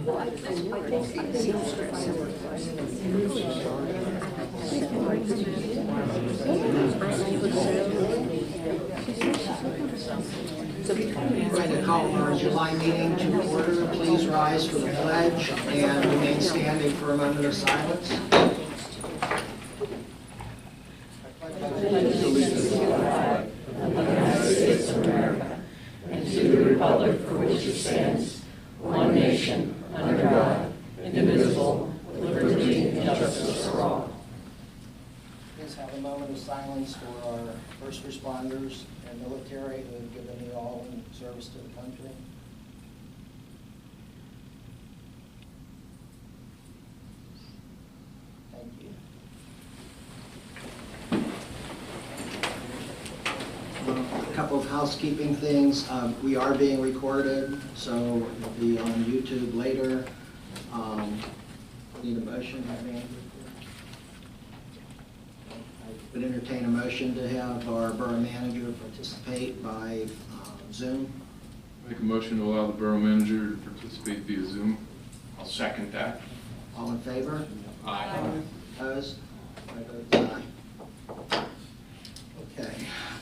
I'm going to call our July meeting to order. Please rise for the pledge and remain standing for a moment of silence. And to the republic for which it stands, one nation, under God, indivisible, with liberty and justice for all. Please have a moment of silence for our first responders and military who have given the all in service to the country. Thank you. A couple of housekeeping things. We are being recorded, so it'll be on YouTube later. Need a motion, Andy? I would entertain a motion to have our borough manager participate by Zoom. Make a motion to allow the borough manager to participate via Zoom. I'll second that. All in favor? Aye. Opposed? My vote's aye. Okay.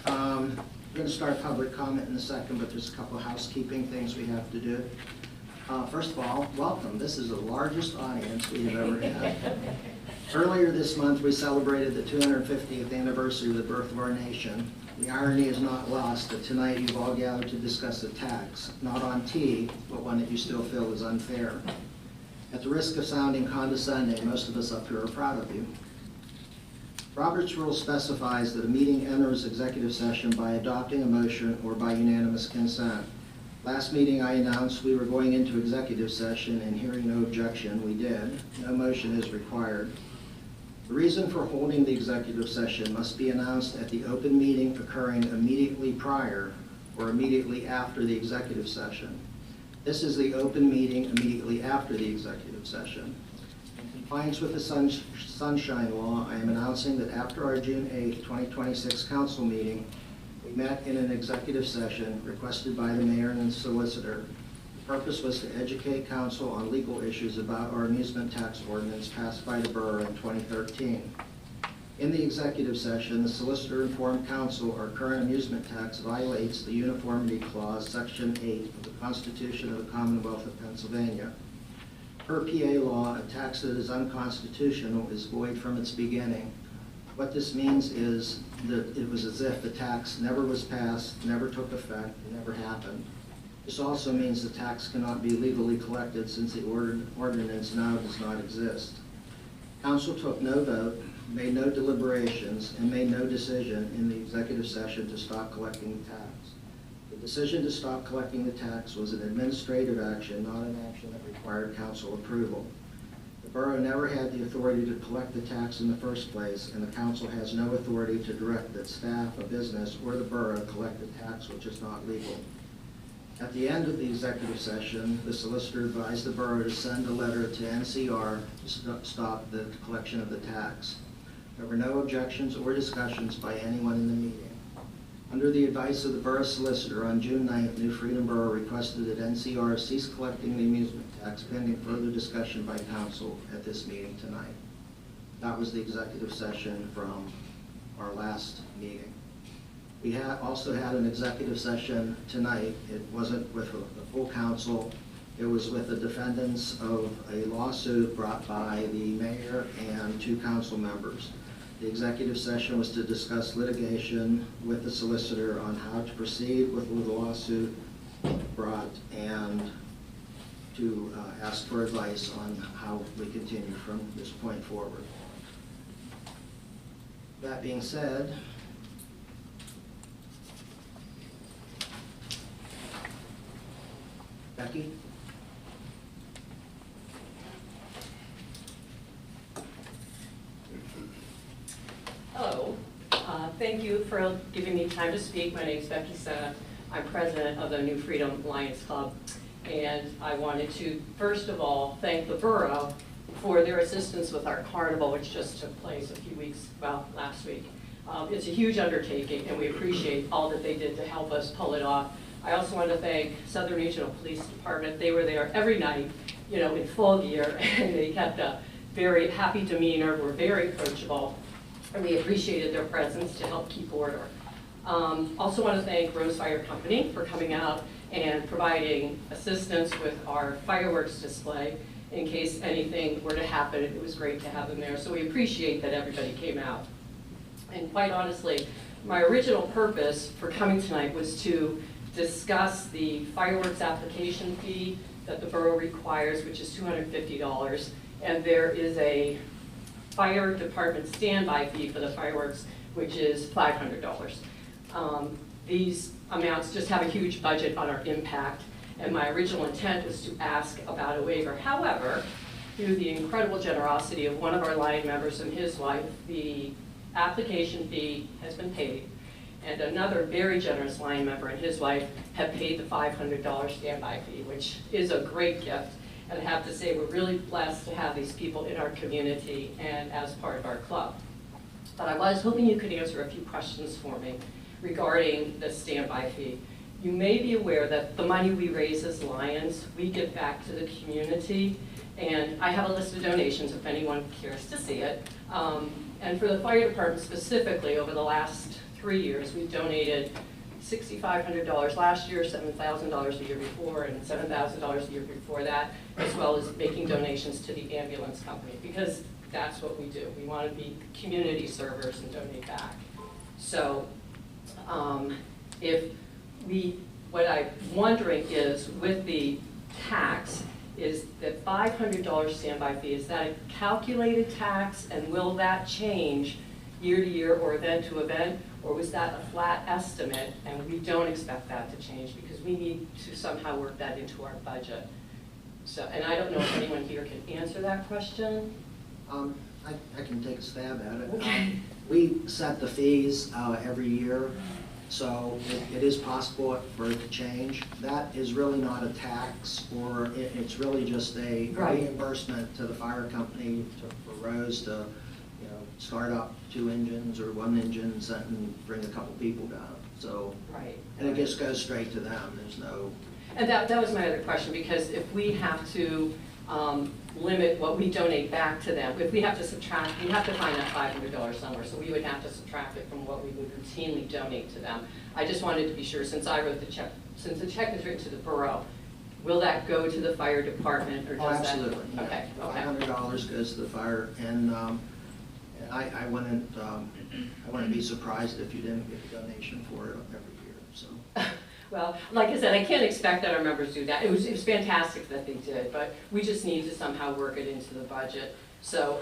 We're going to start public comment in a second, but there's a couple of housekeeping things we have to do. First of all, welcome. This is the largest audience we have ever had. Earlier this month, we celebrated the 250th anniversary of the birth of our nation. The irony is not lost that tonight you've all gathered to discuss a tax, not on tea, but one that you still feel is unfair. At the risk of sounding condescending, most of us up here are proud of you. Robert's rule specifies that a meeting enters executive session by adopting a motion or by unanimous consent. Last meeting I announced we were going into executive session, and hearing no objection, we did. No motion is required. The reason for holding the executive session must be announced at the open meeting occurring immediately prior or immediately after the executive session. This is the open meeting immediately after the executive session. In compliance with the Sunshine Law, I am announcing that after our June 8, 2026 council meeting, we met in an executive session requested by the mayor and the solicitor. The purpose was to educate council on legal issues about our amusement tax ordinance passed by the borough in 2013. In the executive session, the solicitor informed council our current amusement tax violates the Uniformity Clause, Section 8 of the Constitution of the Commonwealth of Pennsylvania. Per PA law, a tax that is unconstitutional is void from its beginning. What this means is that it was as if the tax never was passed, never took effect, and never happened. This also means the tax cannot be legally collected since the ordinance now does not exist. Council took no vote, made no deliberations, and made no decision in the executive session to stop collecting the tax. The decision to stop collecting the tax was an administrative action, not an action that required council approval. The borough never had the authority to collect the tax in the first place, and the council has no authority to direct that staff, a business, or the borough collect the tax which is not legal. At the end of the executive session, the solicitor advised the borough to send a letter to NCR to stop the collection of the tax. There were no objections or discussions by anyone in the meeting. Under the advice of the borough solicitor, on June 9th, New Freedom Borough requested that NCR cease collecting the amusement tax pending further discussion by council at this meeting tonight. That was the executive session from our last meeting. We also had an executive session tonight. It wasn't with the full council. It was with the defendants of a lawsuit brought by the mayor and 2 council members. The executive session was to discuss litigation with the solicitor on how to proceed with the lawsuit brought and to ask for advice on how we continue from this point forward. That being said, Becky? Hello. Thank you for giving me time to speak. My name is Becky Senna. I'm president of the New Freedom Lions Club. And I wanted to, first of all, thank the borough for their assistance with our carnival, which just took place a few weeks, well, last week. It's a huge undertaking, and we appreciate all that they did to help us pull it off. I also want to thank Southern Regional Police Department. They were there every night, in full gear, and they kept a very happy demeanor, were very approachable, and we appreciated their presence to help keep order. Also want to thank Rose Fire Company for coming out and providing assistance with our fireworks display in case anything were to happen. It was great to have them there, so we appreciate that everybody came out. And quite honestly, my original purpose for coming tonight was to discuss the fireworks application fee that the borough requires, which is $250, and there is a fire department standby fee for the fireworks, which is $500. These amounts just have a huge budget on our impact, and my original intent was to ask about a waiver. However, through the incredible generosity of one of our line members and his wife, the application fee has been paid, and another very generous line member and his wife have paid the $500 standby fee, which is a great gift. And I have to say, we're really blessed to have these people in our community and as part of our club. But I was hoping you could answer a few questions for me regarding the standby fee. You may be aware that the money we raise as Lions, we give back to the community, and I have a list of donations if anyone cares to see it. And for the fire department specifically, over the last 3 years, we've donated $6,500 last year, $7,000 the year before, and $7,000 the year before that, as well as making donations to the ambulance company, because that's what we do. We want to be community servers and donate back. So what I'm wondering is, with the tax, is the $500 standby fee, is that a calculated tax, and will that change year to year or event to event, or was that a flat estimate, and we don't expect that to change because we need to somehow work that into our budget? So, and I don't know if anyone here can answer that question. I can take a stab at it. Okay. We set the fees every year, so it is possible for it to change. That is really not a tax, or it's really just a Right. reimbursement to the fire company for Rose to, start up 2 engines or 1 engine and bring a couple people down. So, Right. and it just goes straight to them. There's no. And that was my other question, because if we have to limit what we donate back to them, if we have to subtract, we have to find that $500 somewhere, so we would have to subtract it from what we would routinely donate to them. I just wanted to be sure, since I wrote the check, since the check is written to the borough, will that go to the fire department, or does that? Absolutely. Yeah. Okay. $500 goes to the fire, and I wouldn't be surprised if you didn't get a donation for it every year. So. Well, like I said, I can't expect that our members do that. It was fantastic that they did, but we just need to somehow work it into the budget. So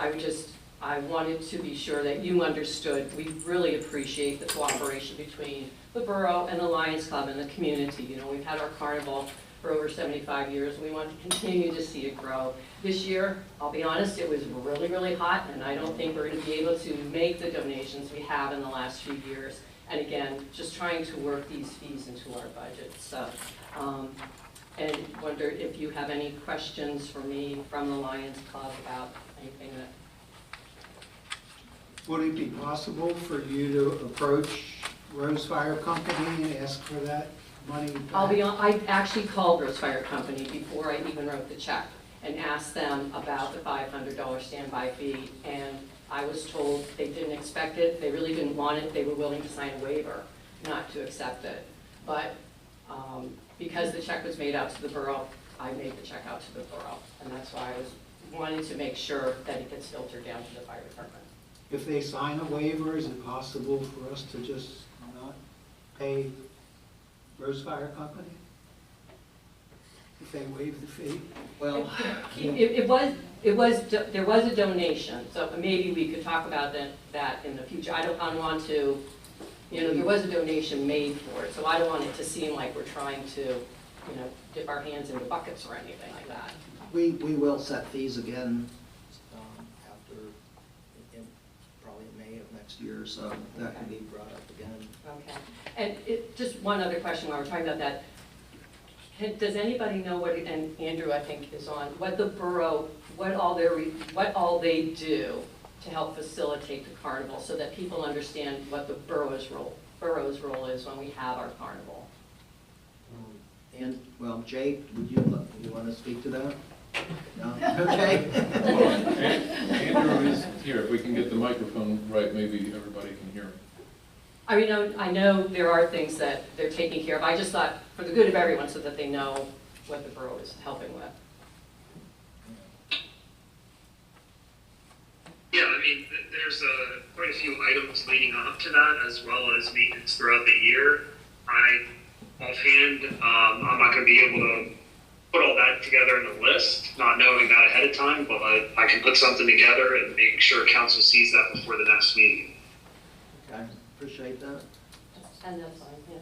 I wanted to be sure that you understood. We really appreciate the cooperation between the borough and the Lions Club and the community. We've had our carnival for over 75 years. We want to continue to see it grow. This year, I'll be honest, it was really, really hot, and I don't think we're going to be able to make the donations we have in the last few years. And again, just trying to work these fees into our budget. So, and wondered if you have any questions for me from the Lions Club about anything that. Would it be possible for you to approach Rose Fire Company and ask for that money back? I actually called Rose Fire Company before I even wrote the check and asked them about the $500 standby fee, and I was told they didn't expect it, they really didn't want it, they were willing to sign a waiver not to accept it. But because the check was made out to the borough, I made the check out to the borough, and that's why I was wanting to make sure that it gets filtered down to the fire department. If they sign a waiver, is it possible for us to just not pay Rose Fire Company? If they waive the fee? Well, There was a donation, so maybe we could talk about that in the future. I don't want to, there was a donation made for it, so I don't want it to seem like we're trying to, dip our hands into buckets or anything like that. we will set fees again after, probably in May of next year, so that can be brought up again. Okay. And just one other question while we're talking about that. Does anybody know what, and Andrew I think is on, what the borough, what all they do to help facilitate the carnival, so that people understand what the borough's role is when we have our carnival? And, well, Jake, you want to speak to that? No? Okay. Andrew is here. If we can get the microphone right, maybe everybody can hear. I mean, I know there are things that they're taking care of. I just thought for the good of everyone so that they know what the borough is helping with. Yeah, I mean, there's quite a few items leading up to that, as well as maintenance throughout the year. Offhand, I'm not going to be able to put all that together in a list, not knowing that ahead of time, but I can put something together and make sure council sees that before the next meeting. Okay, appreciate that. And that's fine, yeah.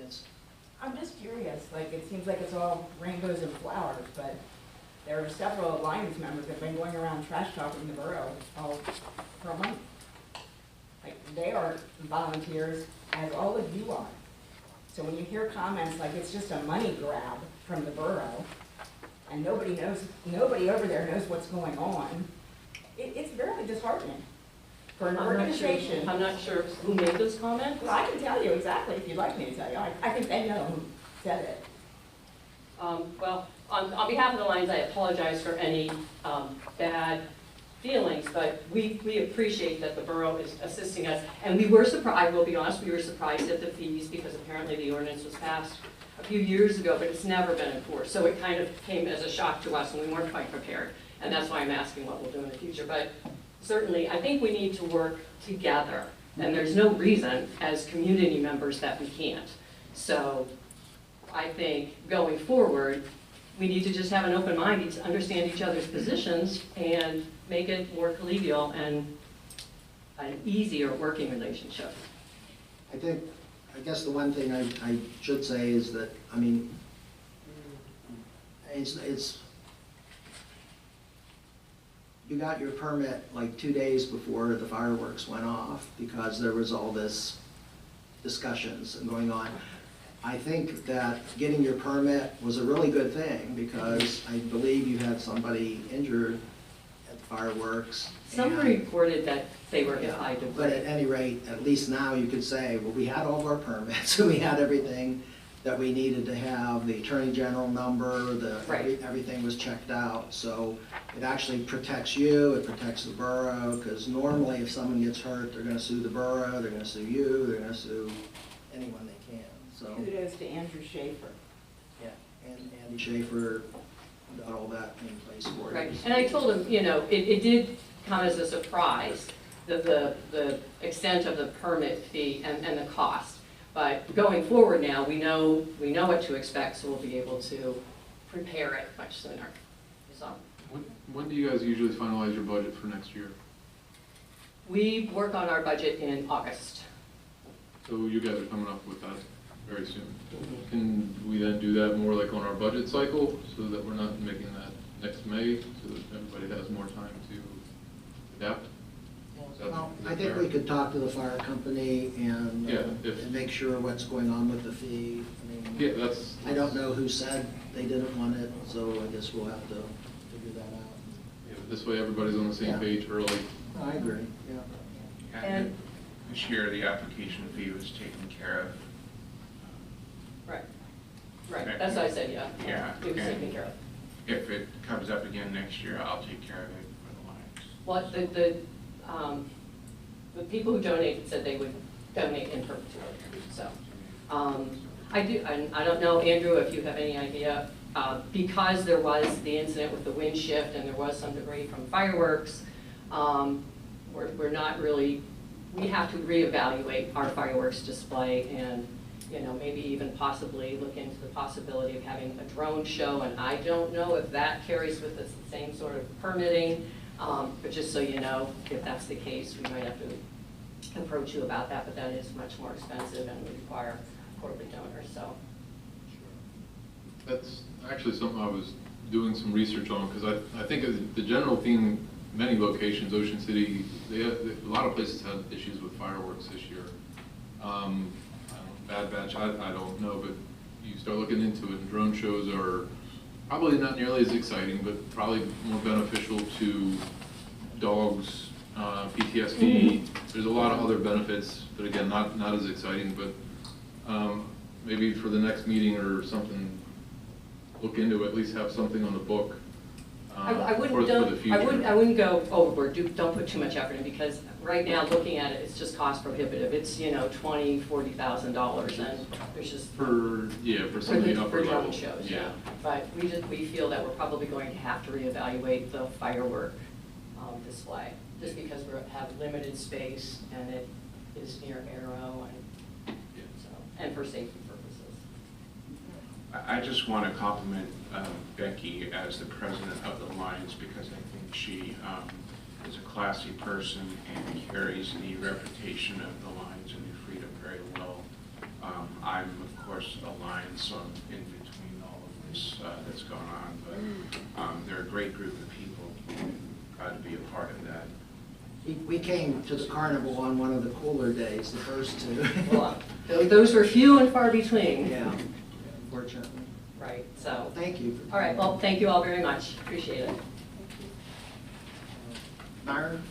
Yes. I'm just curious, like, it seems like it's all rainbows and flowers, but there are several Alliance members that have been going around trash talking the borough all for a month. Like, they are volunteers, as all of you are. So when you hear comments like it's just a money grab from the borough, and nobody over there knows what's going on, it's very disheartening for an organization. I'm not sure who made those comments. Well, I can tell you exactly if you'd like me to tell you. I think they know who said it. Well, on behalf of the Lions, I apologize for any bad feelings, but we appreciate that the borough is assisting us. And we were surprised, I will be honest, we were surprised at the fees because apparently the ordinance was passed a few years ago, but it's never been enforced. So it kind of came as a shock to us and we weren't quite prepared. And that's why I'm asking what we'll do in the future. But certainly, I think we need to work together. And there's no reason as community members that we can't. So I think going forward, we need to just have an open mind, to understand each other's positions, and make it more collegial and an easier working relationship. I guess the one thing I should say is that, I mean, you got your permit like 2 days before the fireworks went off because there was all this discussions going on. I think that getting your permit was a really good thing because I believe you had somebody injured at the fireworks. Somebody reported that they were hit Yeah, by debris. but at any rate, at least now you could say, well, we had all of our permits, and we had everything that we needed to have, the Attorney General number, Right. everything was checked out. So it actually protects you, it protects the borough, because normally if someone gets hurt, they're gonna sue the borough, they're gonna sue you, they're gonna sue anyone they can, so. Kudos to Andrew Schaefer. Yeah, and Andy Schaefer got all that in place for you. Right, and I told him, you know, it did come as a surprise, the extent of the permit fee and the cost. But going forward now, we know what to expect, so we'll be able to prepare it much sooner. So When do you guys usually finalize your budget for next year? we work on our budget in August. So you guys are coming up with that very soon. Can we then do that more like on our budget cycle so that we're not making that next May, so that everybody has more time to adapt? Well, I think we could talk to the fire company and, Yeah, and make sure what's going on with the fee. I mean, Yeah, that's. I don't know who said they didn't want it, so I guess we'll have to figure that out. Yeah, this way everybody's on the same Yeah. page early. I agree, yeah. And- This year, the application fee was taken care of. Right, right, that's what I said, yeah. Yeah, It was okay. taken care of. If it comes up again next year, I'll take care of it for the Lions. Well, the people who donated said they would donate in perpetuity, so. I don't know, Andrew, if you have any idea, because there was the incident with the wind shift and there was some debris from fireworks, we're not really, we have to reevaluate our fireworks display and, you know, maybe even possibly look into the possibility of having a drone show, and I don't know if that carries with the same sort of permitting, but just so you know, if that's the case, we might have to approach you about that, but that is much more expensive and would require corporate donors, so. That's actually something I was doing some research on, because I think the general theme, many locations, Ocean City, a lot of places had issues with fireworks this year. Bad Batch, I don't know, but you start looking into it, and drone shows are probably not nearly as exciting, but probably more beneficial to dogs, PTSD. There's a lot of other benefits, but again, not as exciting, but maybe for the next meeting or something, look into, at least have something on the book I wouldn't, for the don't, future. I wouldn't go overboard, don't put too much effort in, because right now, looking at it, it's just cost prohibitive. It's, $20,000-$40,000, and there's just. For some of the upper For drone level. shows, yeah. But we feel that we're probably going to have to reevaluate the firework display, just because we have limited space, and it is near Arrow, and for safety purposes. I just want to compliment Becky as the president of the Lions, because I think she is a classy person and carries the reputation of the Lions and New Freedom very well. I'm, of course, a Lions, so I'm in between all of this that's going on, but they're a great group of people. Proud to be a part of that. We came to the carnival on one of the cooler days, the first two. Well, those were few and far between. Yeah, unfortunately. Right, so. Thank you. All right, well, thank you all very much. Appreciate it. Myron?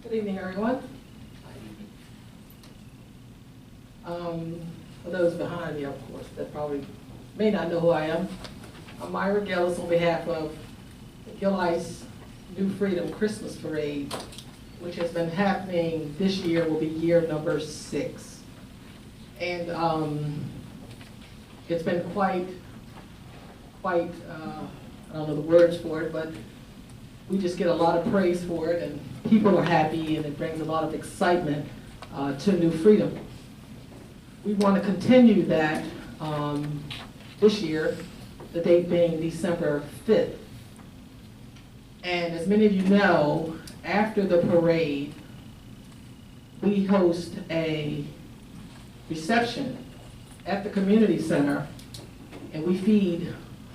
Good evening, everyone. For those behind me, of course, that probably may not know who I am, I'm Myra Gillis on behalf of the Gillice New Freedom Christmas Parade, which has been happening this year, will be year number 6. And it's been quite, I don't know the words for it, but we just get a lot of praise for it, and people are happy, and it brings a lot of excitement to New Freedom. We want to continue that this year, the date being December 5th. And as many of you know, after the parade, we host a reception at the community center, and we feed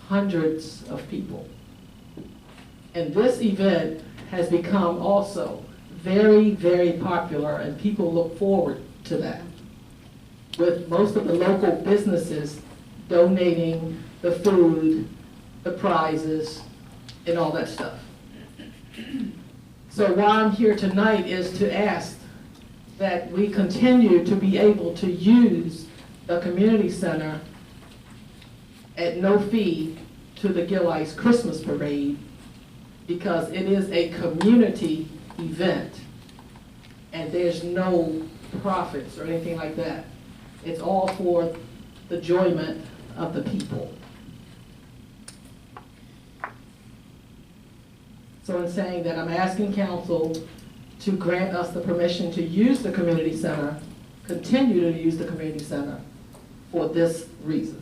hundreds of people. And this event has become also very, very popular, and people look forward to that, with most of the local businesses donating the food, the prizes, and all that stuff. So why I'm here tonight is to ask that we continue to be able to use the community center at no fee to the Gillice Christmas Parade, because it is a community event and there's no profits or anything like that. It's all for the enjoyment of the people. So in saying that, I'm asking council to grant us the permission to use the community center, continue to use the community center for this reason.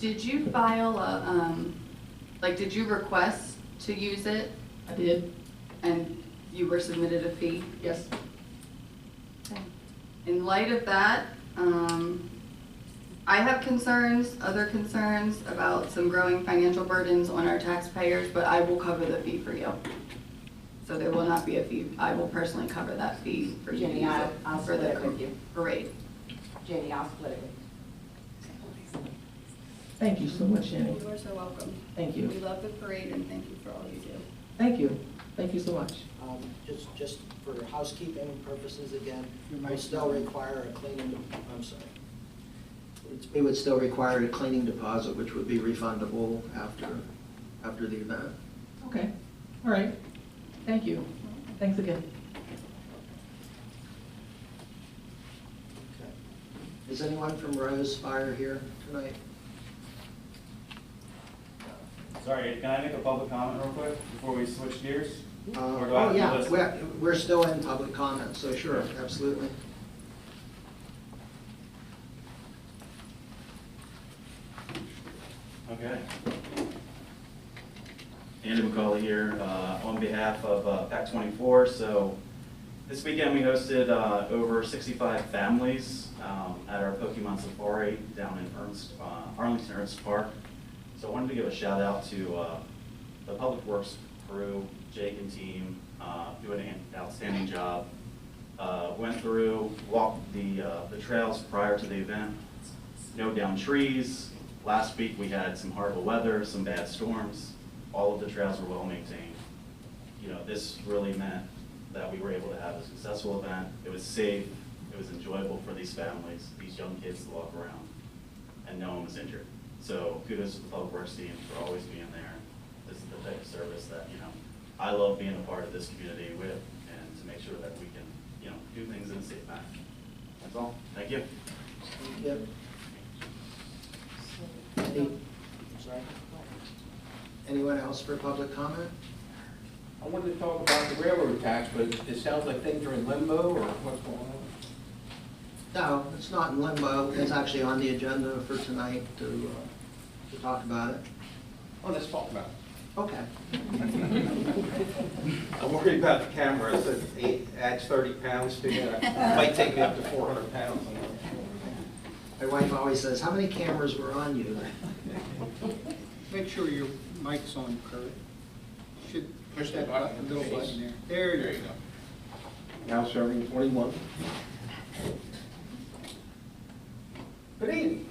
Did you file a, did you request to use it I did, and you were submitted a fee? yes. In light of that, I have concerns, other concerns about some growing financial burdens on our taxpayers, but I will cover the fee for you. So there will not be a fee. I will personally cover that fee for you to Jenny, use I'll it for split the it with you. parade. Jenny, I'll split it. Thank you so much, Jenny. You are so welcome. Thank you. We love the parade and thank you for all you do. Thank you. Thank you so much. Just for housekeeping purposes again, we still require a cleaning, I'm sorry. We would still require a cleaning deposit, which would be refundable after the event. Okay, all right. Thank you. Thanks again. Okay. Is anyone from Rose Fire here tonight? Sorry, can I make a public comment real quick before we switch gears? Or do I Oh, have to yeah, listen? we're still in public comment, so sure, absolutely. Okay. Andy McCauley here on behalf of PAC 24. So this weekend we hosted over 65 families at our Pokemon Safari down in Arlington Ernst Park. So I wanted to give a shout out to the Public Works crew, Jake and team, doing an outstanding job. Went through, walked the trails prior to the event, snowed down trees. Last week we had some horrible weather, some bad storms. all of the trails are well maintained. You know, this really meant that we were able to have a successful event. It was safe, it was enjoyable for these families, these young kids to walk around, and no one was injured. So kudos to the Public Works team for always being there. This is the type of service that, you know, I love being a part of this community with, and to make sure that we can, you know, do things in a safe manner. That's all. Thank you. Yep. Anyone else for public comment? I wanted to talk about the railroad tax, but it sounds like things are in limbo, or what's going on? No, it's not in limbo. It's actually on the agenda for tonight to talk about it. Oh, let's talk about it. Okay. I'm worried about the camera. It says it adds 30 pounds to it. It might take me up to 400 pounds. My wife always says, how many cameras were on you? Make sure your mic's on, Kurt. Should Push that the button. little button there. There you go. Now serving 21. Good evening.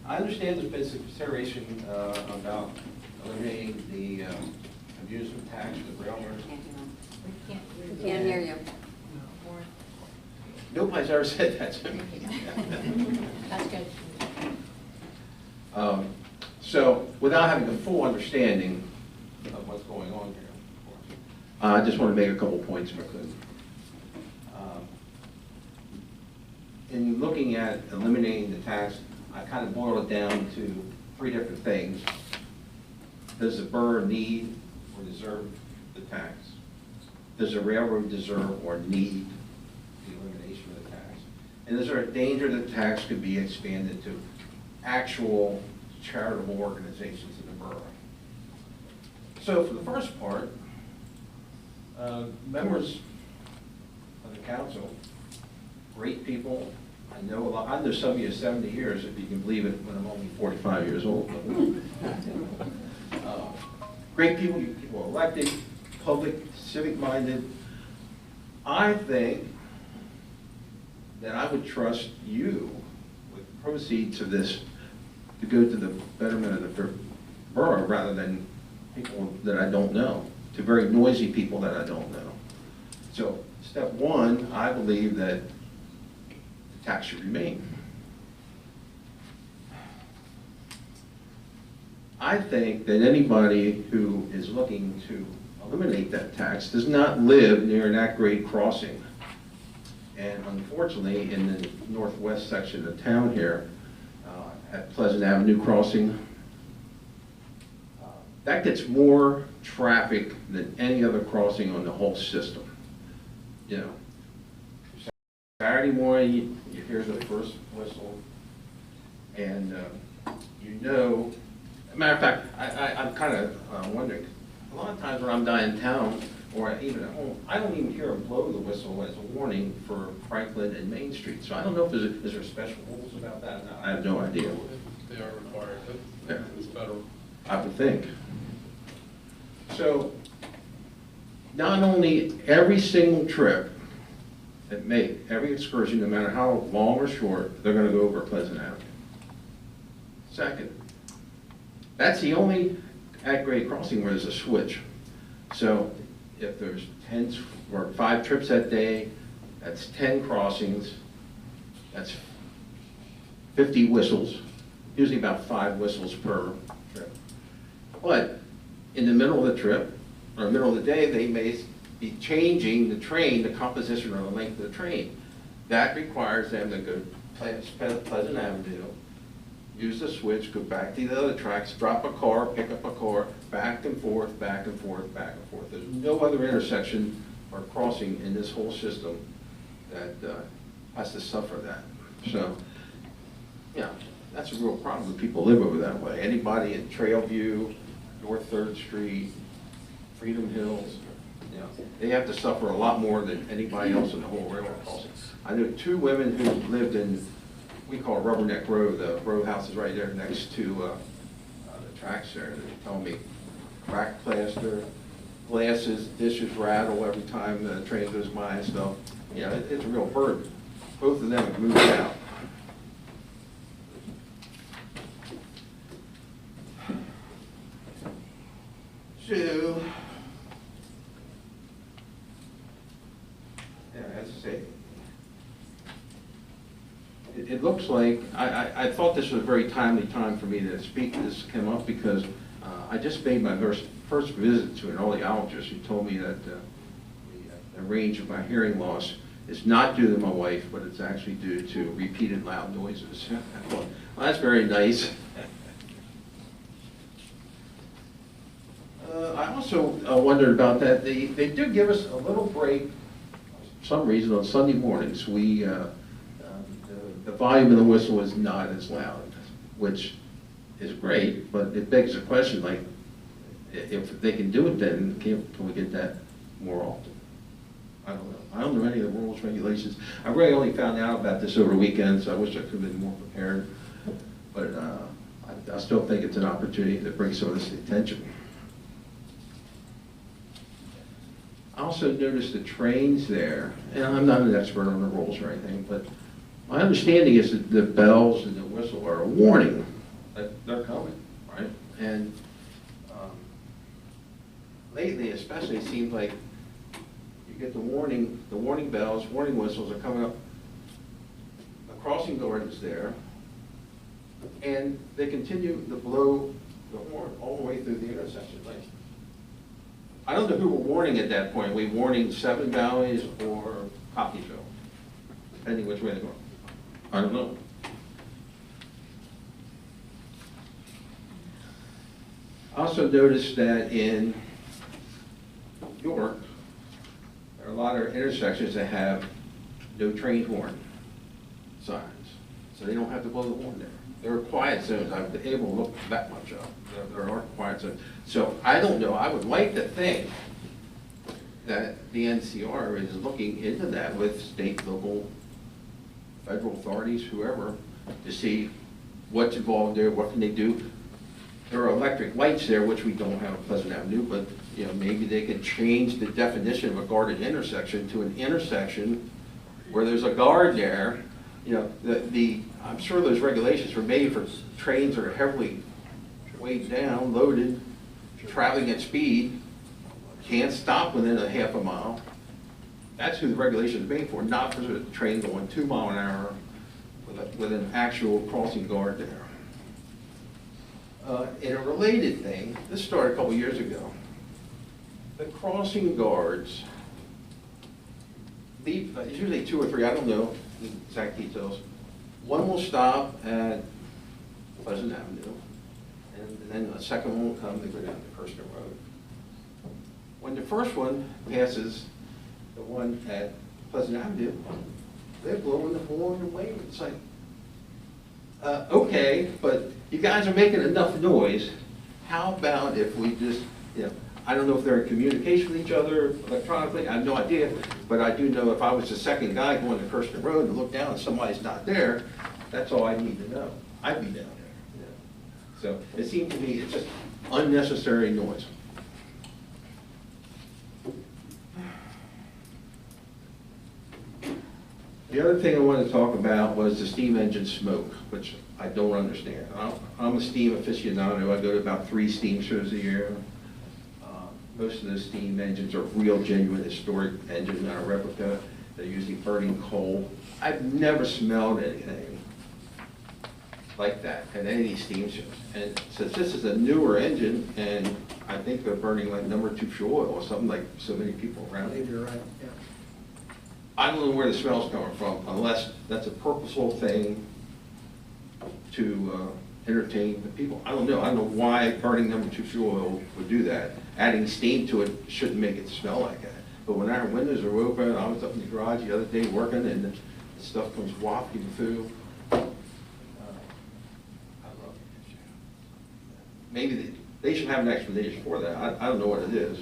I understand there's been some consideration about eliminating the amusement tax for railroads. We can't hear you. Nobody's ever said that to me. That's good. So, without having a full understanding of what's going on here, of course, I just want to make a couple points if I could. In looking at eliminating the tax, I kind of boiled it down to 3 different things. Does the borough need or deserve the tax? Does the railroad deserve or need the elimination of the tax? And is there a danger that the tax could be expanded to actual charitable organizations in the borough? So for the first part, members of the council, great people. I know a lot. I know some of you 70 years, if you can believe it, when I'm only 45 years old. Great people, you people elected, public, civic-minded. I think that I would trust you with proceeds of this to go to the betterment of the borough rather than people that I don't know, to very noisy people that I don't know. So step one, I believe that the tax should remain. I think that anybody who is looking to eliminate that tax does not live near an at-grade crossing. And unfortunately, in the northwest section of town here, at Pleasant Avenue crossing, that gets more traffic than any other crossing on the whole system. You know, Saturday morning, you hear the first whistle, and you know, matter of fact, I'm kind of wondering, a lot of times when I'm downtown, or even at home, I don't even hear them blow the whistle as a warning for Franklin and Main Street. So I don't know if is there special rules about that? No, I have no idea. They are required, Yeah. it's federal. I would think. So, not only every single trip that every excursion, no matter how long or short, they're gonna go over Pleasant Avenue. Second, that's the only at-grade crossing where there's a switch. So, if there's 10 or 5 trips that day, that's 10 crossings, that's 50 whistles, usually about 5 whistles per trip. But in the middle of the trip, or the middle of the day, they may be changing the train, the composition or the length of the train. That requires them to go past Pleasant Avenue, use the switch, go back to the other tracks, drop a car, pick up a car, back and forth, back and forth, back and forth. There's no other intersection or crossing in this whole system that has to suffer that. So, yeah, that's a real problem when people live over that way. Anybody in Trailview, North 3rd Street, Freedom Hills, you know, they have to suffer a lot more than anybody else in the whole railroad crossing. I know 2 women who lived in, we call it Rubberneck Road. The row house is right there next to the tracks there. They tell me cracked plaster, glasses, dishes rattle every time the train goes by and stuff. You know, it's a real burden. Both of them have moved out. So, it looks like, I thought this was a very timely time for me to speak. This came up because I just made my first visit to an audiologist who told me that the range of my hearing loss is not due to my wife, but it's actually due to repeated loud noises. I thought, well, that's very nice. I also wondered about that. They do give us a little break, for some reason, on Sunday mornings. The volume of the whistle is not as loud, which is great, but it begs the question, like, if they can do it then, can we get that more often? I don't know. I don't know any of the rules, regulations. I really only found out about this over the weekend, so I wish I could have been more prepared. But I still think it's an opportunity to bring some of this to attention. I also noticed the trains there, and I'm not an expert on the rules or anything, but my understanding is that the bells and the whistle are a warning that they're coming, right? And lately, especially, it seems like you get the warning bells, warning whistles are coming up. The crossing guard is there, and they continue to blow the horn all the way through the intersection. Like, I don't know who we're warning at that point. Are we warning Seven Valleys or Copyville, depending which way they're going? I don't know. I also noticed that in York, there are a lot of intersections that have no train horn signs, so they don't have to blow the horn there. There are quiet zones. I've been able to look that much up. There are quiet zones. So I don't know. I would like to think that the NCR is looking into that with state, local, federal authorities, whoever, to see what's involved there, what can they do. There are electric lights there, which we don't have on Pleasant Avenue, but you know, maybe they could change the definition of a guarded intersection to an intersection where there's a guard there. You know, I'm sure those regulations were made for trains that are heavily weighed down, loaded, traveling at speed, can't stop within a half a mile. That's who the regulation is made for, not for the train going 2 miles an hour with an actual crossing guard there. In a related thing, this started a couple years ago. The crossing guards leave, it's usually 2 or 3, I don't know the exact details. One will stop at Pleasant Avenue, and then a second one will come, they go down to Kirsten Road. When the first one passes the one at Pleasant Avenue, they're blowing the horn and waving. It's like, okay, but you guys are making enough noise. How about if we just, you know, I don't know if they're in communication with each other electronically, I have no idea, but I do know if I was the second guy going to Kirsten Road and look down and somebody's not there, that's all I need to know. I'd be down there. You know? So it seems to me it's just unnecessary noise. The other thing I wanted to talk about was the steam engine smoke, which I don't understand. I'm a steam aficionado. I go to about 3 steam shows a year. Most of those steam engines are real, genuine, historic engines, not a replica. They're usually burning coal. I've never smelled anything like that at any of these steam shows. And since this is a newer engine, and I think they're burning like number 2 fuel oil or something, like so many people I around. believe you're right, yeah. I don't know where the smell's coming from, unless that's a purposeful thing to entertain the people. I don't know. I don't know why burning number 2 fuel oil would do that. Adding steam to it shouldn't make it smell like that. But when our windows are open, I was up in the garage the other day working, and the stuff comes wafting through. I don't know. Maybe they should have an explanation for that. I don't know what it is.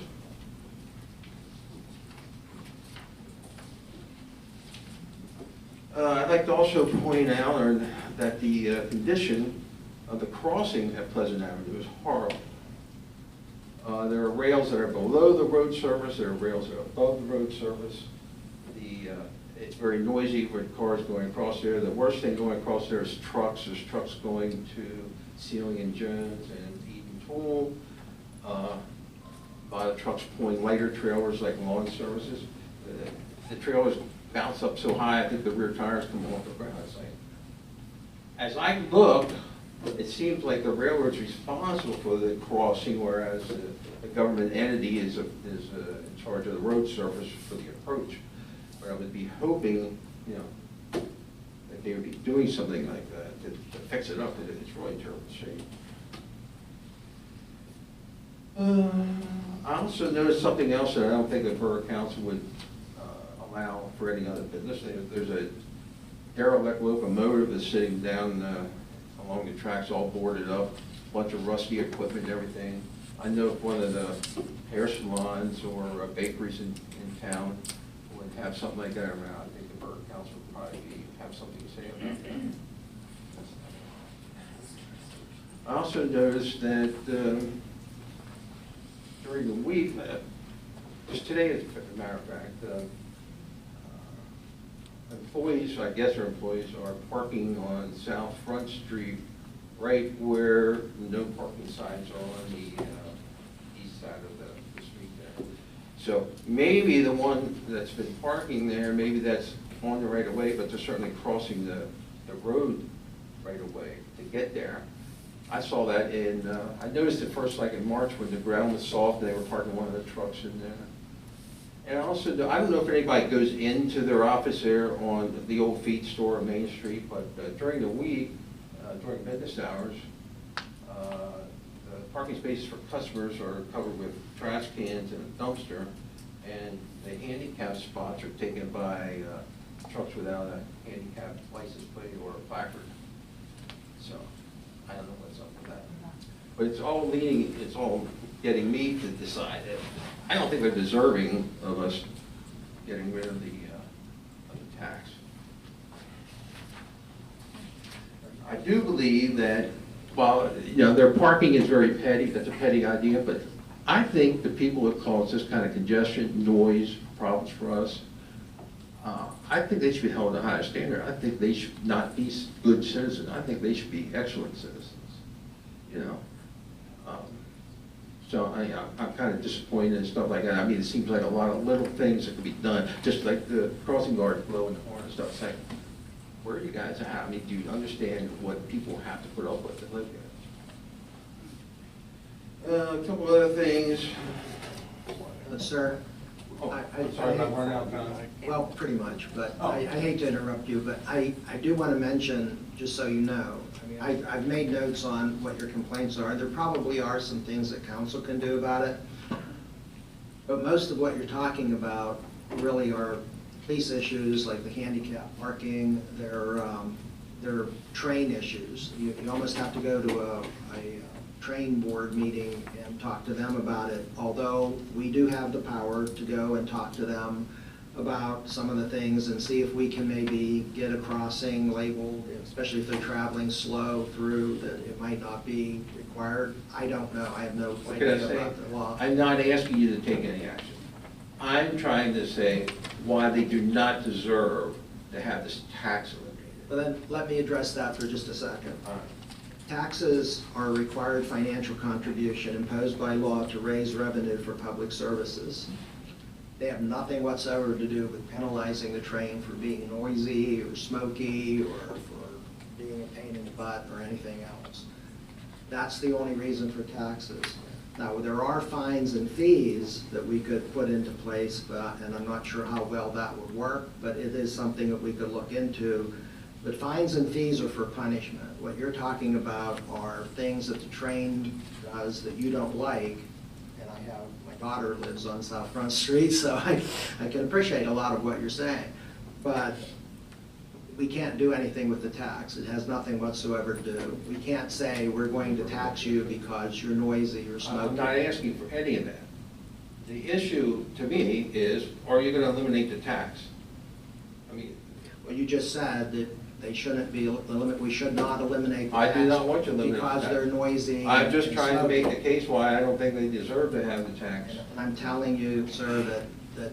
I'd like to also point out that the condition of the crossing at Pleasant Avenue is horrible. There are rails that are below the road surface, there are rails that are above the road surface. It's very noisy with cars going across there. The worst thing going across there is trucks. There's trucks going to Sealing and Jones and Eden Tool. A lot of trucks pulling lighter trailers like lawn services. The trailers bounce up so high, I think the rear tires come off the ground. It's like, as I look, it seems like the railroad's responsible for the crossing, whereas the government entity is in charge of the road surface for the approach. But I would be hoping, you know, that they would be doing something like that to fix it up. It's really terrible shape. I also noticed something else that I don't think the Borough Council would allow for any other business. There's a derelict locomotive that's sitting down along the tracks, all boarded up, bunch of rusty equipment and everything. I know if one of the hair salons or bakeries in town would have something like that around, I think the Borough Council would probably have something to say about that. I also noticed that during the week, just today as a matter of fact, employees, I guess our employees, are parking on South Front Street, right where no parking signs are on the east side of the street there. So maybe the one that's been parking there, maybe that's on the right of way, but they're certainly crossing the road right of way to get there. I saw that I noticed it first like in March when the ground was soft and they were parking one of the trucks in there. And also, I don't know if anybody goes into their office there on the old feed store on Main Street, but during the week, during business hours, the parking spaces for customers are covered with trash cans and a dumpster, and the handicap spots are taken by trucks without a handicap license plate or a placard. So, I don't know what's up with that. But it's all getting me to decide that I don't think they're deserving of us getting rid of the tax. I do believe that, while, you know, their parking is very petty, that's a petty idea, but I think the people that cause this kind of congestion, noise, problems for us, I think they should be held to a higher standard. I think they should not be good citizens. I think they should be excellent citizens, you know. So I'm kind of disappointed and stuff like that. I mean, it seems like a lot of little things that could be done, just like the crossing guards blowing the horn and stuff, saying, where are you guys at? I mean, do you understand what people have to put up with to live here? A couple other things. Sir? I'm sorry if I'm running out of time. Well, pretty much, but I hate to interrupt you, but I do want to mention, just so you know, I mean, I've made notes on what your complaints are. There probably are some things that council can do about it, but most of what you're talking about really are police issues, like the handicap parking, they're train issues. You almost have to go to a train board meeting and talk to them about it, although we do have the power to go and talk to them about some of the things and see if we can maybe get a crossing labeled, especially if they're traveling slow through, that it might not be required. I don't know. I have no idea about the law. I'm not asking you to take any action. I'm trying to say why they do not deserve to have this tax eliminated. But then let me address that for just a second. Taxes are a required financial contribution imposed by law to raise revenue for public services. They have nothing whatsoever to do with penalizing the train for being noisy or smoky or for being a pain in the butt or anything else. That's the only reason for taxes. Now, there are fines and fees that we could put into place, and I'm not sure how well that would work, but it is something that we could look into. But fines and fees are for punishment. What you're talking about are things that the train does that you don't like, and my daughter lives on South Front Street, so I can appreciate a lot of what you're saying. But we can't do anything with the tax. It has nothing whatsoever to do. We can't say we're going to tax you because you're noisy or smoky. I'm not asking for any of that. The issue to me is, are you going to eliminate the tax? I mean, well, you just said that they shouldn't be we should not eliminate the tax. I do not want to eliminate the tax. Because they're noisy. I'm just trying to make the case why I don't think they deserve to have the tax. And I'm telling you, sir, that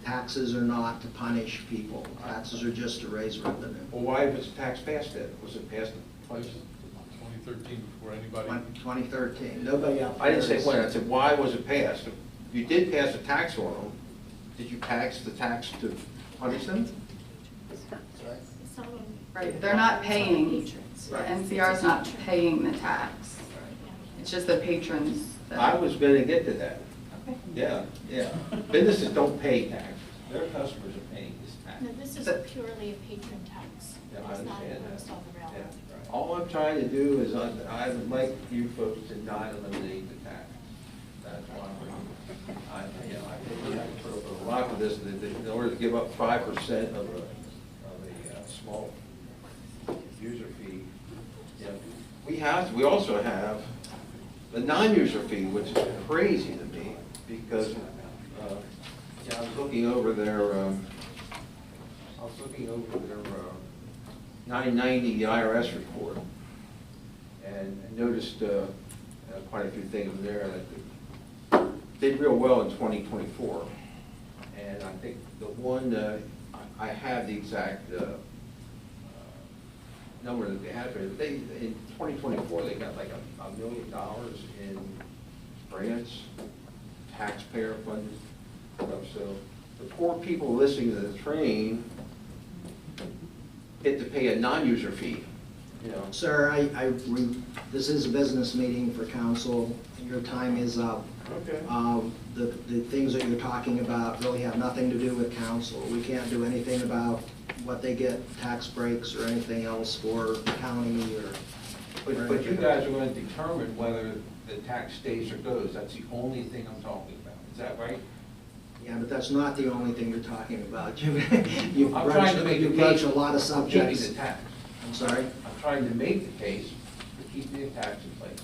taxes are not to punish people. Taxes are just to raise revenue. Well, why was the tax passed then? Was it passed in 2013 before anybody? 2013. Nobody out there. I didn't say when. I said, why was it passed? You did pass a tax on them. Did you pass the tax to punish them? Right, they're not paying, the NCR is not paying the tax. It's just the patrons that. I was gonna get to that. Yeah, yeah. Businesses don't pay taxes. Their customers are paying this tax. No, this is purely a patron tax. Yeah, I It's not understand that. imposed on the Yeah, railroad. right. All I'm trying to do is, I would like you folks to not eliminate the tax. That's why I think we have to put up a lot of this, in order to give up 5% of a small user fee. You know, we also have the non-user fee, which is crazy to me, because, I was looking over their, 990 IRS report, and noticed quite a few things there that did real well in 2024. And I think the one, I have the exact number that they had for it. In 2024, they got like $1 million in grants, taxpayer funded stuff. So the poor people listening to the train get to pay a non-user fee, you know. Sir, this is a business meeting for council. Your time is up. Okay. The things that you're talking about really have nothing to do with council. We can't do anything about what they get, tax breaks or anything else for county or. But you guys are going to determine whether the tax stays or goes. That's the only thing I'm talking about. Is that right? Yeah, but that's not the only thing you're talking about. You've I'm trying to make a broached case a lot of for subjects. keeping the tax. I'm sorry? I'm trying to make the case for keeping the tax in place.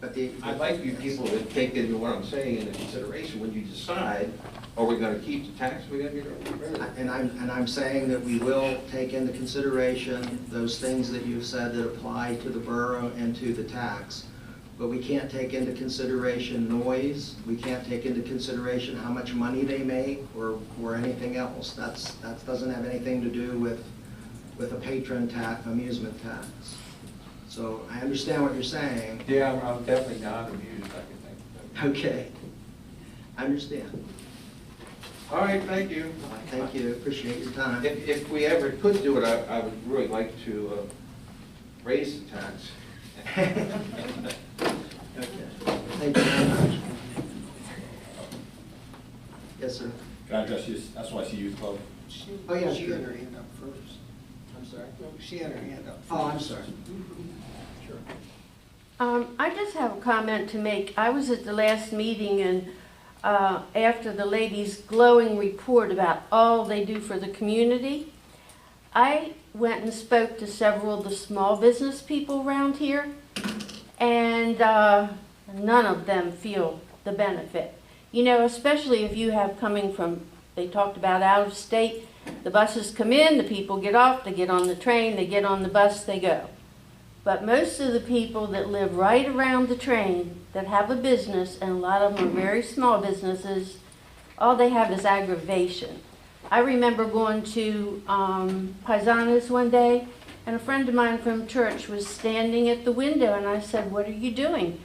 But I'd like you people to take into what I'm saying into consideration when you decide, are we going to keep the tax, are we going to get rid of it? And I'm saying that we will take into consideration those things that you've said that apply to the borough and to the tax. But we can't take into consideration noise, we can't take into consideration how much money they make or anything else. That doesn't have anything to do with a patron tax, amusement tax. So I understand what you're saying. Yeah, I'm definitely not amused, I can think. Okay, I understand. All right, thank you. Thank you, appreciate your time. If we ever could do it, I would really like to raise the tax. Okay, thank you very much. Yes, sir. Can I address you, SYC Youth Club? Oh, yeah, She sure. had her hand up first. I'm sorry? She had her hand up. Oh, I'm sorry. Sure. I just have a comment to make. I was at the last meeting, and after the ladies' glowing report about all they do for the community, I went and spoke to several of the small business people around here, and none of them feel the benefit. You know, especially if you have coming from, they talked about out of state, the buses come in, the people get off, they get on the train, they get on the bus, they go. But most of the people that live right around the train, that have a business, and a lot of them are very small businesses, all they have is aggravation. I remember going to Paisanas one day, and a friend of mine from church was standing at the window, and I said, "What are you doing?"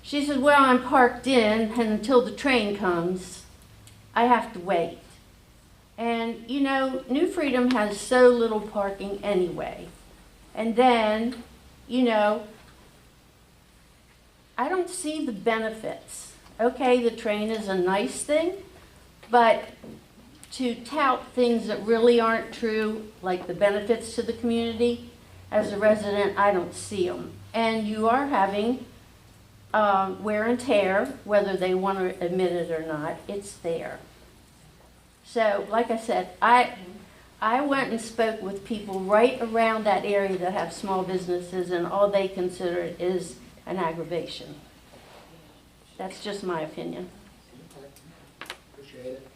She said, "Well, I'm parked in, and until the train comes, I have to wait." And, you know, New Freedom has so little parking anyway. And then, you know, I don't see the benefits. Okay, the train is a nice thing, but to tout things that really aren't true, like the benefits to the community, as a resident, I don't see them. And you are having wear and tear, whether they want to admit it or not, it's there. So, like I said, I went and spoke with people right around that area that have small businesses, and all they consider it is an aggravation. That's just my opinion. Appreciate it.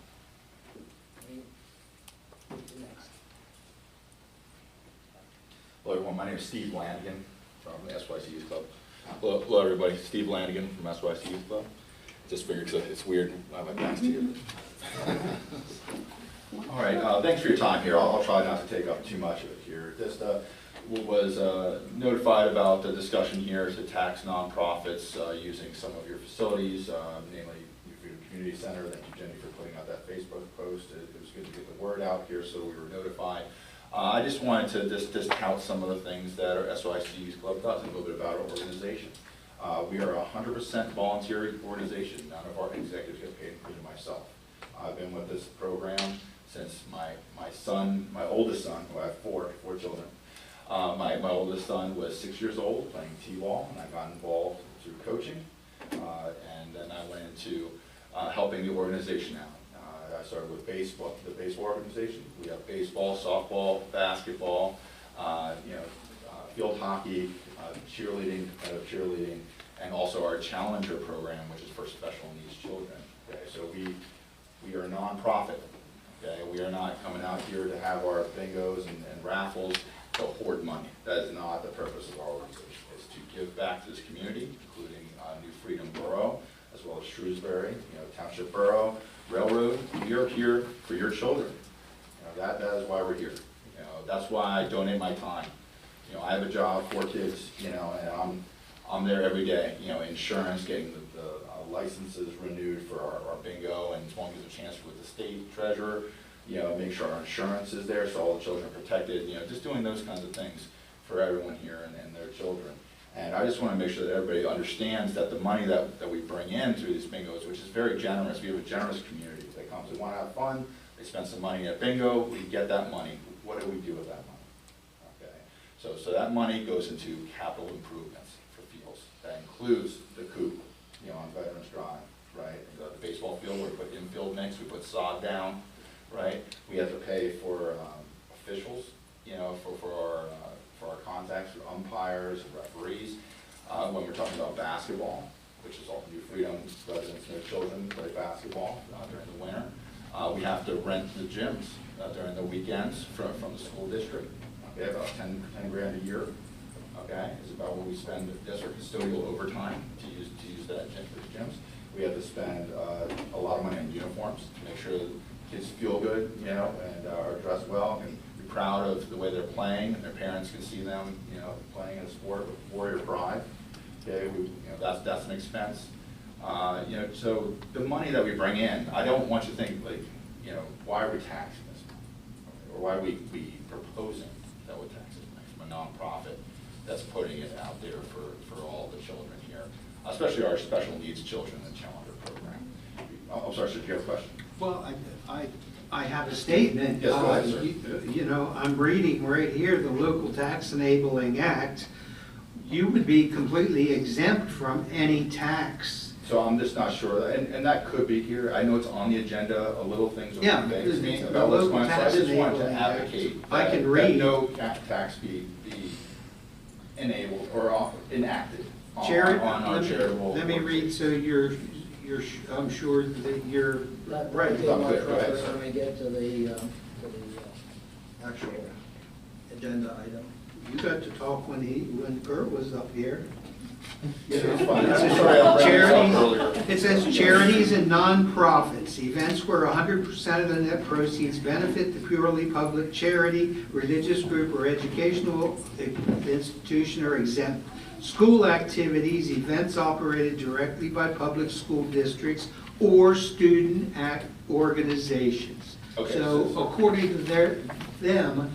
Hello everyone, my name is Steve Lanigan from the SYC Youth Club. Hello everybody, Steve Lanigan from SYC Youth Club. Just figured it's weird, I have a guest here. All right, thanks for your time here. I'll try not to take up too much of it here. Just was notified about the discussion here to tax nonprofits using some of your facilities, namely New Freedom Community Center. Thank you, Jenny, for putting out that Facebook post. It was good to get the word out here, so we were notified. I just wanted to just tout some of the things that our SYC Youth Club does, and a little bit about our organization. We are a 100% volunteer organization. None of our executives get paid, including myself. I've been with this program since my oldest son, who I have four children. My oldest son was 6 years old playing T-ball, and I got involved through coaching, and then I went into helping the organization out. I started with baseball, the baseball organization. We have baseball, softball, basketball, field hockey, cheerleading, competitive cheerleading, and also our Challenger program, which is for special needs children. Okay, so we are a nonprofit. Okay, we are not coming out here to have our bingos and raffles to hoard money. That is not the purpose of our organization. It's to give back to this community, including New Freedom Borough, as well as Shrewsbury, Township Borough, Railroad. We are here for your children. That is why we're here. That's why I donate my time. I have a job, 4 kids, and I'm there every day. Insurance, getting the licenses renewed for our bingo, and one gives a chance with the state treasurer. Make sure our insurance is there so all the children are protected. Just doing those kinds of things for everyone here and their children. And I just want to make sure that everybody understands that the money that we bring in through these bingos, which is very generous, we have a generous community that comes, they want to have fun, they spend some money at bingo, we get that money. What do we do with that money? Okay, so that money goes into capital improvements for fields. That includes the coop, on Veterans Drive, right? The baseball field, we put infield mix, we put sod down, right? We have to pay for officials, for our contacts, for umpires, and referees. When we're talking about basketball, which is all New Freedom residents and their children play basketball during the winter. We have to rent the gyms during the weekends from the school district. Okay, about 10 grand a year. Okay, is about what we spend just our custodial overtime to use that gym for the gyms. We have to spend a lot of money on uniforms to make sure that kids feel good, and are dressed well, and be proud of the way they're playing, and their parents can see them, playing in a sport with warrior pride. Okay, that's an expense. So the money that we bring in, I don't want you to think like, why are we taxing this money? Okay, or why are we proposing that we're taxing it from a nonprofit that's putting it out there for all the children here, especially our special needs children in the Challenger program. I'm sorry, did you have a question? Well, I have a statement. Yes, go ahead, sir. I'm reading right here, the Local Tax Enabling Act. You would be completely exempt from any tax. So I'm just not sure, and that could be here. I know it's on the agenda, a little things Yeah, are vague to me the about what's Local going on. So I Tax just wanted to Enabling Act. advocate I can that read. no tax be enabled or enacted on our charitable. Let me read, so I'm sure that you're Right, Go ahead, sir. when we get to the actual agenda item. You got to talk when Kurt was up here. It's fine. I'm sorry, I'm bringing this up earlier. It says charities and nonprofits, events where 100% of the net proceeds benefit the purely public charity, religious group, or educational institution are exempt. School activities, events operated directly by public school districts or student organizations. Okay, So so- according to them,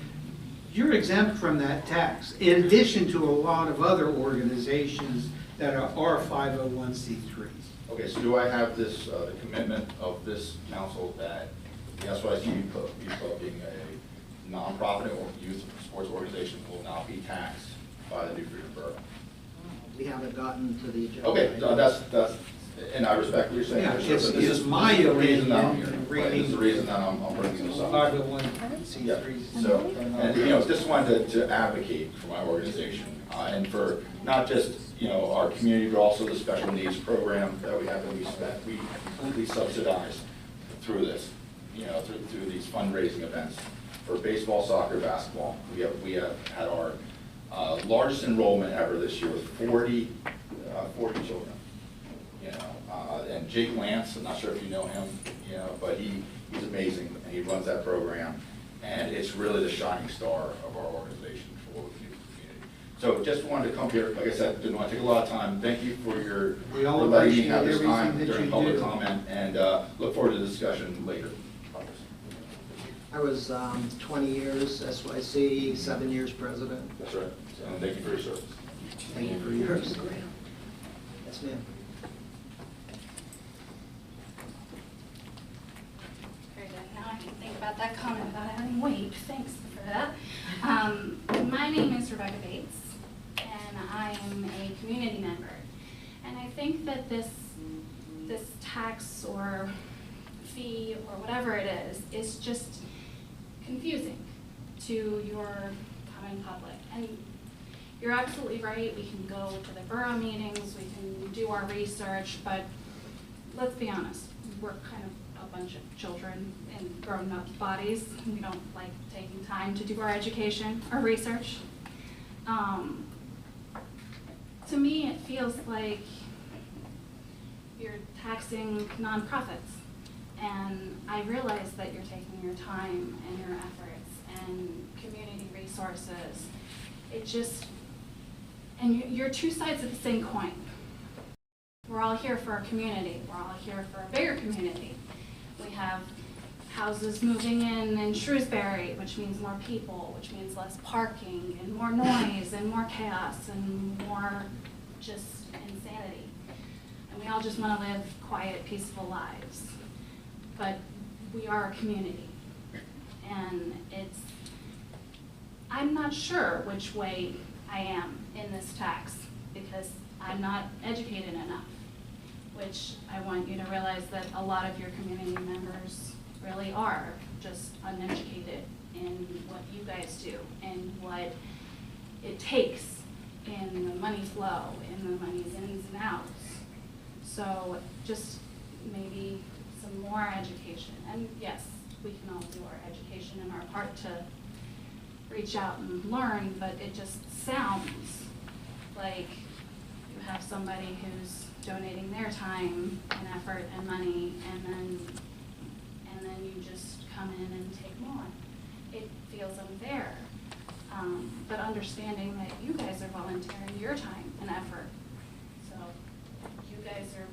you're exempt from that tax, in addition to a lot of other organizations that are 501c3s. Okay, so do I have this, the commitment of this council that the SYC Youth Club being a nonprofit or youth sports organization will not be taxed by the New Freedom Borough? We haven't gotten to the agenda. Okay, item. that's, and I respect what you're saying. Yeah, Commissioner, it's- but this it's is my the reason that I'm opinion, here. reading- Right, this is the reason that I'm bringing this up. 501c3s. Yeah, so, and, just wanted to advocate for my organization, and for not just, our community, but also the special needs program that we have that we completely subsidize through this, through these fundraising events. For baseball, soccer, basketball, we have had our largest enrollment ever this year with 40 children. And Jake Lance, I'm not sure if you know him, but he's amazing, and he runs that program, and it's really the shining star of our organization for the community. So just wanted to come here, like I said, didn't want to take a lot of time. Thank you for We all for letting me appreciate have this time everything that during you public do. comment, and look forward to the discussion later. I was 20 years SYC, 7 years president. That's right. And thank you for your service. Thank you for yours. Yes, ma'am. Very good. Now I can think about that comment without having weight. Thanks for that. My name is Rebecca Bates, and I am a community member. And I think that this tax or fee or whatever it is just confusing to your common public. And you're absolutely right, we can go to the borough meetings, we can do our research, but let's be honest, we're kind of a bunch of children in grown-up bodies. We don't like taking time to do our education or research. To me, it feels like you're taxing nonprofits. And I realize that you're taking your time and your efforts and community resources. And you're two sides of the same coin. We're all here for our community. We're all here for a bigger community. We have houses moving in Shrewsbury, which means more people, which means less parking and more noise and more chaos and more just insanity. And we all just want to live quiet, peaceful lives. But we are a community, and I'm not sure which way I am in this tax because I'm not educated enough, which I want you to realize that a lot of your community members really are just uneducated in what you guys do and what it takes in the money flow, in the money's ins and outs. So just maybe some more education. And yes, we can all do our education and our part to reach out and learn, but it just sounds like you have somebody who's donating their time and effort and money, and then you just come in and take more. It feels unfair. But understanding that you guys are volunteering your time and effort. So you guys are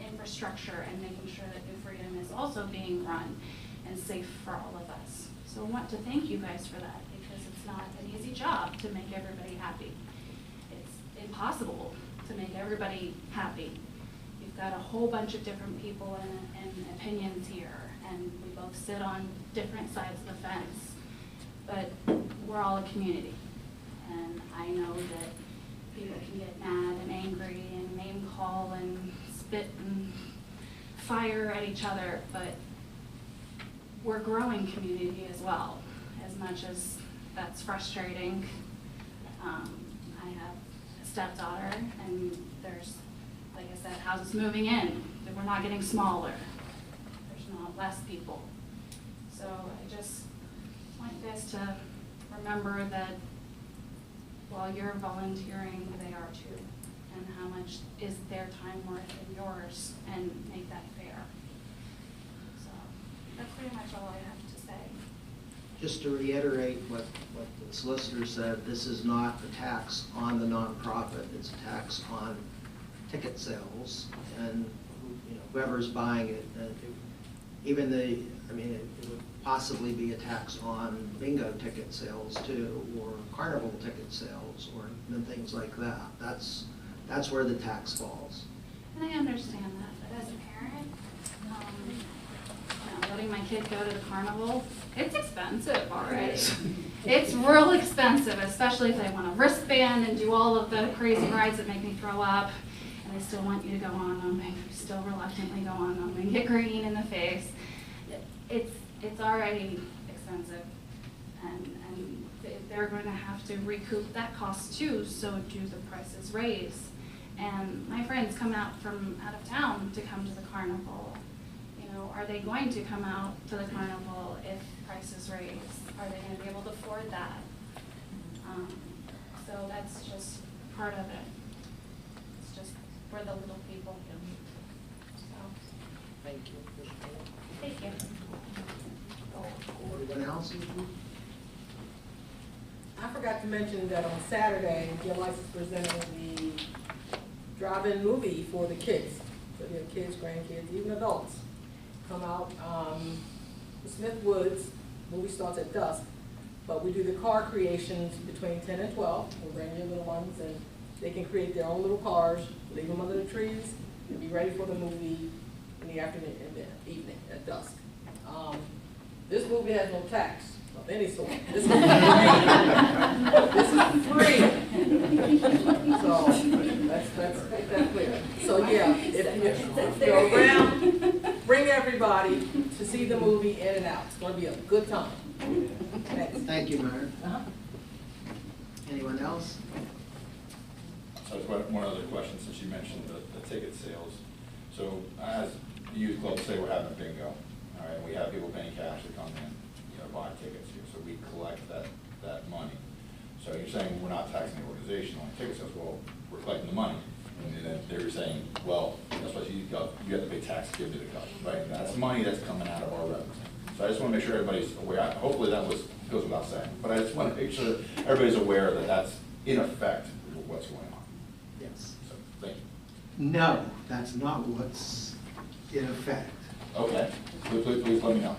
infrastructure and making sure that New Freedom is also being run and safe for all of us. So I want to thank you guys for that because it's not an easy job to make everybody happy. It's impossible to make everybody happy. You've got a whole bunch of different people and opinions here, and we both sit on different sides of the fence. But we're all a community, and I know that people can get mad and angry and name call and spit and fire at each other, but we're a growing community as well, as much as that's frustrating. I have a stepdaughter, and there's, like I said, houses moving in, that we're not getting smaller. There's not less people. So I just want you guys to remember that while you're volunteering, they are too, and how much is their time worth than yours, and make that fair. So that's pretty much all I have to say. Just to reiterate what the solicitor said, this is not a tax on the nonprofit, it's a tax on ticket sales, and whoever's buying it, even it would possibly be a tax on bingo ticket sales too, or carnival ticket sales, or things like that. That's where the tax falls. And I understand that, but as a parent, letting my kid go to the carnival, it's expensive already. It's real expensive, especially if they want a wristband and do all of the crazy rides that make me throw up, and they still want you to go on them, and you still reluctantly go on them and get green in the face. It's already expensive, and they're going to have to recoup that cost too, so do the prices raise. And my friends come out from out of town to come to the carnival. Are they going to come out to the carnival if prices raise? Are they going to be able to afford that? So that's just part of it. It's just for the little people. So. Thank you. Thank you. Anyone else? I forgot to mention that on Saturday, Jim Lice is presenting the drive-in movie for the kids. So you have kids, grandkids, even adults come out. The Smith Woods movie starts at dusk, but we do the car creations between 10 and 12. We'll bring your little ones and they can create their own little cars, leave them under the trees, and be ready for the movie in the afternoon, in the evening, at dusk. This movie has no tax of any sort. This is free. So, let's make that clear. So, yeah, if you're around, bring everybody to see the movie in and out. It's gonna be a good time. Thanks. Thank you, Mayor. Anyone else? So one other question, since you mentioned the ticket sales. So as the youth club, say we're having a bingo, all right, and we have people paying cash to come in, buy tickets here, so we collect that money. So you're saying we're not taxing the organization on ticket sales, well, we're collecting the money. And then they were saying, well, that's what you have to pay tax to give to the club, right? And that's money that's coming out of our revenue. So I just want to make sure everybody's aware. Hopefully that goes without saying, but I just want to make sure everybody's aware that that's in effect what's going on. Yes. So, thank you. No, that's not what's in effect. Okay, please let me know.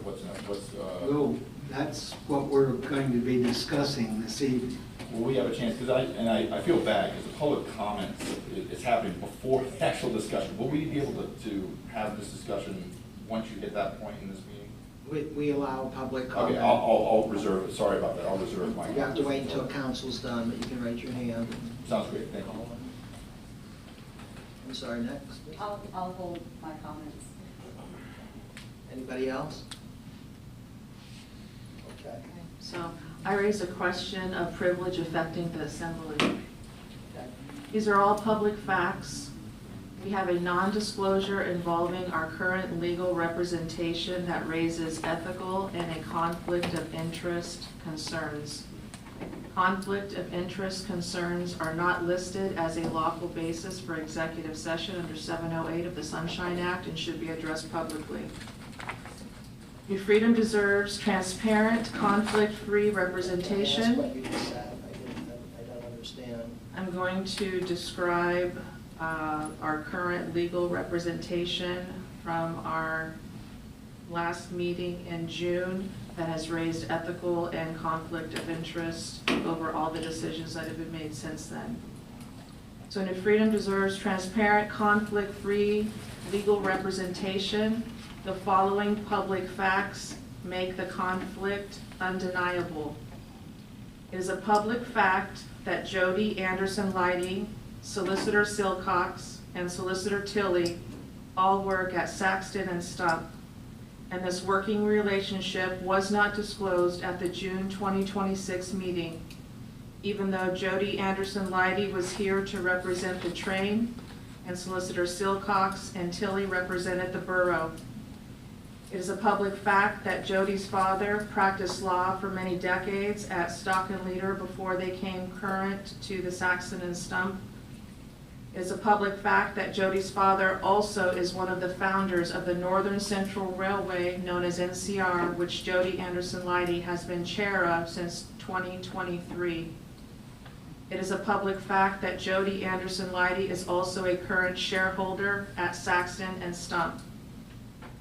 Well, that's what we're going to be discussing this evening. Will we have a chance, because I feel bad, because the public comments is happening before the actual discussion. Will we be able to have this discussion once you hit that point in this meeting? We allow public comment. Okay, I'll reserve it, sorry about that, I'll reserve my. You have to wait until council's done, but you can raise your hand. Sounds great, thank you. I'm sorry, next. I'll hold my comments. Anybody else? Okay. So I raised a question of privilege affecting the assembly. These are all public facts. We have a non-disclosure involving our current legal representation that raises ethical and a conflict of interest concerns. Conflict of interest concerns are not listed as a lawful basis for executive session under 708 of the Sunshine Act and should be addressed publicly. New Freedom deserves transparent, conflict-free representation. That's what you just said. I don't understand. I'm going to describe our current legal representation from our last meeting in June that has raised ethical and conflict of interest over all the decisions that have been made since then. So New Freedom deserves transparent, conflict-free legal representation. The following public facts make the conflict undeniable. It is a public fact that Jody Anderson Leidy, Solicitor Silcox, and Solicitor Tilley all work at Saxton and Stump, and this working relationship was not disclosed at the June 2026 meeting, even though Jody Anderson Leidy was here to represent the train, and Solicitor Silcox and Tilley represented the borough. It is a public fact that Jody's father practiced law for many decades at Stock and Leader before they came current to the Saxton and Stump. It is a public fact that Jody's father also is one of the founders of the Northern Central Railway, known as NCR, which Jody Anderson Leidy has been chair of since 2023. It is a public fact that Jody Anderson Leidy is also a current shareholder at Saxton and Stump.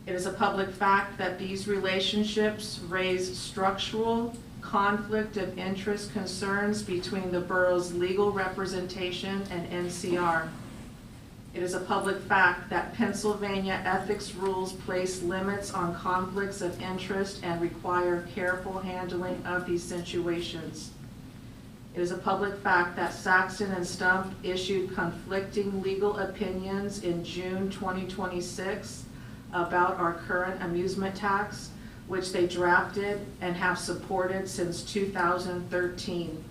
It is a public fact that these relationships raise structural conflict of interest concerns between the borough's legal representation and NCR. It is a public fact that Pennsylvania ethics rules place limits on conflicts of interest and require careful handling of these situations. It is a public fact that Saxton and Stump issued conflicting legal opinions in June 2026 about our current amusement tax, which they drafted and have supported since 2013.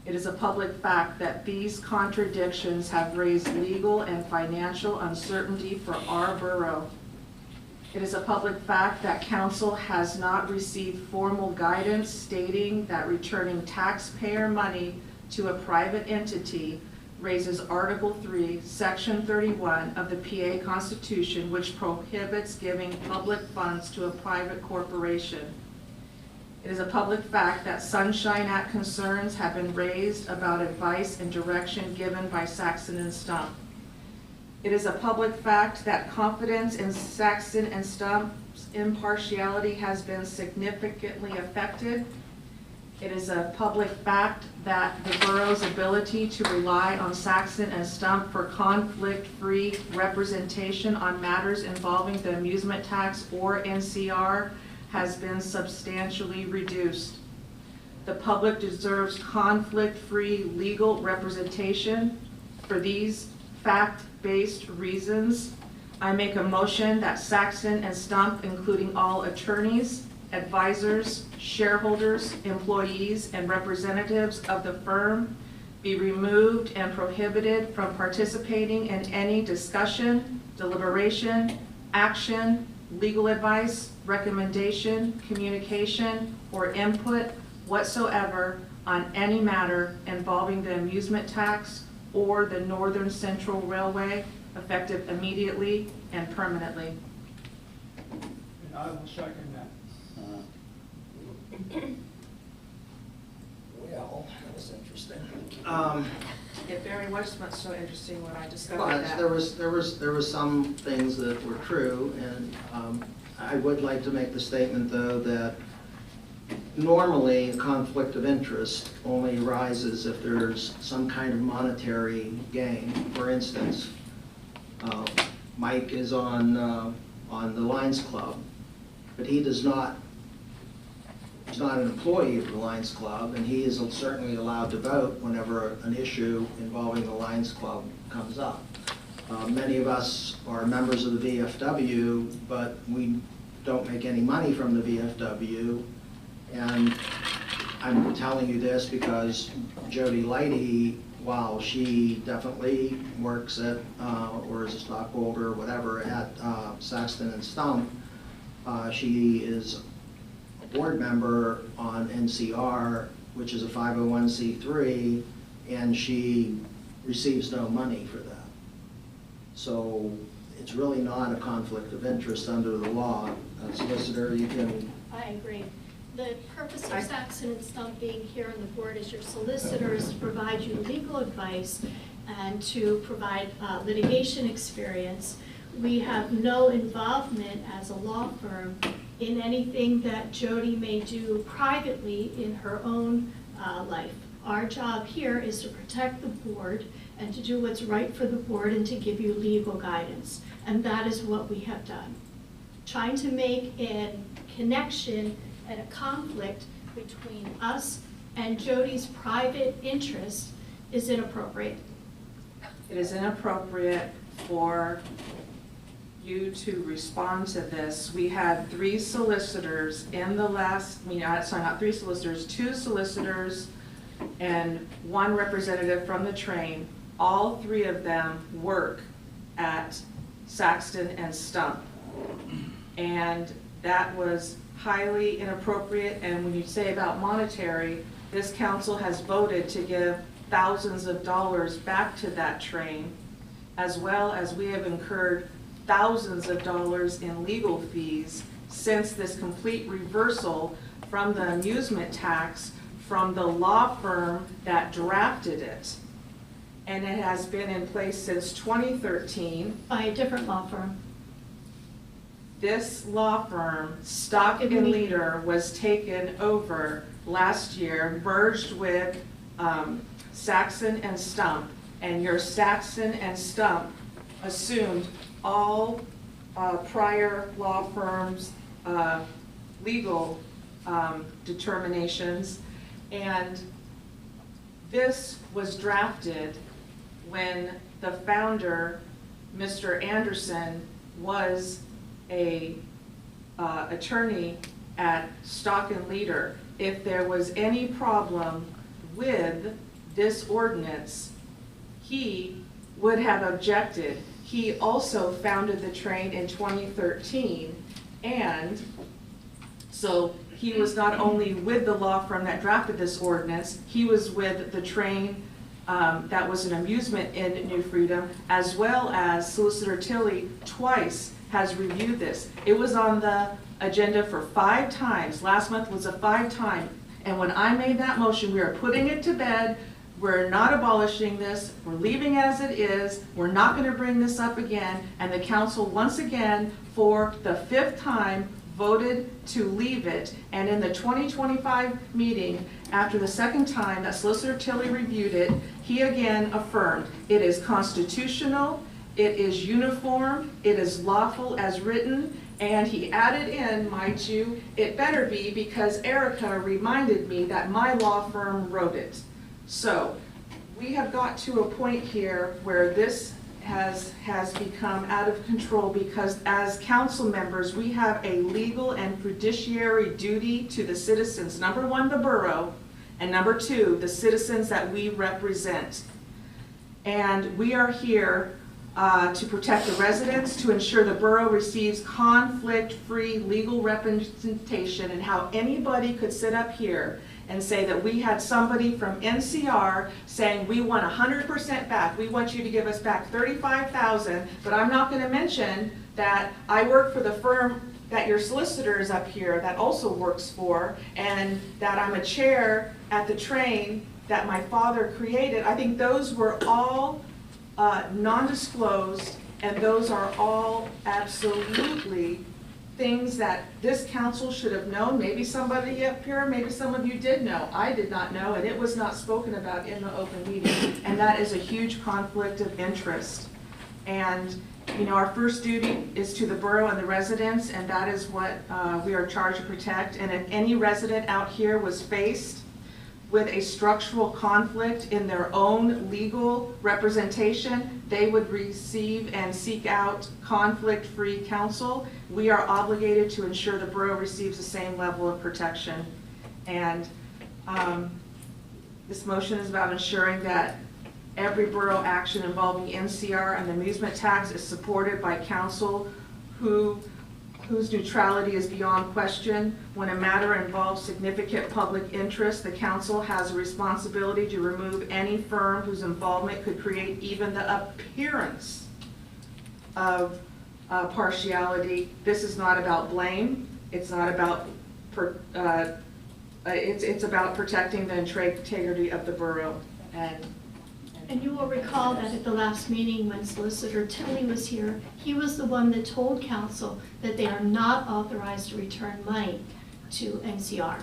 It is a public fact that these contradictions have raised legal and financial uncertainty for our borough. It is a public fact that council has not received formal guidance stating that returning taxpayer money to a private entity raises Article 3, Section 31 of the PA Constitution, which prohibits giving public funds to a private corporation. It is a public fact that Sunshine Act concerns have been raised about advice and direction given by Saxton and Stump. It is a public fact that confidence in Saxton and Stump's impartiality has been significantly affected. It is a public fact that the borough's ability to rely on Saxton and Stump for conflict-free representation on matters involving the amusement tax or NCR has been substantially reduced. The public deserves conflict-free legal representation. For these fact-based reasons, I make a motion that Saxton and Stump, including all attorneys, advisors, shareholders, employees, and representatives of the firm, be removed and prohibited from participating in any discussion, deliberation, action, legal advice, recommendation, communication, or input whatsoever on any matter involving the amusement tax or the Northern Central Railway, effective immediately and permanently. And I will second that. Well, that was interesting. It very much was so interesting when I discovered But that. there was some things that were true, and I would like to make the statement, though, that normally a conflict of interest only arises if there's some kind of monetary gain. For instance, Mike is on the Lions Club, but he does not. He's not an employee of the Lions Club, and he is certainly allowed to vote whenever an issue involving the Lions Club comes up. Many of us are members of the VFW, but we don't make any money from the VFW. And I'm telling you this because Jody Lighty, while she definitely works at, or is a stockholder or whatever, at Saxton and Stump, she is board member on NCR, which is a 501c3, and she receives no money for that. So it's really not a conflict of interest under the law. Solicitor, you can... I agree. The purpose of Saxton and Stump being here on the board as your solicitors to provide you legal advice and to provide litigation experience. We have no involvement as a law firm in anything that Jody may do privately in her own life. Our job here is to protect the board and to do what's right for the board and to give you legal guidance. And that is what we have done. Trying to make a connection and a conflict between us and Jody's private interest is inappropriate. It is inappropriate for you to respond to this. We had 3 solicitors in the last, sorry, not 3 solicitors, 2 solicitors and 1 representative from the train. All 3 of them work at Saxton and Stump. And that was highly inappropriate. And when you say about monetary, this council has voted to give thousands of dollars back to that train, as well as we have incurred thousands of dollars in legal fees since this complete reversal from the amusement tax from the law firm that drafted it. And it has been in place since 2013. By a different law firm. This law firm, Stock and Leader, was taken over last year, merged with Saxton and Stump, and your Saxton and Stump assumed all prior law firms' legal determinations, and this was drafted when the founder, Mr. Anderson, was a attorney at Stock and Leader. If there was any problem with this ordinance, he would have objected. He also founded the train in 2013, and so he was not only with the law firm that drafted this ordinance, he was with the train that was an amusement in New Freedom, as well as Solicitor Tilley twice has reviewed this. It was on the agenda for 5 times. Last month was a 5th time. And when I made that motion, we are putting it to bed. We're not abolishing this, we're leaving it as it is, we're not gonna bring this up again, and the council once again, for the 5th time, voted to leave it, and in the 2025 meeting, after the 2nd time that Solicitor Tilley reviewed it, he again affirmed, it is constitutional, it is uniform, it is lawful as written, and he added in, mind you, it better be because Erica reminded me that my law firm wrote it. So, we have got to a point here where this has become out of control because as council members, we have a legal and fiduciary duty to the citizens. Number 1, the borough, and number 2, the citizens that we represent. And we are here to protect the residents, to ensure the borough receives conflict-free legal representation, and how anybody could sit up here and say that we had somebody from NCR saying we want 100% back, we want you to give us back $35,000, but I'm not gonna mention that I work for the firm that your solicitor is up here that also works for, and that I'm a chair at the train that my father created. I think those were all non-disclosed, and those are all absolutely things that this council should have known. Maybe somebody up here, maybe some of you did know. I did not know, and it was not spoken about in the open meeting, and that is a huge conflict of interest. And you know, our first duty is to the borough and the residents, and that is what we are charged to protect. And if any resident out here was faced with a structural conflict in their own legal representation, they would receive and seek out conflict-free counsel. We are obligated to ensure the borough receives the same level of protection. And this motion is about ensuring that every borough action involving NCR and the amusement tax is supported by counsel whose neutrality is beyond question. When a matter involves significant public interest, the council has a responsibility to remove any firm whose involvement could create even the appearance of partiality. This is not about blame. It's not about, it's about protecting the integrity of the borough. And you will recall that at the last meeting when Solicitor Tilley was here, he was the one that told council that they are not authorized to return money to NCR.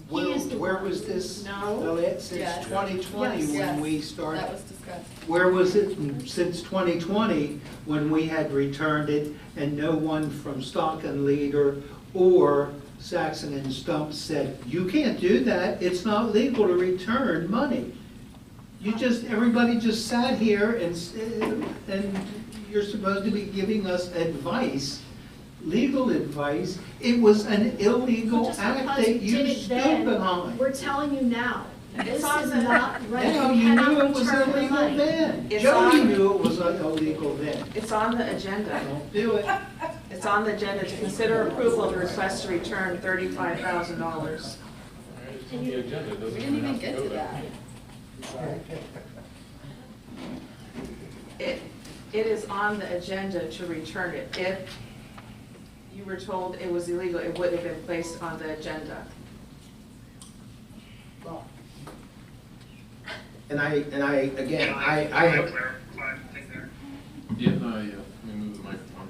Where was this? No. Since Yes. 2020 Yes. when we started? That was discussed. Where was it since 2020 when we had returned it and no one from Stock and Leader or Saxon and Stump said, you can't do that, it's not legal to return money? Everybody just sat here and you're supposed to be giving us advice, legal advice. It was an illegal act that you stood behind. We're telling you now, this is on the- not right. Now, We you cannot knew it was return the illegal money. then. It's Jody on- knew it was illegal then. It's on the agenda. Don't do it. It's on the agenda to consider approval of the request to return $35,000. We didn't even get to that. It is on the agenda to return it. If you were told it was illegal, it would have been placed on the agenda. And I, again, I Clarify thing there. Yeah, let me move the microphone.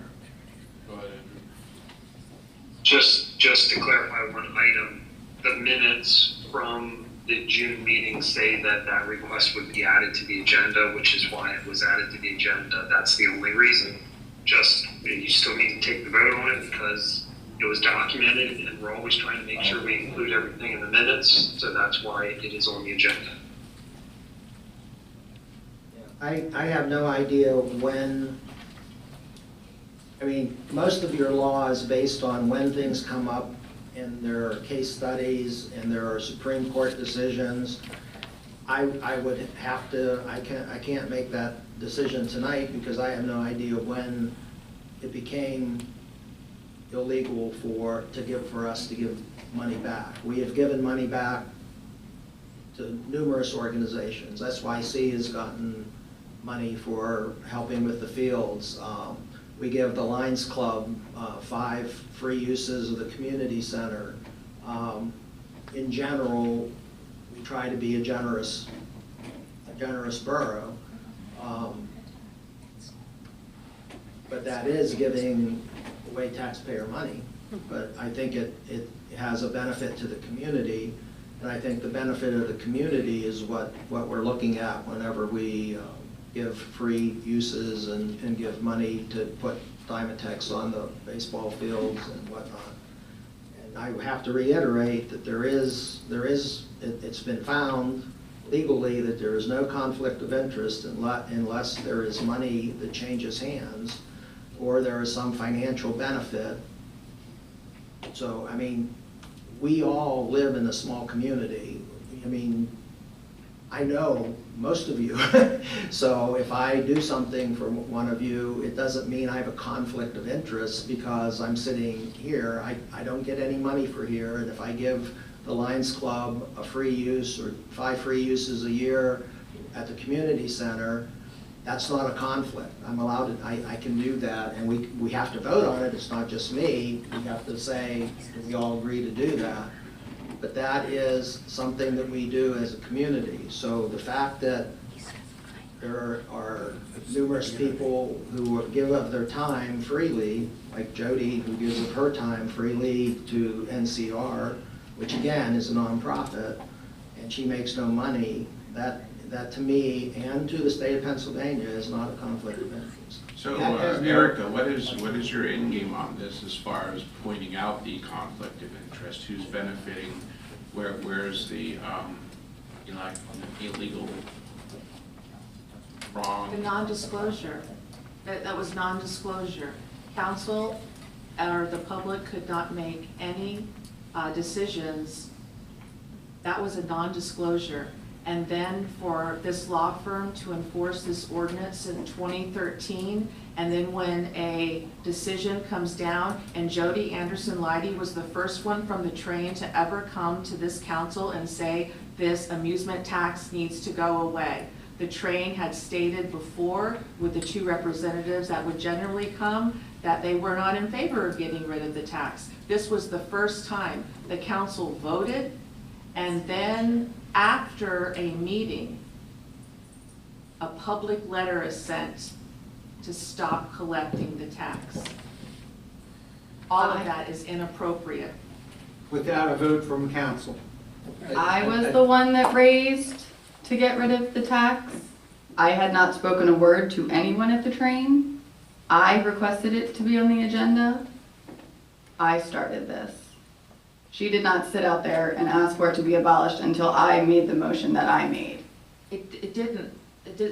Go ahead, Andrew. Just to clarify one item, the minutes from the June meeting say that request would be added to the agenda, which is why it was added to the agenda. That's the only reason. You still need to take the vote on it because it was documented, and we're always trying to make sure we include everything in the minutes, so that's why it is on the agenda. I have no idea when, most of your law is based on when things come up, and there are case studies, and there are Supreme Court decisions. I would have to, I can't make that decision tonight because I have no idea when it became illegal for us to give money back. We have given money back to numerous organizations. SYC has gotten money for helping with the fields. We give the Lions Club 5 free uses of the community center. In general, we try to be a generous borough. But that is giving away taxpayer money. But I think it has a benefit to the community, and I think the benefit of the community is what we're looking at whenever we give free uses and give money to put Dynatex on the baseball fields and whatnot. And I have to reiterate that it's been found legally that there is no conflict of interest unless there is money that changes hands or there is some financial benefit. So, I mean, we all live in a small community. I mean, I know most of you. So if I do something for one of you, it doesn't mean I have a conflict of interest because I'm sitting here. I don't get any money for here, and if I give the Lions Club a free use or 5 free uses a year at the community center, that's not a conflict. I'm allowed to, I can do that, and we have to vote on it. It's not just me. We have to say that we all agree to do that. But that is something that we do as a community. So the fact that there are numerous people who give of their time freely, like Jody, who gives of her time freely to NCR, which again is a nonprofit, and she makes no money, that to me and to the state of Pennsylvania is not a conflict of interest. So, Erica, what is your end game on this as far as pointing out the conflict of interest? Who's benefiting? Where's the illegal, wrong? The non-disclosure. That was non-disclosure. Council or the public could not make any decisions. That was a non-disclosure. And then for this law firm to enforce this ordinance in 2013, and then when a decision comes down, and Jody Anderson-Leidy was the first one from the train to ever come to this council and say this amusement tax needs to go away. The train had stated before with the 2 representatives that would generally come that they were not in favor of getting rid of the tax. This was the first time the council voted, and then after a meeting, a public letter is sent to stop collecting the tax. All of that is inappropriate. Without a vote from council. I was the one that raised to get rid of the tax. I had not spoken a word to anyone at the train. I requested it to be on the agenda. I started this. She did not sit out there and ask for it to be abolished until I made the motion that I made. It didn't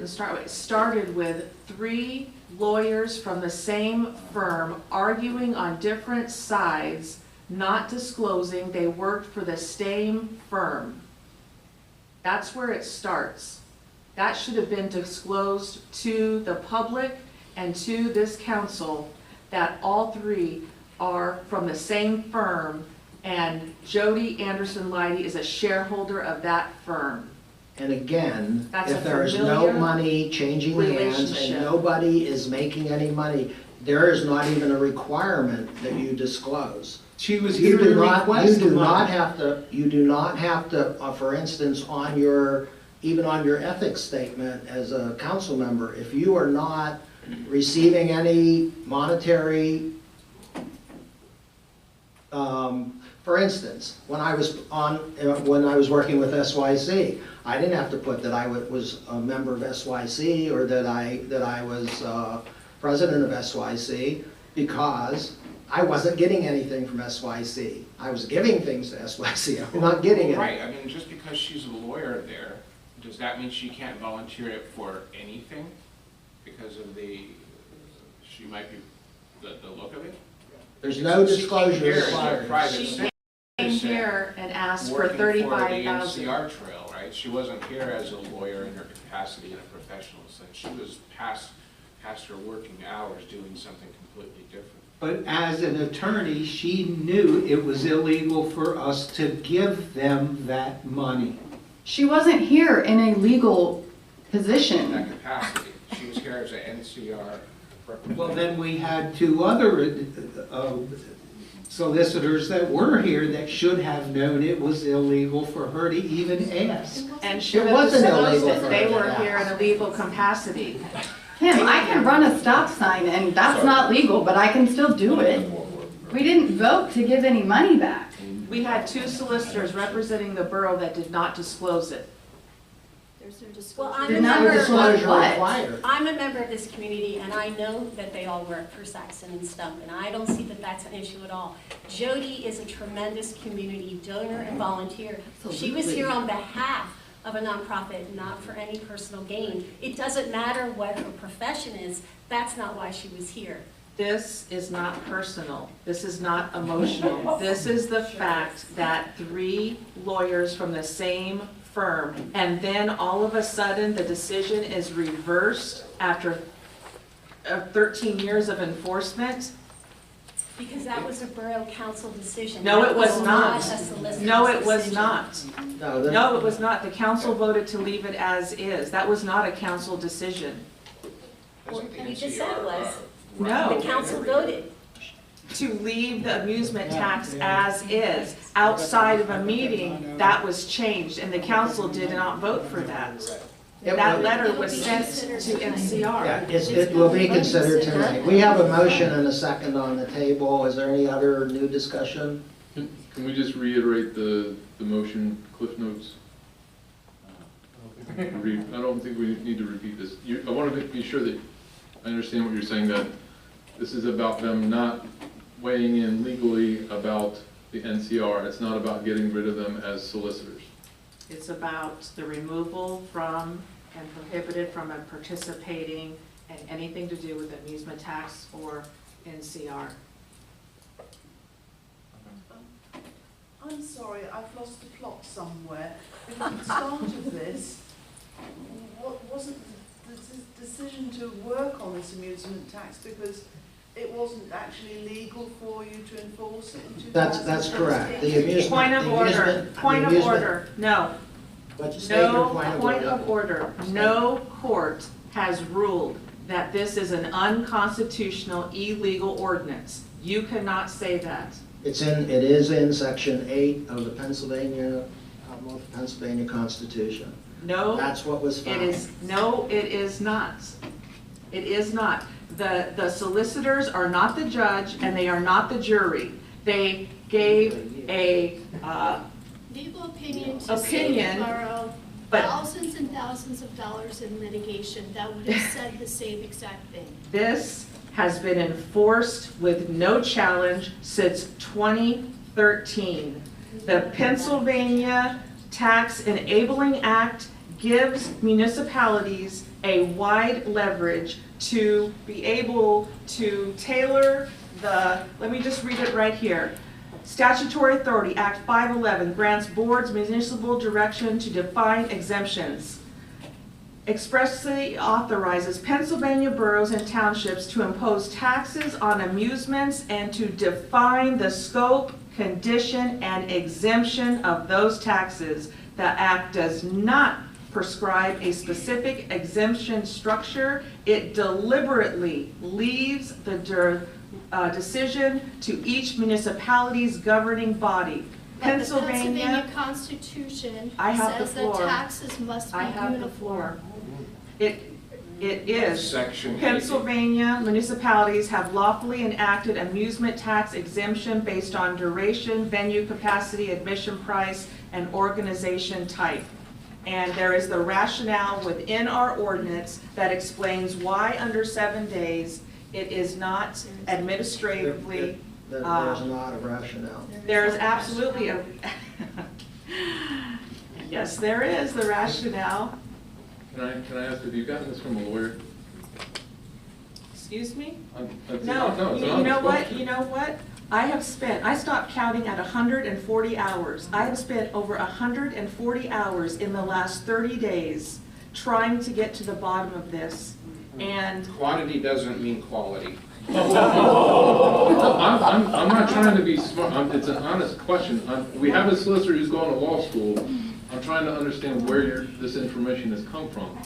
start. It started with 3 lawyers from the same firm arguing on different sides, not disclosing they worked for the same firm. That's where it starts. That should have been disclosed to the public and to this council that all 3 are from the same firm, and Jody Anderson-Leidy is a shareholder of that firm. And again, That's if a there is no familiar money changing hands relationship. and nobody is making any money, there is not even a requirement that you disclose. She was here to request You do not money. have to, for instance, even on your ethics statement as a council member, if you are not receiving any monetary, for instance, when I was working with SYC, I didn't have to put that I was a member of SYC or that I was president of SYC, because I wasn't getting anything from SYC. I was giving things to SYC. I'm not getting it. Right. I mean, just because she's a lawyer there, does that mean she can't volunteer it for anything because of she might be the look of it? There's no disclosure required. She came here and asked for Working for the $35,000. NCR trail, right? She wasn't here as a lawyer in her capacity in a professional sense. She was past her working hours doing something completely different. But as an attorney, she knew it was illegal for us to give them that money. She wasn't here in a legal In position. that capacity, she was here as an NCR representative. Well, then we had 2 other solicitors that were here that should have known it was illegal for her to even ask. And should It have wasn't disclosed illegal it. for They her to were ask. here in a legal capacity. Kim, I can run a stop sign and that's not legal, but I can still do it. We didn't vote to give any money back. We had 2 solicitors representing the borough that did not disclose it. There's no Well, disclosure. I'm Did a not member, disclosure what? required. I'm a member of this community, and I know that they all work for Saxon and Stump, and I don't see that that's an issue at all. Jody is a tremendous community donor and volunteer. She was here on behalf of a nonprofit, not for any personal gain. It doesn't matter what her profession is, that's not why she was here. This is not personal. This is not emotional. This is the fact that 3 lawyers from the same firm, and then all of a sudden, the decision is reversed after 13 years of enforcement. Because that was a borough council decision. No, That it was not. a solicitor's No, it was decision. not. No, it was not. The council voted to leave it as is. That was not a council decision. Well, you just said it was. No. The council voted. To leave the amusement tax as is. Outside of a meeting, that was changed, and the council did not vote for that. That letter was sent to Yeah, NCR. it will be considered tonight. We have a motion and a second on the table. Is there any other new discussion? Can we just reiterate the motion, Cliff Notes? I don't think we need to repeat this. I want to be sure that I understand what you're saying, that this is about them not weighing in legally about the NCR. It's not about getting rid of them as solicitors. It's about the removal from and prohibited from participating in anything to do with amusement tax or NCR. I'm sorry, I've lost the plot somewhere. At the start of this, wasn't the decision to work on this amusement tax because it wasn't actually legal for you to enforce it in 2016? That's correct. The amusement. Point of the order, amusement- point the of amusement- order, no. What'd you state your No, point of point order? of order. No court has ruled that this is an unconstitutional, illegal ordinance. You cannot say that. It is in section 8 of the Pennsylvania Constitution. No. That's what was found. No, it is not. It is not. The solicitors are not the judge and they are not the jury. They gave a Legal opinion to save the borough thousands and thousands of dollars in litigation that would have said the same exact thing. This has been enforced with no challenge since 2013. The Pennsylvania Tax Enabling Act gives municipalities a wide leverage to be able to tailor let me just read it right here. Statutory authority, Act 511, grants boards municipal direction to define exemptions. Expressly authorizes Pennsylvania boroughs and townships to impose taxes on amusements and to define the scope, condition, and exemption of those taxes. The act does not prescribe a specific exemption structure. It deliberately leaves the decision to each municipality's governing body. But the Pennsylvania Constitution says that taxes must be uniform. It is. Section 8. Pennsylvania municipalities have lawfully enacted amusement tax exemption based on duration, venue capacity, admission price, and organization type. And there is the rationale within our ordinance that explains why under 7 days it is not administratively. There's not a rationale. There is absolutely a, yes, there is the rationale. Can I ask, have you gotten this from a lawyer? Excuse me? No, You know what? I stopped counting at 140 hours. I have spent over 140 hours in the last 30 days trying to get to the bottom of this. And Quantity doesn't mean quality. I'm not trying to be smart. It's an honest question. We have a solicitor who's going to law school. I'm trying to understand where this information has come from.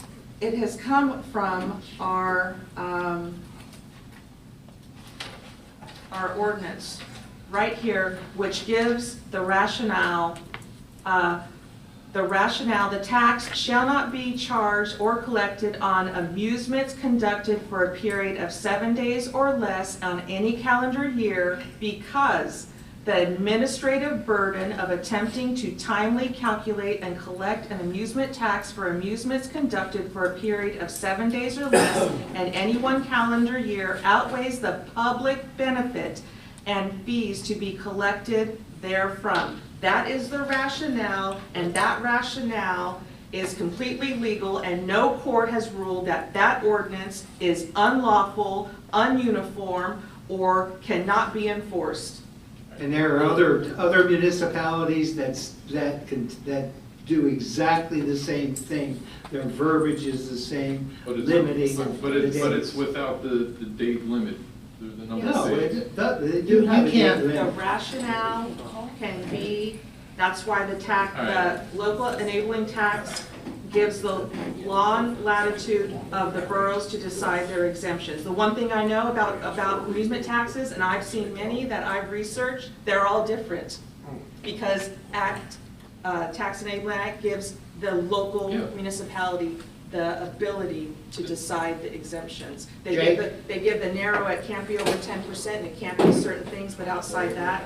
it has come from our ordinance. right here, which gives the rationale, the tax shall not be charged or collected on amusements conducted for a period of 7 days or less on any calendar year because the administrative burden of attempting to timely calculate and collect an amusement tax for amusements conducted for a period of 7 days or less in any one calendar year outweighs the public benefit and fees to be collected therefrom. That is the rationale, and that rationale is completely legal, and no court has ruled that that ordinance is unlawful, ununiform, or cannot be enforced. And there are other municipalities that do exactly the same thing. Their verbiage is the same, limiting. But it's without the date limit. The number No, of days. they do have a date The limit. rationale can be, that's why the local enabling tax gives the long latitude of the boroughs to decide their exemptions. The one thing I know about amusement taxes, and I've seen many that I've researched, they're all different. Because Tax Enabling Act gives the local municipality the ability to decide the exemptions. They give the narrow, it can't be over 10%, and it can't be certain things, but outside that,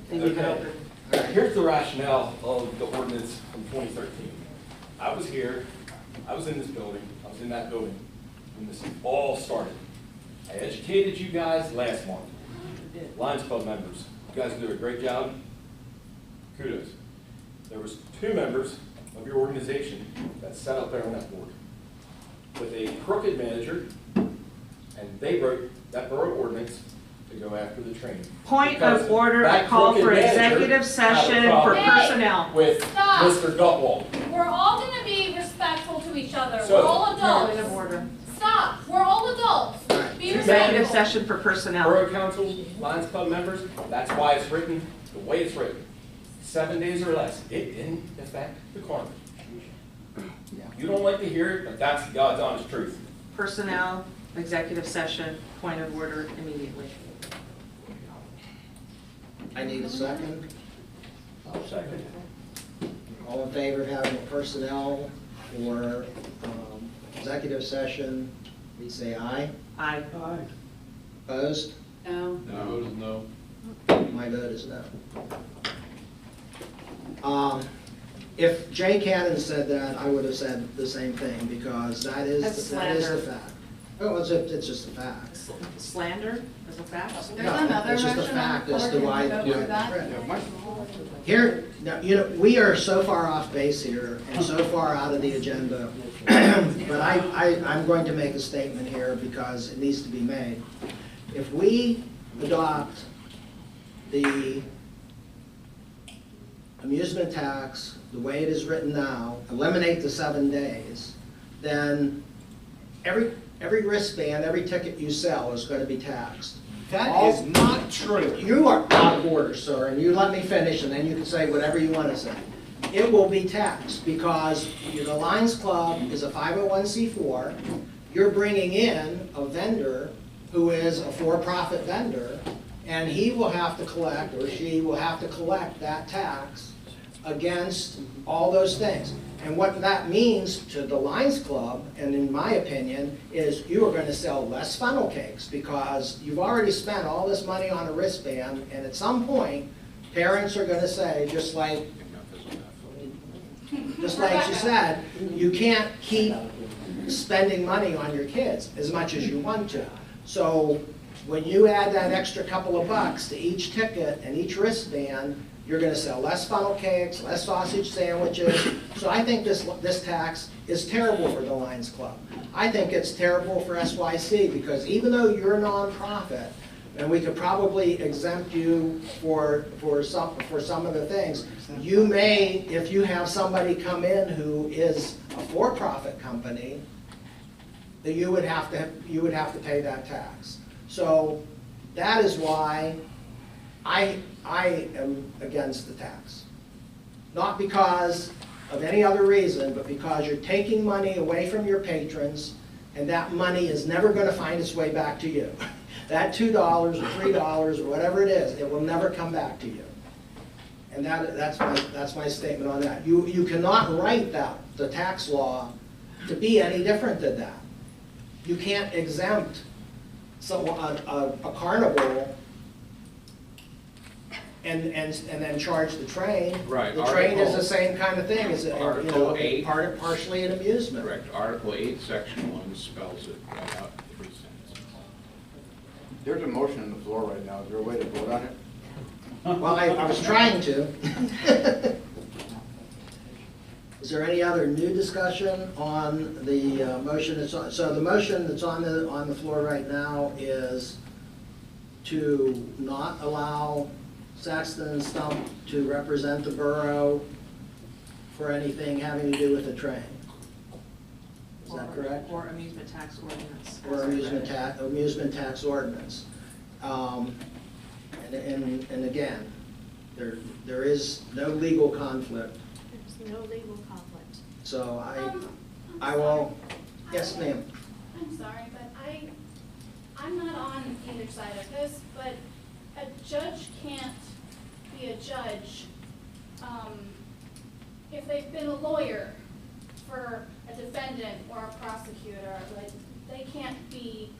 they leave it open. All right, here's the rationale of the ordinance from 2013. I was here, I was in this building, I was in that building when this all started. I educated you guys last month. Lions Club members, you guys do a great job. Kudos. There was 2 members of your organization that sat up there on that board with a crooked manager, and they wrote that borough ordinance to go after the train. Point of order, I call for executive session for personnel. With Stop. Mr. Gutwald. We're all gonna be respectful to each other. So- We're all adults. Point of order. Stop. We're all adults. Be Executive respectful. session for personnel. Borough Council, Lions Club members, that's why it's written the way it's written. 7 days or less. It didn't affect the carnage. You don't like to hear it, but that's God's honest truth. Personnel, executive session, point of order immediately. I need a second. I'll second. All in favor of having a personnel or executive session, please say aye. Aye. Opposed? No. My vote is no. My vote is no. If Jay Cannon said that, I would have said the same thing, because that is That's the slander. fact. Oh, it's just a fact. Slander is a fact. There's No, another it's just a motion on fact the as floor. to Can why- we go through yeah. that? Here, now, we are so far off base here and so far out of the agenda, but I'm going to make a statement here because it needs to be made. If we adopt the amusement tax the way it is written now, eliminate the 7 days, then every wristband, every ticket you sell is going to be taxed. That is not true. You are out of order, sir, and you let me finish, and then you can say whatever you want to say. It will be taxed because the Lions Club is a 501c4. You're bringing in a vendor who is a for-profit vendor, and he will have to collect, or she will have to collect that tax against all those things. And what that means to the Lions Club, and in my opinion, is you are going to sell less funnel cakes because you've already spent all this money on a wristband, and at some point, parents are going to say, just like you said, you can't keep spending money on your kids as much as you want to. So when you add that extra couple of bucks to each ticket and each wristband, you're going to sell less funnel cakes, less sausage sandwiches. So I think this tax is terrible for the Lions Club. I think it's terrible for SYC because even though you're a nonprofit, and we could probably exempt you for some of the things, you may, if you have somebody come in who is a for-profit company, that you would have to pay that tax. So that is why I am against the tax. Not because of any other reason, but because you're taking money away from your patrons, and that money is never going to find its way back to you. that $2 or $3 or whatever it is, it will never come back to you. And that's my statement on that. You cannot write the tax law to be any different than that. You can't exempt a carnival and then charge the train. Right. The train is the same kind of thing, is Article 8. partially an amusement. Correct. Article 8, Section 1 spells it right out in 3 sentences. There's a motion on the floor right now. Is there a way to vote on it? Well, I was trying to. Is there any other new discussion on the motion that's on? So the motion that's on the floor right now is to not allow Saxton and Stump to represent the borough for anything having to do with the train. Is that correct? Or amusement tax ordinance. Or amusement tax ordinance. And again, there is no legal conflict. There's no legal conflict. So I will, yes ma'am. I'm sorry, but I'm not on either side of this, but a judge can't be a judge if they've been a lawyer for a defendant or a prosecutor. Like, they can't be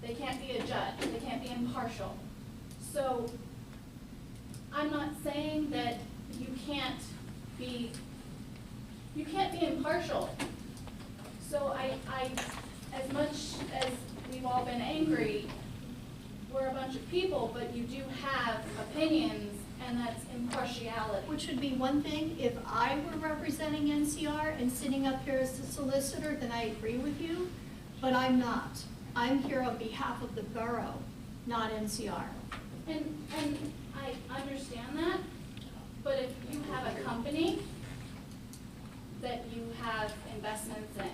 a judge. They can't be impartial. So I'm not saying that you can't be impartial. So I as much as we've all been angry, we're a bunch of people, but you do have opinions, and that's impartiality. Which would be one thing, if I were representing NCR and sitting up here as the solicitor, then I agree with you, but I'm not. I'm here on behalf of the borough, not NCR. And I understand that, but if you have a company that you have investments in,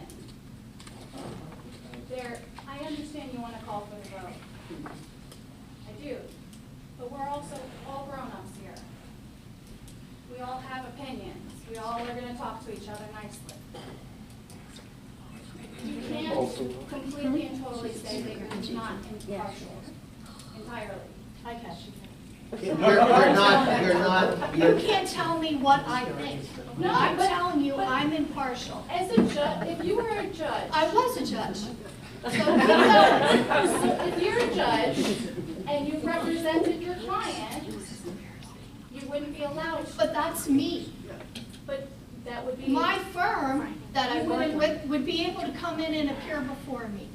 I understand you want to call for the vote. I do. But we're also all grown-ups here. We all have opinions. We all are going to talk to each other nicely. You can't completely and totally say that you're not impartial entirely. I catch you. You're not. You can't tell me what I think. No, I'm but- telling you, I'm impartial. As a judge, if you were a judge. I was a judge. So if you're a judge and you represented your client, you wouldn't be allowed to. But that's me. But that would be. My firm that I You work wouldn't- with would be able to come in and appear before me.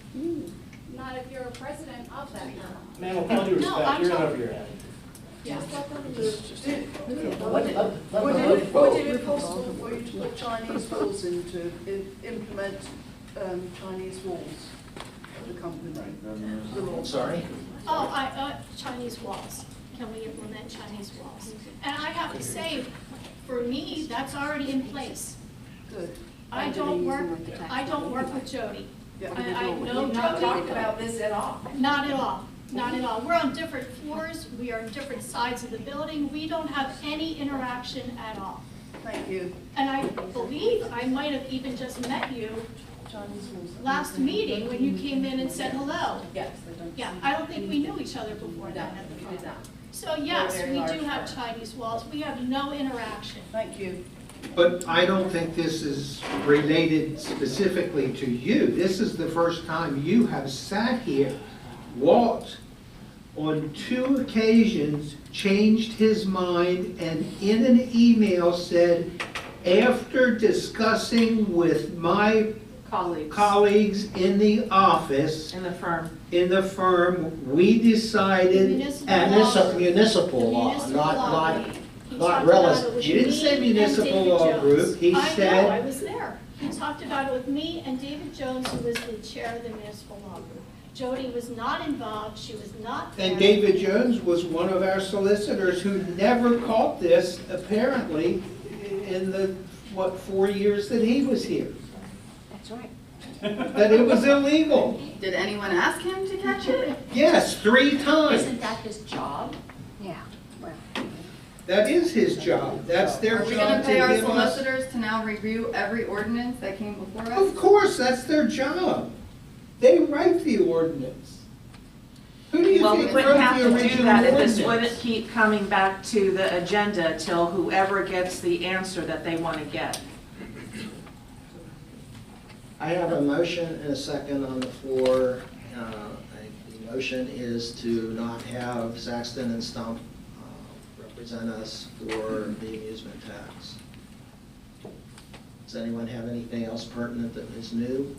Not if you're a president of that firm. Ma'am, with all due No, respect, I'm you're in talking- over your head. Just let them Would it be possible for you to put Chinese walls in to implement Chinese walls of the company? The law? Sorry? Chinese walls. Can we implement Chinese walls? And I have to say, for me, that's already in place. Good. I don't work with Jody. Yeah. I know We've not talked Jody. about this at all. Not at all, not at all. We're on different floors, we are on different sides of the building, we don't have any interaction at all. Thank you. And I believe I might have even just met you last meeting when you came in and said hello. Yes. Yeah, I don't think we knew each other before that at the time. So yes, we do have Chinese walls, we have no interaction. Thank you. But I don't think this is related specifically to you. This is the first time you have sat here, Walt, on 2 occasions, changed his mind and in an email said, after discussing with my colleagues in the office, In the firm. we decided, And it's a municipal law, not relative. You didn't say municipal law group, he I know, I said, was there. He talked about it with me and David Jones, who was the chair of the municipal law group. Jody was not involved, she was not there. and David Jones was one of our solicitors who never caught this, apparently, in the, 4 years that he was here. That's right. That it was illegal. Did anyone ask him to catch it? Yes, 3 times. Isn't that his job? Yeah, well. That is his job. That's their Are we job gonna to pay our give us. solicitors to now review every ordinance that came before us? Of course, that's their job. They write the ordinance. Who do you Well, we think wouldn't wrote have the to do original that if this ordinance? wouldn't keep coming back to the agenda till whoever gets the answer that they want to get. I have a motion and a second on the floor. The motion is to not have Saxton and Stump represent us for the amusement tax. Does anyone have anything else pertinent that is new?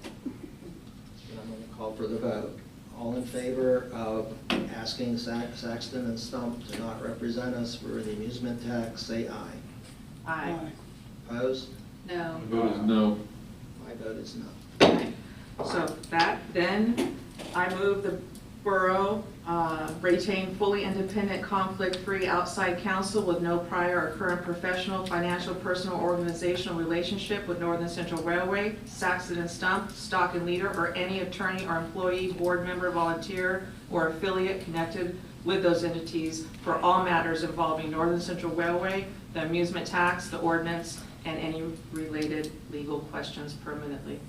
I'm going to call for the vote. All in favor of asking Saxton and Stump to not represent us for the amusement tax, say aye. Aye. Opposed? My No. vote is no. My vote is no. So then I move the borough retain fully independent, conflict-free outside counsel with no prior or current professional, financial, personal, or organizational relationship with Northern Central Railway, Saxton and Stump, Stock and Leader, or any attorney or employee, board member, volunteer, or affiliate connected with those entities for all matters involving Northern Central Railway, the amusement tax, the ordinance, and any related legal questions permanently.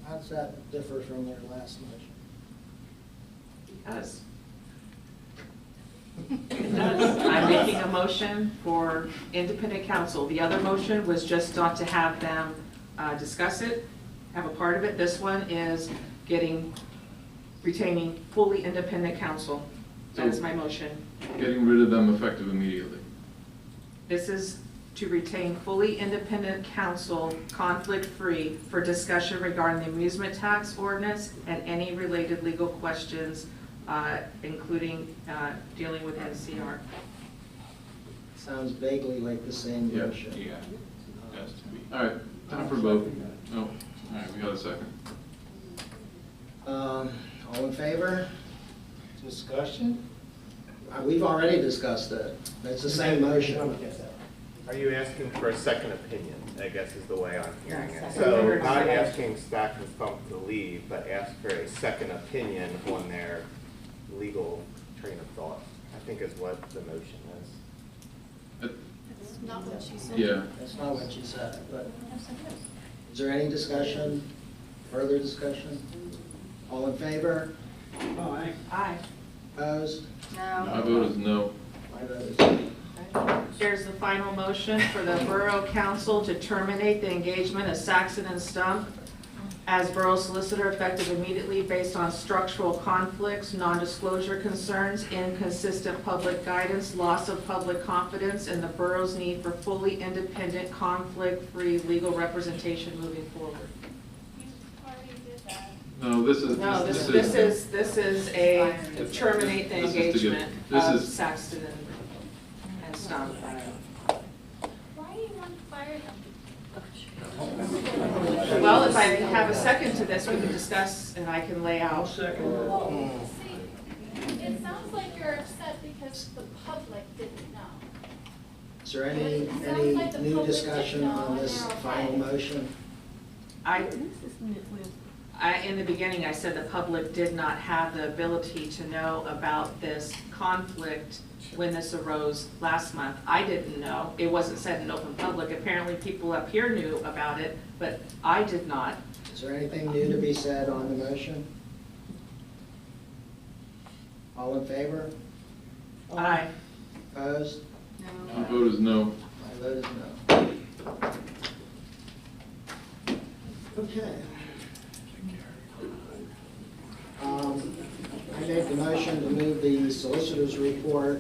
How does that differ from their last motion? Because I'm making a motion for independent counsel. The other motion was just not to have them discuss it, have a part of it. This one is retaining fully independent counsel. That is my motion. Getting rid of them effective immediately. This is to retain fully independent counsel, conflict-free, for discussion regarding the amusement tax ordinance and any related legal questions, including dealing with NCR. Sounds vaguely like the same Yeah. motion. Yeah, it has to be. All right, time for vote. Oh, all right, we got a second. All in favor? Discussion? We've already discussed it. It's the same motion. Are you asking for a second opinion, I guess is the way I'm hearing it? Yes, So second. not asking Stack and Stump to leave, but ask for a second opinion on their legal train of thought, I think is what the motion is. That's not what she said. Yeah. That's not what you said, but is there any discussion, further discussion? All in favor? Aye. Aye. Opposed? My No. vote is no. My vote is no. Here's the final motion for the Borough Council to terminate the engagement of Saxton and Stump as Borough Solicitor effective immediately based on structural conflicts, non-disclosure concerns, inconsistent public guidance, loss of public confidence, and the borough's need for fully independent, conflict-free legal representation moving forward. You already did that. No, this is. No, this is a terminate the This is to get- engagement this of is- Saxton and Stump. Why do you want to fire them? Well, if I have a second to this, we can discuss and I can lay out. See, it sounds like you're upset because the public didn't know. Is there any It sounds like the new public discussion didn't know on and this they're okay. final motion? In the beginning, I said the public did not have the ability to know about this conflict when this arose last month. I didn't know. It wasn't said in open public. Apparently, people up here knew about it, but I did not. Is there anything new to be said on the motion? All in favor? Aye. Opposed? My vote is no. My vote is no. Okay. I made the motion to move the solicitor's report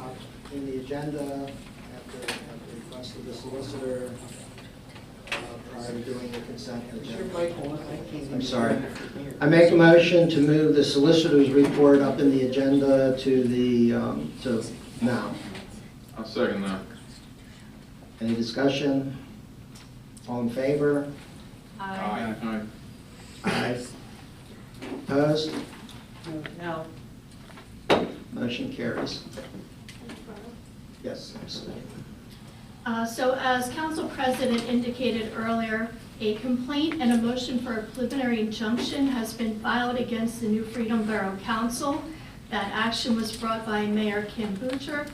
up in the agenda at the request of the solicitor prior to doing the consent agenda. I'm sorry. I make a motion to move the solicitor's report up in the agenda to now. I'll second that. Any discussion? All in favor? Aye. Aye. Aye. Opposed? No. Motion carries. Yes, absolutely. So as Council President indicated earlier, a complaint and a motion for a preliminary injunction has been filed against the New Freedom Borough Council. That action was brought by Mayor Kim Butcher,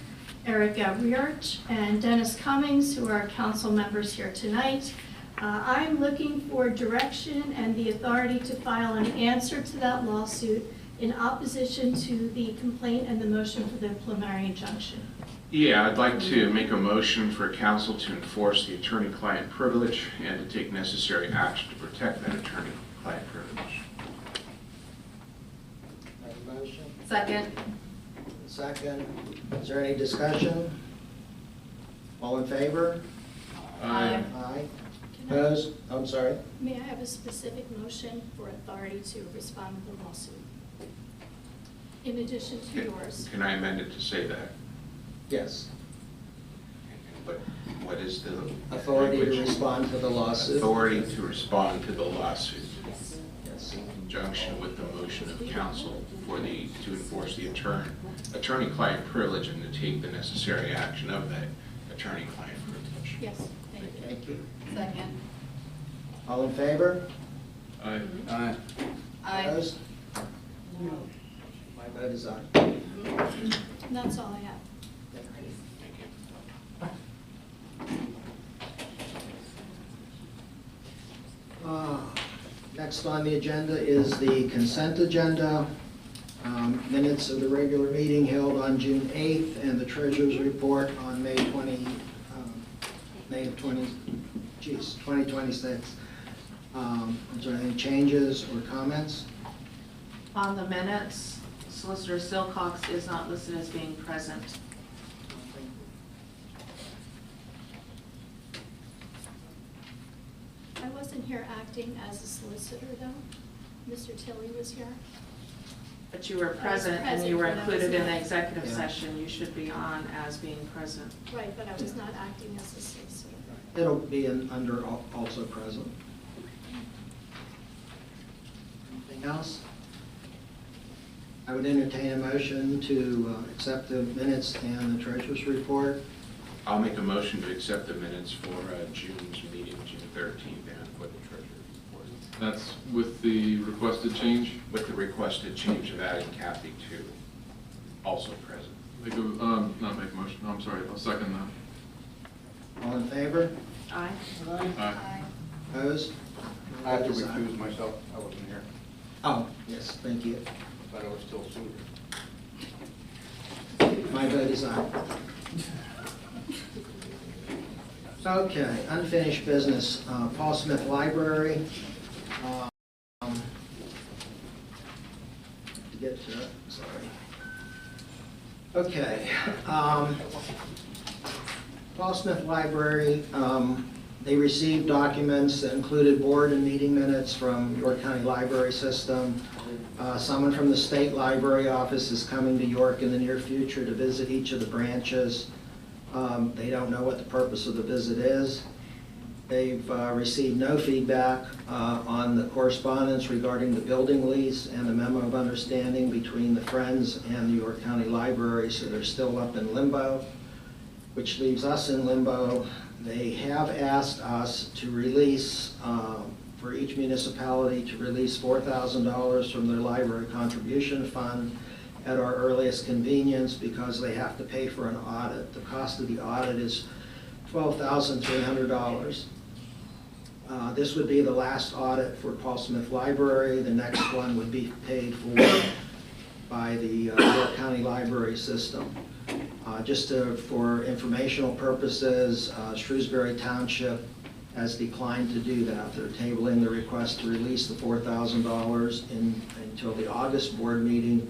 Erica Riarch, and Dennis Cummings, who are council members here tonight. I'm looking for direction and the authority to file an answer to that lawsuit in opposition to the complaint and the motion for the preliminary injunction. Yeah, I'd like to make a motion for council to enforce the attorney-client privilege and to take necessary action to protect that attorney-client privilege. Have a motion? Second. Second. Is there any discussion? All in favor? Aye. Aye. Opposed? I'm sorry. May I have a specific motion for authority to respond to the lawsuit? In addition to yours. Can I amend it to say that? Yes. But what is the Authority to language? respond to the lawsuit. Authority to respond to the lawsuit. Yes. In conjunction with the motion of council to enforce the attorney-client privilege and to take the necessary action of that attorney-client privilege. Yes, thank you. Thank you. Second. All in favor? Aye. Aye. Aye. Opposed? My vote is aye. And that's all I have. Next on the agenda is the consent agenda. Minutes of the regular meeting held on June 8th and the treasurer's report on May 2026. Is there any changes or comments? On the minutes, Solicitor Silcox is not listed as being present. I wasn't here acting as a solicitor, though. Mr. Tilley was here. But you were I was present and present, you were but I was included in the not- executive Yeah. session. You should be on as being present. Right, but I was not acting as a solicitor. It'll be under also present. Anything else? I would entertain a motion to accept the minutes and the treasurer's report. I'll make a motion to accept the minutes for June's meeting, June 13th, and for the treasurer's report. That's with the requested change? With the requested change of adding Kathy to also present. Not make a motion, I'm sorry, I'll second that. All in favor? Aye. Aye. Opposed? I have to Vote is aye. recuse myself, I wasn't here, Oh, yes, thank you. but I was still sued. My vote is aye. Okay, unfinished business, Paul Smith Library. To get to it, sorry. Okay, Paul Smith Library, they received documents that included board and meeting minutes from York County Library System. Someone from the State Library Office is coming to York in the near future to visit each of the branches. They don't know what the purpose of the visit is. They've received no feedback on the correspondence regarding the building lease and the memo of understanding between the Friends and the York County Library, so they're still up in limbo, which leaves us in limbo. They have asked us to release, for each municipality, to release $4,000 from their library contribution fund at our earliest convenience because they have to pay for an audit. The cost of the audit is $12,300. This would be the last audit for Paul Smith Library. The next one would be paid for by the York County Library System. For informational purposes, Shrewsbury Township has declined to do that. They're tabling the request to release the $4,000 until the August board meeting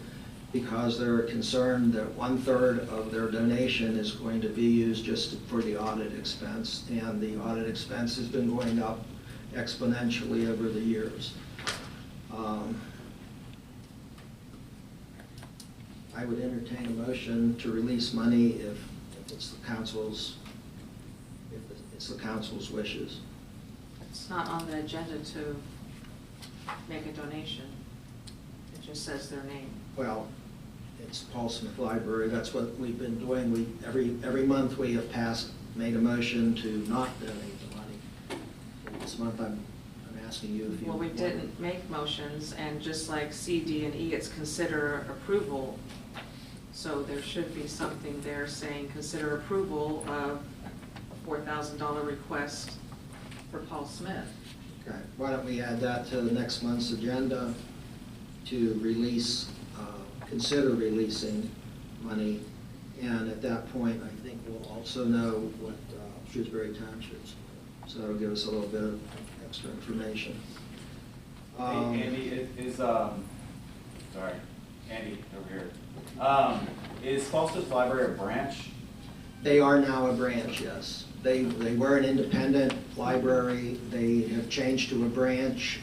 because they're concerned that 1/3 of their donation is going to be used just for the audit expense, and the audit expense has been going up exponentially over the years. I would entertain a motion to release money if it's the council's wishes. It's not on the agenda to make a donation. It just says their name. Well, it's Paul Smith Library, that's what we've been doing. Every month we have made a motion to not donate the money. This month I'm asking you if you. Well, we didn't make motions, and just like C, D, and E, it's consider approval. So there should be something there saying consider approval of a $4,000 request for Paul Smith. Okay, why don't we add that to the next month's agenda to release consider releasing money. And at that point, I think we'll also know what Shrewsbury Township's. So that'll give us a little bit of extra information. Hey, Andy, sorry, Andy over here. Is Falstaff's Library a branch? They are now a branch, yes. They were an independent library. They have changed to a branch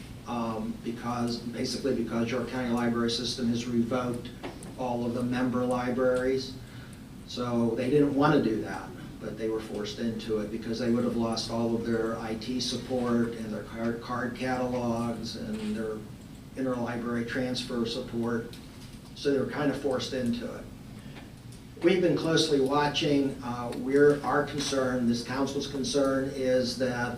basically because York County Library System has revoked all of the member libraries. So they didn't want to do that, but they were forced into it because they would have lost all of their IT support and their card catalogs and their interlibrary transfer support. So they were kind of forced into it. We've been closely watching. Our concern, this council's concern, is that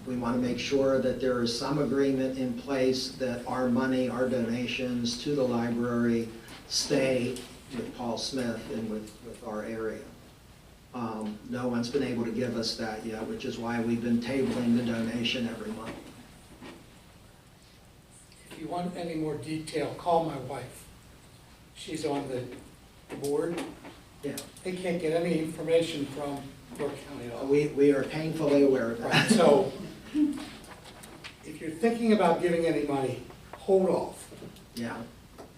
we want to make sure that there is some agreement in place that our money, our donations to the library stay with Paul Smith and with our area. No one's been able to give us that yet, which is why we've been tabling the donation every month. If you want any more detail, call my wife. She's on the board. Yeah. They can't get any information from York County at all. We are painfully aware of that. Right, so if you're thinking about giving any money, hold off. Yeah.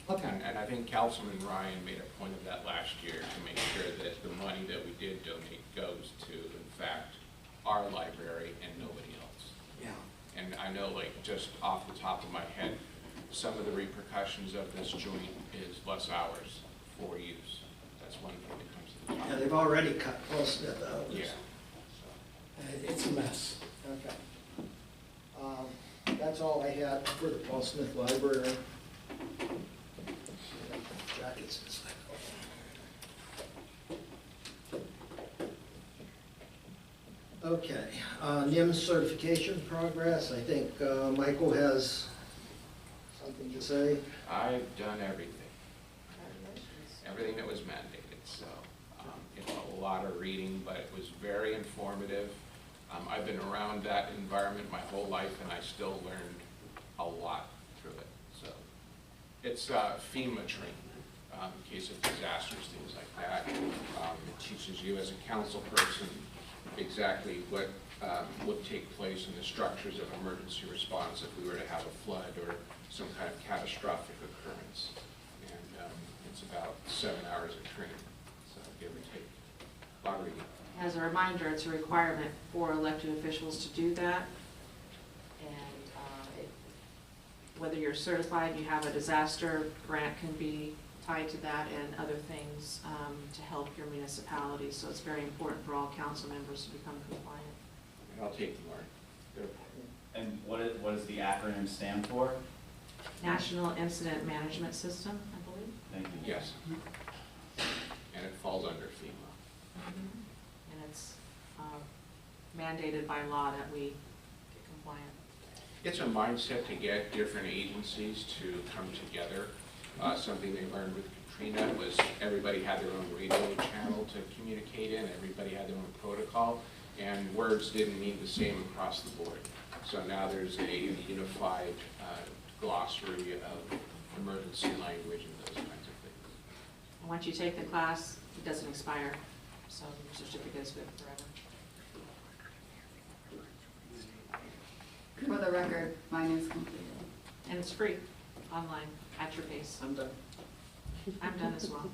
Okay. And I think Councilman Ryan made a point of that last year to make sure that the money that we did donate goes to, in fact, our library and nobody else. Yeah. And I know, like, just off the top of my head, some of the repercussions of this joint is less hours for use. That's one thing that comes to the top. Yeah, they've already cut Paul Smith out. Yeah. It's a mess. Okay. That's all I had for the Paul Smith Library. Jackets and stuff. Okay, NIMS certification progress. I think Michael has something to say. I've done everything. Everything that was mandated, so a lot of reading, but it was very informative. I've been around that environment my whole life, and I still learned a lot through it. So it's FEMA training in case of disasters, things like that. It teaches you as a council person exactly what would take place in the structures of emergency response if we were to have a flood or some kind of catastrophic occurrence. And it's about 7 hours of training, so give or take. A lot of reading. As a reminder, it's a requirement for elected officials to do that. And whether you're certified, you have a disaster grant can be tied to that and other things to help your municipality. So it's very important for all council members to become compliant. And I'll take the word. And what does the acronym stand for? National Incident Management System, I believe. Thank you. Yes. And it falls under FEMA. And it's mandated by law that we get compliant. It's a mindset to get different agencies to come together. Something they learned with Katrina was everybody had their own radio channel to communicate in, everybody had their own protocol, and words didn't mean the same across the board. So now there's a unified glossary of emergency language and those kinds of things. And once you take the class, it doesn't expire, so your certificate is good forever. For the record, mine is completed. And it's free, online, at your pace. I'm done. I'm done as well.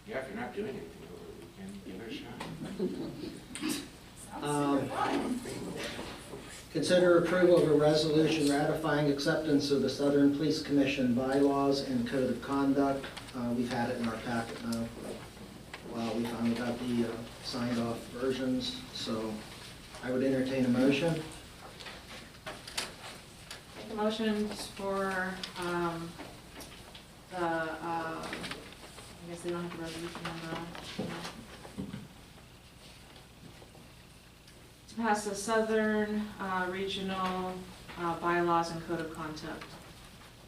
Yeah, if you're not doing anything over the weekend, give it a shot. Consider approval of a resolution ratifying acceptance of the Southern Police Commission bylaws and code of conduct. We've had it in our packet now for a while. We finally got the signed off versions, so I would entertain a motion. Make a motion for I guess they don't have the resolution number on it. To pass the Southern Regional bylaws and code of conduct.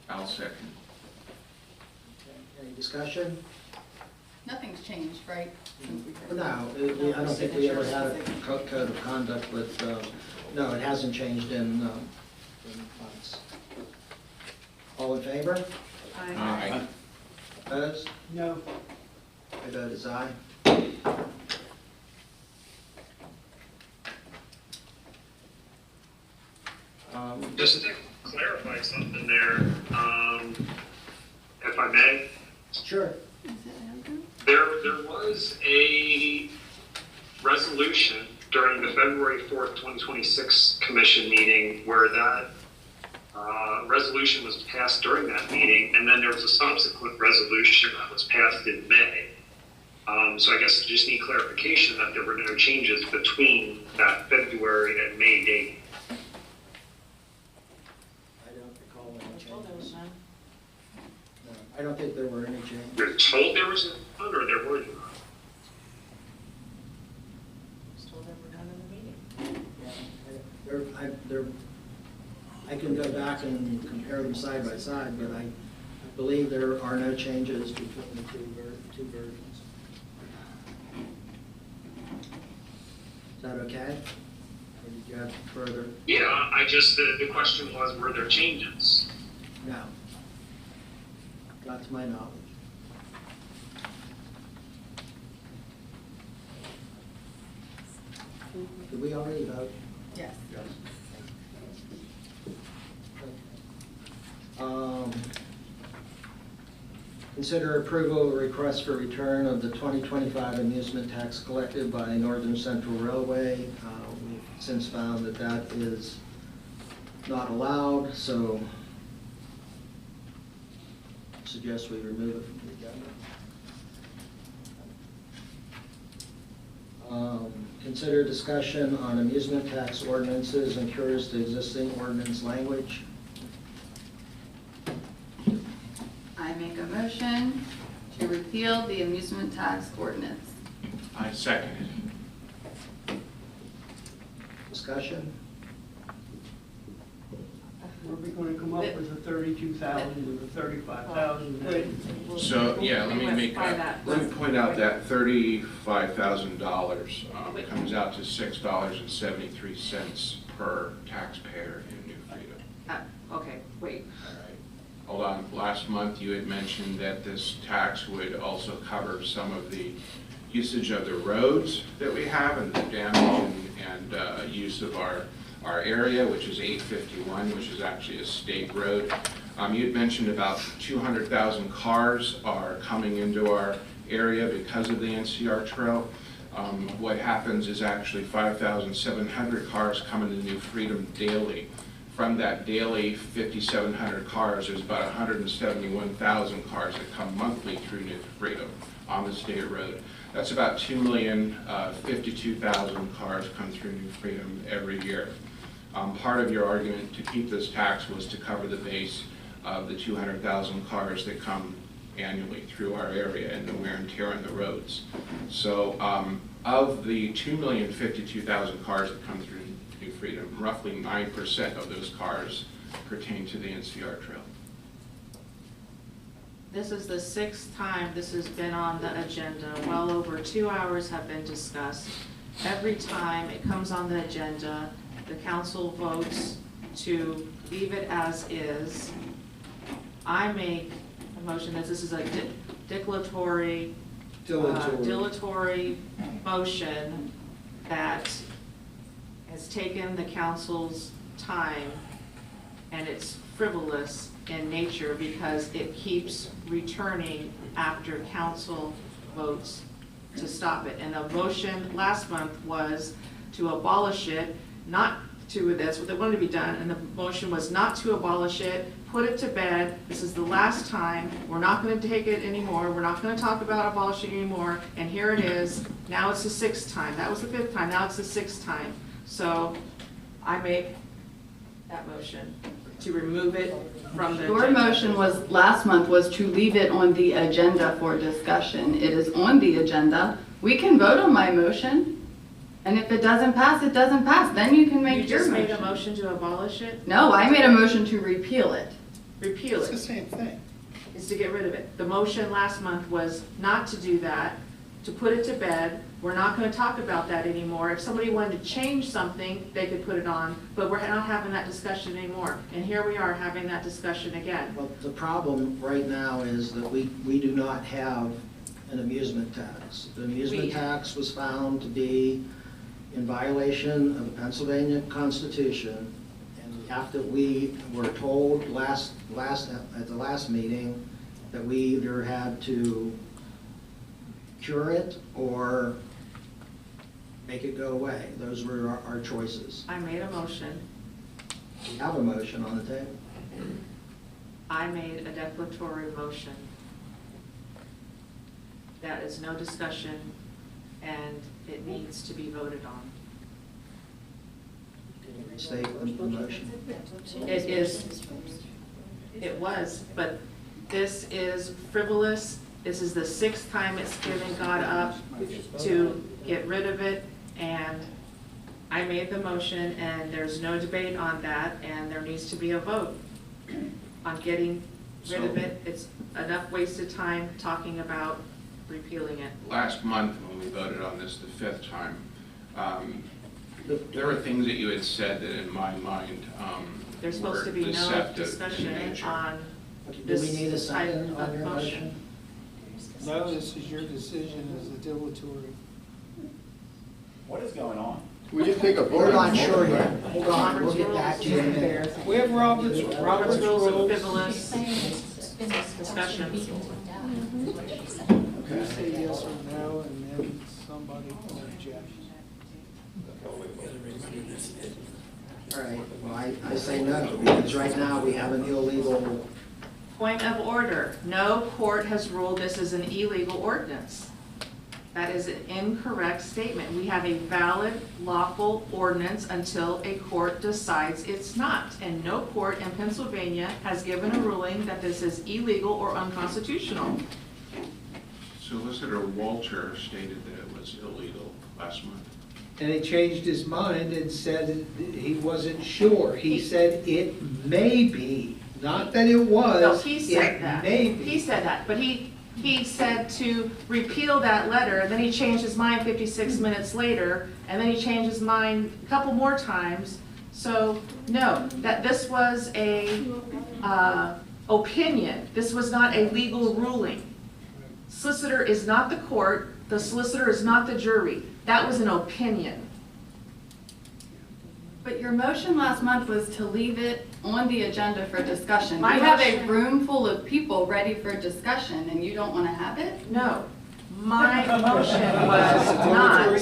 I'll second. Any discussion? Nothing's changed, right? Since we heard. No, I don't think we ever had a code of conduct, but no, it hasn't changed in months. All in favor? Aye. Opposed? No. My vote is aye. Just to clarify something there, if I may, Sure. there was a resolution during the February 4th, 2026 commission meeting where that resolution was passed during that meeting, and then there was a subsequent resolution that was passed in May. So I guess I just need clarification that there were no changes between that February and May date. I don't recall any changes. No, I don't think there were any changes. You're told there was none, or there were none? I can go back and compare them side by side, but I believe there are no changes between the two versions. Is that okay? Or did you have further? Yeah, I just, the question was, were there changes? No. Not to my knowledge. Did we already vote? Yes. Consider approval of request for return of the 2025 amusement tax collected by Northern Central Railway. We've since found that that is not allowed, so suggest we remove it from the agenda. Consider discussion on amusement tax ordinances and cures the existing ordinance language. I make a motion to repeal the amusement tax ordinance. I second it. Discussion? Are we going to come up with the 32,000 and the 35,000? So, yeah, let me point out that $35,000 comes out to $6.73 per taxpayer in New Freedom. Okay, wait. All right. Hold on, last month you had mentioned that this tax would also cover some of the usage of the roads that we have and the damage and use of our area, which is 851, which is actually a state road. You had mentioned about 200,000 cars are coming into our area because of the NCR trail. What happens is actually 5,700 cars come into New Freedom daily. From that daily 5,700 cars, there's about 171,000 cars that come monthly through New Freedom on the state road. That's about 2,052,000 cars come through New Freedom every year. Part of your argument to keep this tax was to cover the base of the 200,000 cars that come annually through our area and the wear and tear on the roads. So of the 2,052,000 cars that come through New Freedom, roughly 9% of those cars pertain to the NCR trail. This is the 6th time this has been on the agenda. Well over 2 hours have been discussed. Every time it comes on the agenda, the council votes to leave it as is. I make a motion that this is a dilatory motion that has taken the council's time, and it's frivolous in nature because it keeps returning after council votes to stop it. And the motion last month was to abolish it, not to, that's what they wanted to be done, and the motion was not to abolish it, put it to bed, this is the last time, we're not going to take it anymore, we're not going to talk about abolishing it anymore, and here it is, now it's the 6th time, that was the 5th time, now it's the 6th time. So I make that motion to remove it from the Your agenda. motion was, last month, was to leave it on the agenda for discussion. It is on the agenda. We can vote on my motion, and if it doesn't pass, it doesn't pass. Then you can make your motion. You just made a motion to abolish it? No, I made a motion to repeal it. Repeal it. It's the same thing. Is to get rid of it. The motion last month was not to do that, to put it to bed. We're not gonna talk about that anymore. If somebody wanted to change something, they could put it on, but we're not having that discussion anymore. And here we are having that discussion again. Well, the problem right now is that we do not have an amusement tax. The amusement tax was found to be in violation of the Pennsylvania Constitution. And after we were told at the last meeting that we either had to cure it or make it go away. Those were our choices. I made a motion. We have a motion on the table. I made a declaratory motion. That is no discussion, and it needs to be voted on. State the motion. It is, it was, but this is frivolous. This is the 6th time it's given God up to get rid of it, and I made the motion, and there's no debate on that, and there needs to be a vote on getting rid of it. It's enough wasted time talking about repealing it. Last month, when we voted on this the 5th time, there were things that you had said that in my mind There's supposed were to be no deceptive in discussion nature. on Do we this need a type second on of your motion. motion? No, this is your decision as a dilatory. What is going on? We didn't take a vote. We're not sure yet. Hold on, we'll get back to you in a minute. We have Robert's Robert's rules of rules. frivolous discussion. You say yes or no, and then somebody will object. All right, well, I say no, because right now we have an illegal, Point of order. No court has ruled this is an illegal ordinance. That is an incorrect statement. We have a valid, lawful ordinance until a court decides it's not. And no court in Pennsylvania has given a ruling that this is illegal or unconstitutional. Solicitor Walter stated that it was illegal last month. And he changed his mind and said he wasn't sure. He said it may be, not that it was. No, he said that. It may be. He said that, but he said to repeal that letter, then he changed his mind 56 minutes later, and then he changed his mind a couple more times. So, no, that this was a opinion. This was not a legal ruling. Solicitor is not the court, the solicitor is not the jury. That was an opinion. But your motion last month was to leave it on the agenda for discussion. My You have a motion- room full of people ready for discussion, and you don't want to have it? No. My motion was not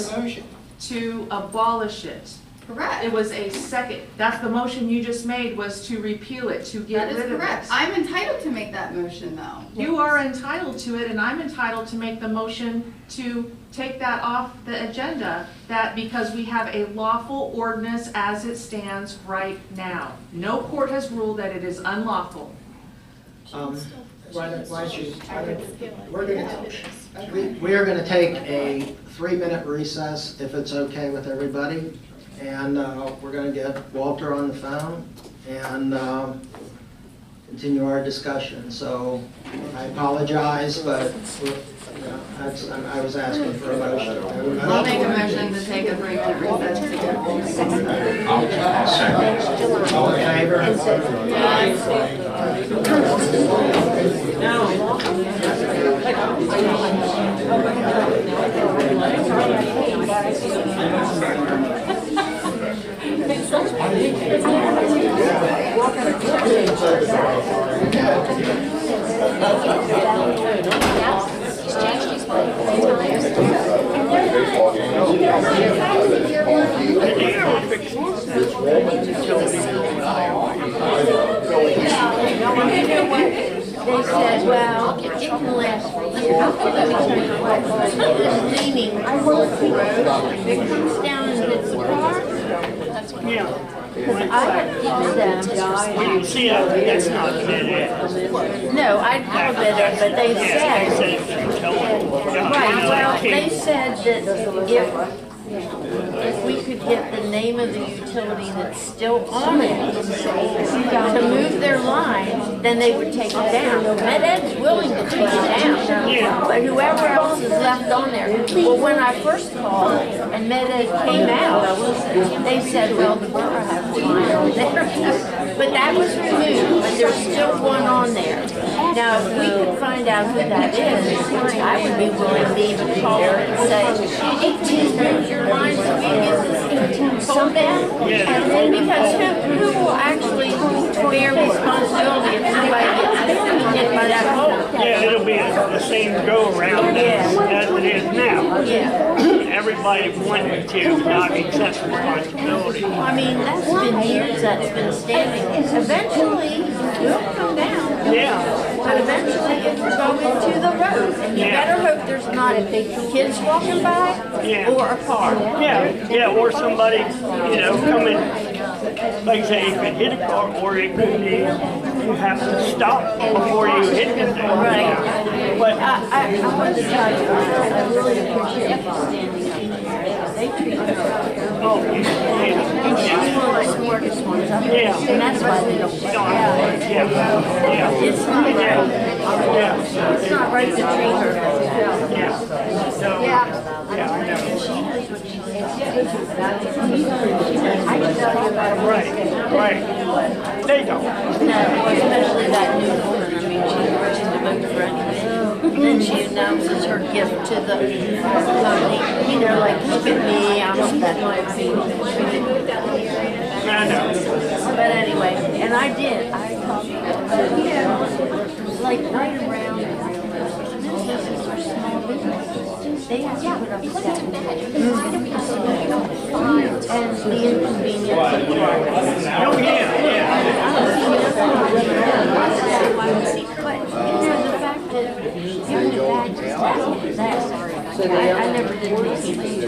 to abolish it. Correct. It was a second, that's the motion you just made, was to repeal it, to get That rid is of correct. it. I'm entitled to make that motion, though. You are entitled to it, and I'm entitled to make the motion to take that off the agenda, that because we have a lawful ordinance as it stands right now. No court has ruled that it is unlawful. why don't you, we are gonna take a 3-minute recess, if it's okay with everybody. And we're gonna get Walter on the phone and continue our discussion. So I apologize, but I was asking for a motion. I'll make a motion to take a 3-minute recess to get. I'll second. All They said, well, it can last for years. Meaning, I work here, it comes down and hits the car. I had to use them. Well, you see, that's not bad. No, I'd have it, but they said, right, well, they said that if if we could get the name of the utility that's still on it to move their line, then they would take it down. Med Ed's willing to take it down, but whoever else is left on there. Well, when I first called and Med Ed came out, they said, well, the borough has a line on there. But that was removed, but there's still one on there. Now, if we could find out who that is, I would be willing to even call her and say, you need to move your line so we can get this pulled down. Because who will actually bear responsibility if somebody gets hit by that pole? Yeah, it'll be the same go-around as it is now. Everybody wanted to not accept responsibility. I mean, that's been years that's been standing. Eventually, it will come down. Yeah. But eventually it will go into the road. And you better hope there's not kids walking by or a car. Yeah, or somebody, coming, like say, it could hit a car, or it could be, you have to stop before you hit the thing. Right. But I want to tell you, I really appreciate you standing up here. They treat her. Oh, yeah. And she's one of the smartest ones up there. Yeah. And that's why they don't get out. Yeah. It's not right. It's not right to treat her. And she knows what she's saying. I can tell you about her. Right. There you go. No, especially that new woman. I mean, she's ready to vote for anything. Then she announces her gift to the company. Like, look at me, I'm special. I know. But anyway, and I did. I talked to her. Like, right around businesses are small businesses. They have to put up steps. And the inconvenience of driving. Oh, But, the fact that you're the bad I never did anything.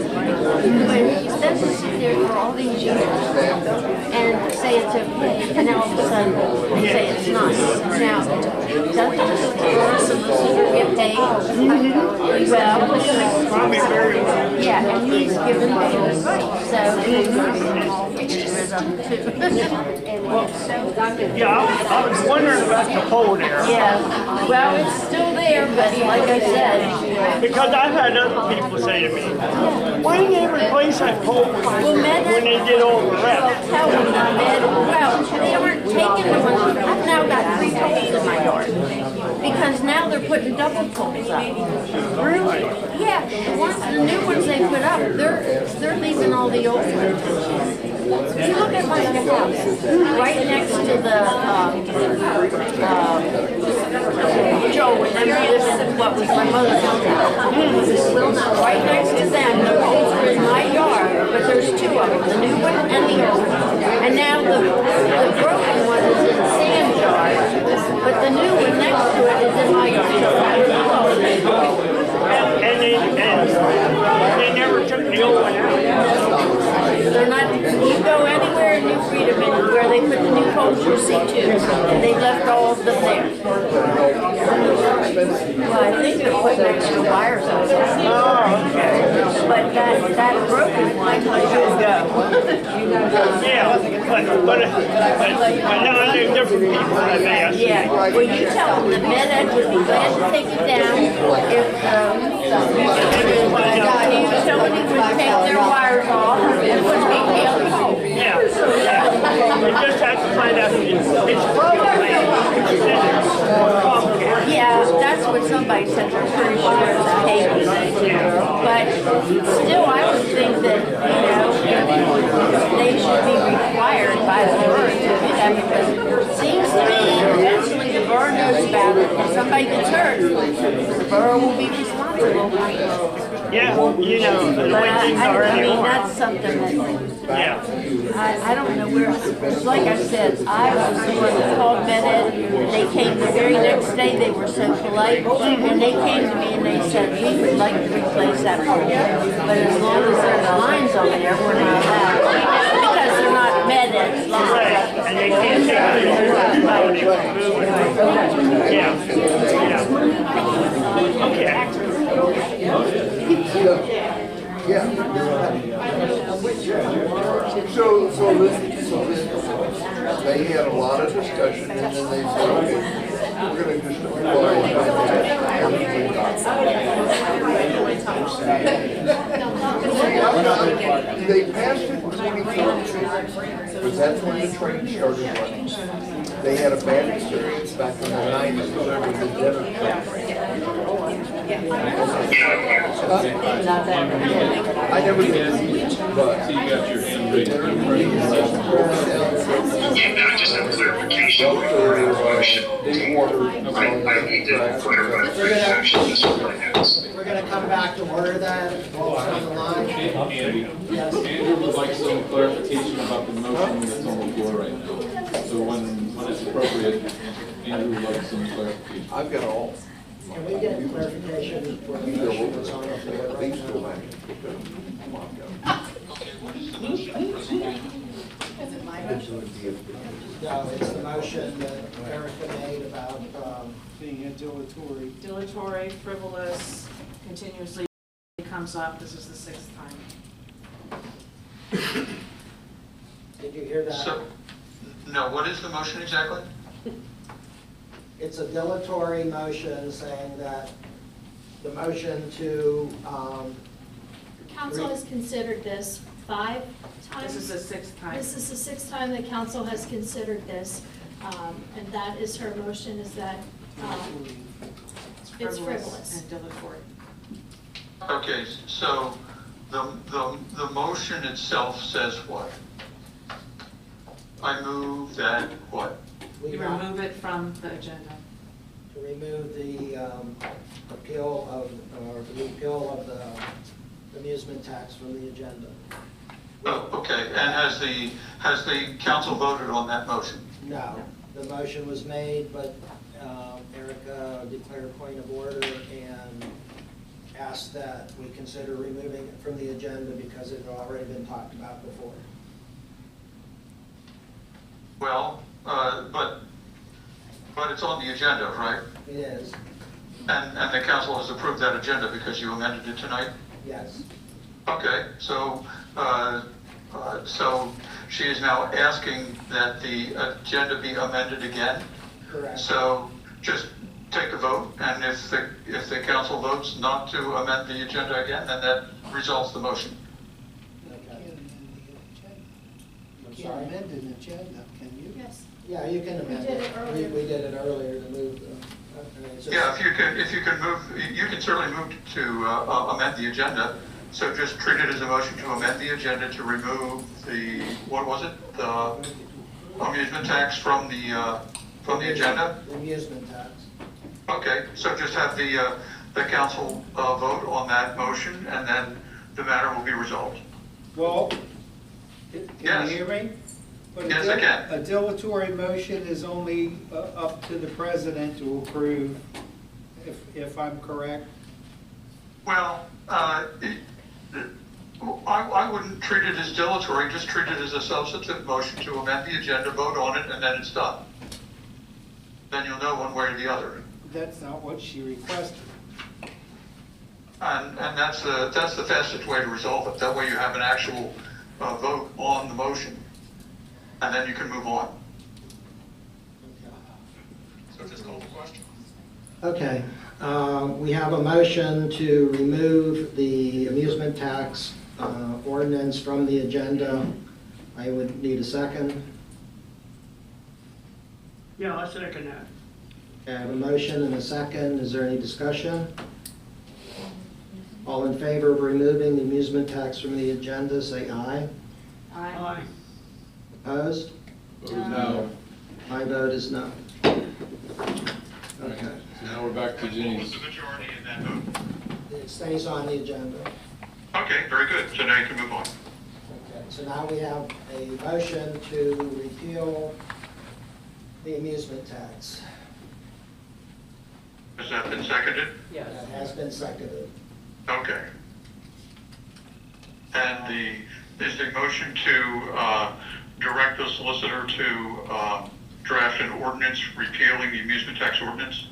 But that's to sit there for all these years and say it's okay, and now all of a sudden they say it's not. Now, doesn't the solicitor get paid? Well, probably very well. Yeah, and he's given bail advice, so it's up too. I was wondering about the pole there. Yeah, well, it's still there, but like I said. Because I've had other people say to me, why didn't they replace that pole when they did all the rest? Tell them that, well, they aren't taking the ones. I've now got 3 poles in my yard. Because now they're putting double poles up. Really? Yeah, the new ones they put up, they're leaving all the old ones. If you look at my house, right next to the, Joe, when they lived in what was my mother's house. Right next to them, the poles are in my yard, but there's 2 of them, the new one and the old one. And now the broken one is in Sam's yard, but the new one next to it is in my yard. And they never took the old one out. They're not, you go anywhere in New Freedom and where they put the new poles, you'll see 2. And they've left all of them there. Well, I think they're putting extra wires on there. Oh, okay. But that broken one, yeah, but now they're different people, I guess. yeah, well, you tell them that Med Ed would be glad to take it down if the utility would take their wires off and would take the other pole. Yeah. You just have to find out. It's probably complicated. Yeah, that's what somebody said. They're pretty sure it's a cable. But still, I would think that, they should be required by the borough to do that because it seems to me eventually the borough knows about it. If somebody gets hurt, the borough will be responsible. Yeah, the way things are I mean, anymore. that's something that, Yeah. I don't know where, like I said, I was the one that called Med Ed, and they came the very next day, they were so polite, and they came to me and they said, we would like to replace that pole, but as long as there's lines on there, we're not allowed, because they're not Med Ed's lines. Right, and they can't take it out. Yeah. Okay. They had a lot of discussion and then they said, okay, we're gonna just They passed it in 2014, but that's when the train started running. They had a bad experience back in the 90s with the dinner train. I never did, but. So you got your hand raised. Yeah, I just have clarification before the motion. I need to clarify the transaction this morning. We're gonna come back to order then, on the line. Andrew would like some clarification about the motion that's on the floor right now. So when it's appropriate, Andrew would like some clarification. I've got all. Can we get clarification for the motion that's on the floor right now? Is it my motion? No, it's the motion that Erica made about, Being a dilatory, frivolous, continuously comes up. This is the 6th time. did you hear that? So, no, what is the motion exactly? It's a dilatory motion saying that the motion to, Council has considered this 5 times. This is the 6th time. This is the 6th time that council has considered this, and that is her motion, is that it's frivolous. And dilatory. Okay, so the motion itself says what? I move that what? You remove it from the agenda. to remove the appeal of, or the repeal of the amusement tax from the agenda. Oh, okay, and has the council voted on that motion? No, the motion was made, but Erica declared a point of order and asked that we consider removing it from the agenda because it had already been talked about before. Well, but it's on the agenda, right? It is, And the council has approved that agenda because you amended it tonight? yes. Okay, so, so she is now asking that the agenda be amended again? Correct. So just take a vote, and if the council votes not to amend the agenda again, then that resolves the motion. I'm sorry? amend an agenda, can you? Yes. Yeah, you can amend We did it earlier. We did it earlier to move the. it's just- Yeah, if you can move, you can certainly move to amend the agenda. So just treat it as a motion to amend the agenda to remove the, what was it? The amusement tax from the agenda? The amusement tax. Okay, so just have the council vote on that motion, and then the matter will be resolved. Well, can Yes. you hear me? But Yes, I can. a dilatory motion is only up to the president to approve, if I'm correct. Well, I wouldn't treat it as dilatory, just treat it as a substantive motion to amend the agenda, vote on it, and then it's done. Then you'll know one way or the other. That's not what she requested. And that's the fastest way to resolve it. That way you have an actual vote on the motion, and then you can move on. So just call the question. Okay, we have a motion to remove the amusement tax ordinance from the agenda. I would need a second. Yeah, I second that. I have a motion and a second. Is there any discussion? All in favor of removing the amusement tax from the agenda, say aye. Aye. Opposed? No. My vote is no. Okay, so now we're back to Ginny's. The majority in that vote. It stays on the agenda. Okay, very good. So now you can move on. Okay, so now we have a motion to repeal the amusement tax. Has that been seconded? That has been seconded. Okay. And is the motion to direct the solicitor to draft an ordinance repealing the amusement tax ordinance?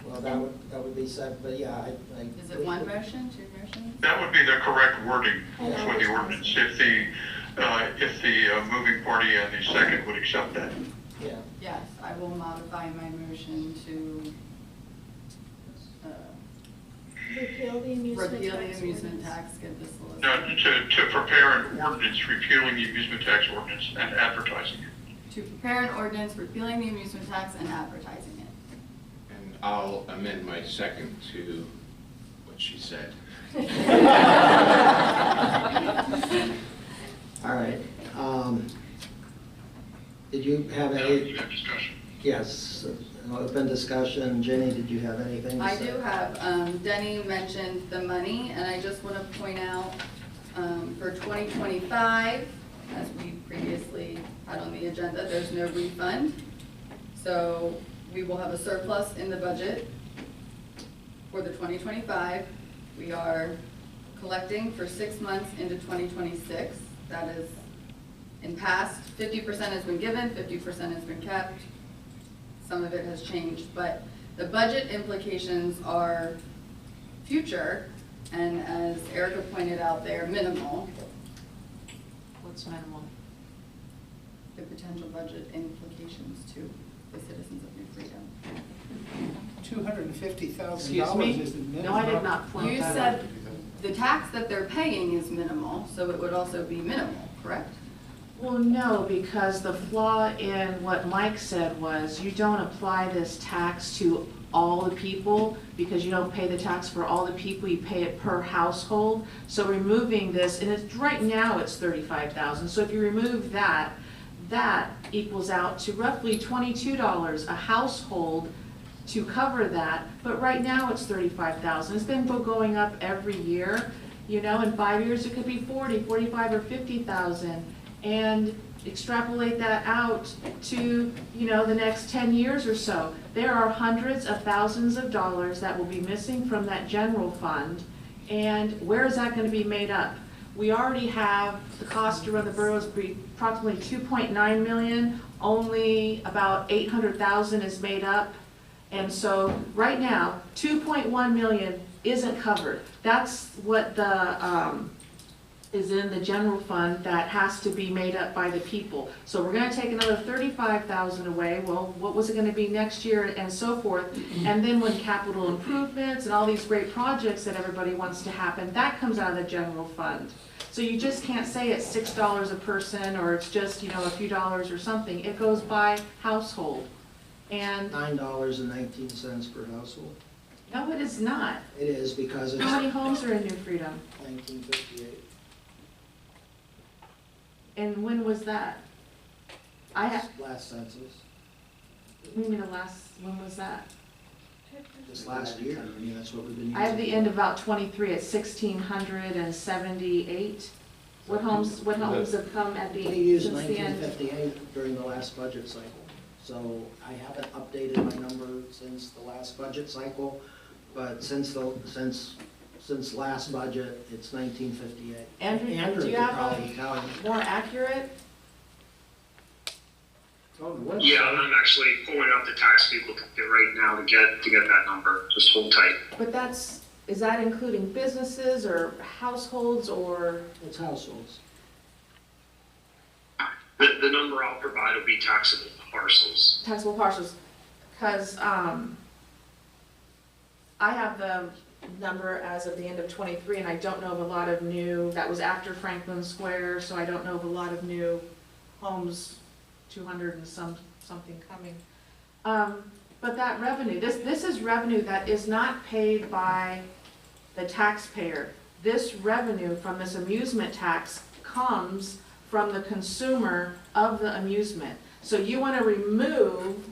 Well, that would be said, but yeah, I. Is it one motion, two motions? That would be the correct wording for the ordinance, if the moving party and the second would accept that. Yeah. Yes, I will modify my motion to Repeal the amusement repeal the tax amusement ordinance. tax, give the No, solicitor. to prepare an ordinance repealing the amusement tax ordinance and advertising it. To prepare an ordinance repealing the amusement tax and advertising it. And I'll amend my second to what she said. All right. Did you have any? You have discussion. Yes, open discussion. Jenny, did you have anything to I say? do have, Denny mentioned the money, and I just want to point out, for 2025, as we previously had on the agenda, there's no refund. So we will have a surplus in the budget for the 2025. We are collecting for 6 months into 2026. That is, in past, 50% has been given, 50% has been kept. Some of it has changed, but the budget implications are future, and as Erica pointed out, they are minimal. What's minimal? The potential budget implications to the citizens of New Freedom. $250,000 Excuse me? is the minimum. No, I did not point You that said out. the tax that they're paying is minimal, so it would also be minimal, correct? Well, no, because the flaw in what Mike said was you don't apply this tax to all the people because you don't pay the tax for all the people, you pay it per household. So removing this, and it's, right now it's $35,000, so if you remove that, that equals out to roughly $22 a household to cover that, but right now it's $35,000. It's been going up every year, you know, in 5 years it could be 40, 45, or 50,000. And extrapolate that out to, you know, the next 10 years or so. There are hundreds of thousands of dollars that will be missing from that general fund, and where is that going to be made up? We already have the cost to run the boroughs approximately $2.9 million, only about $800,000 is made up, and so right now, $2.1 million isn't covered. That's what the is in the general fund that has to be made up by the people. So we're gonna take another $35,000 away. Well, what was it gonna be next year and so forth? And then when capital improvements and all these great projects that everybody wants to happen, that comes out of the general fund. So you just can't say it's $6 a person or it's just, you know, a few dollars or something. It goes by household. And $9.19 per household. no, it is not. It is because it's How many homes are in New Freedom? 1958. And when was that? I have, Last census, you mean the last, when was that? this last year. I mean, that's what we've been using. I have the end of about 23 at 1,678. What homes have come at the, We used since the end? 1958 during the last budget cycle. So I haven't updated my number since the last budget cycle, but since last budget, it's 1958. Andrew, do you could have probably tell you. a more accurate? Yeah, I'm actually pulling up the tax people right now to get that number. Just hold tight. But is that including businesses or households or? It's households. The number I'll provide will be taxable parcels. Taxable parcels, because I have the number as of the end of 23, and I don't know of a lot of new, that was after Franklin Square, so I don't know of a lot of new homes, 200 and something coming. But that revenue, this is revenue that is not paid by the taxpayer. This revenue from this amusement tax comes from the consumer of the amusement. So you want to remove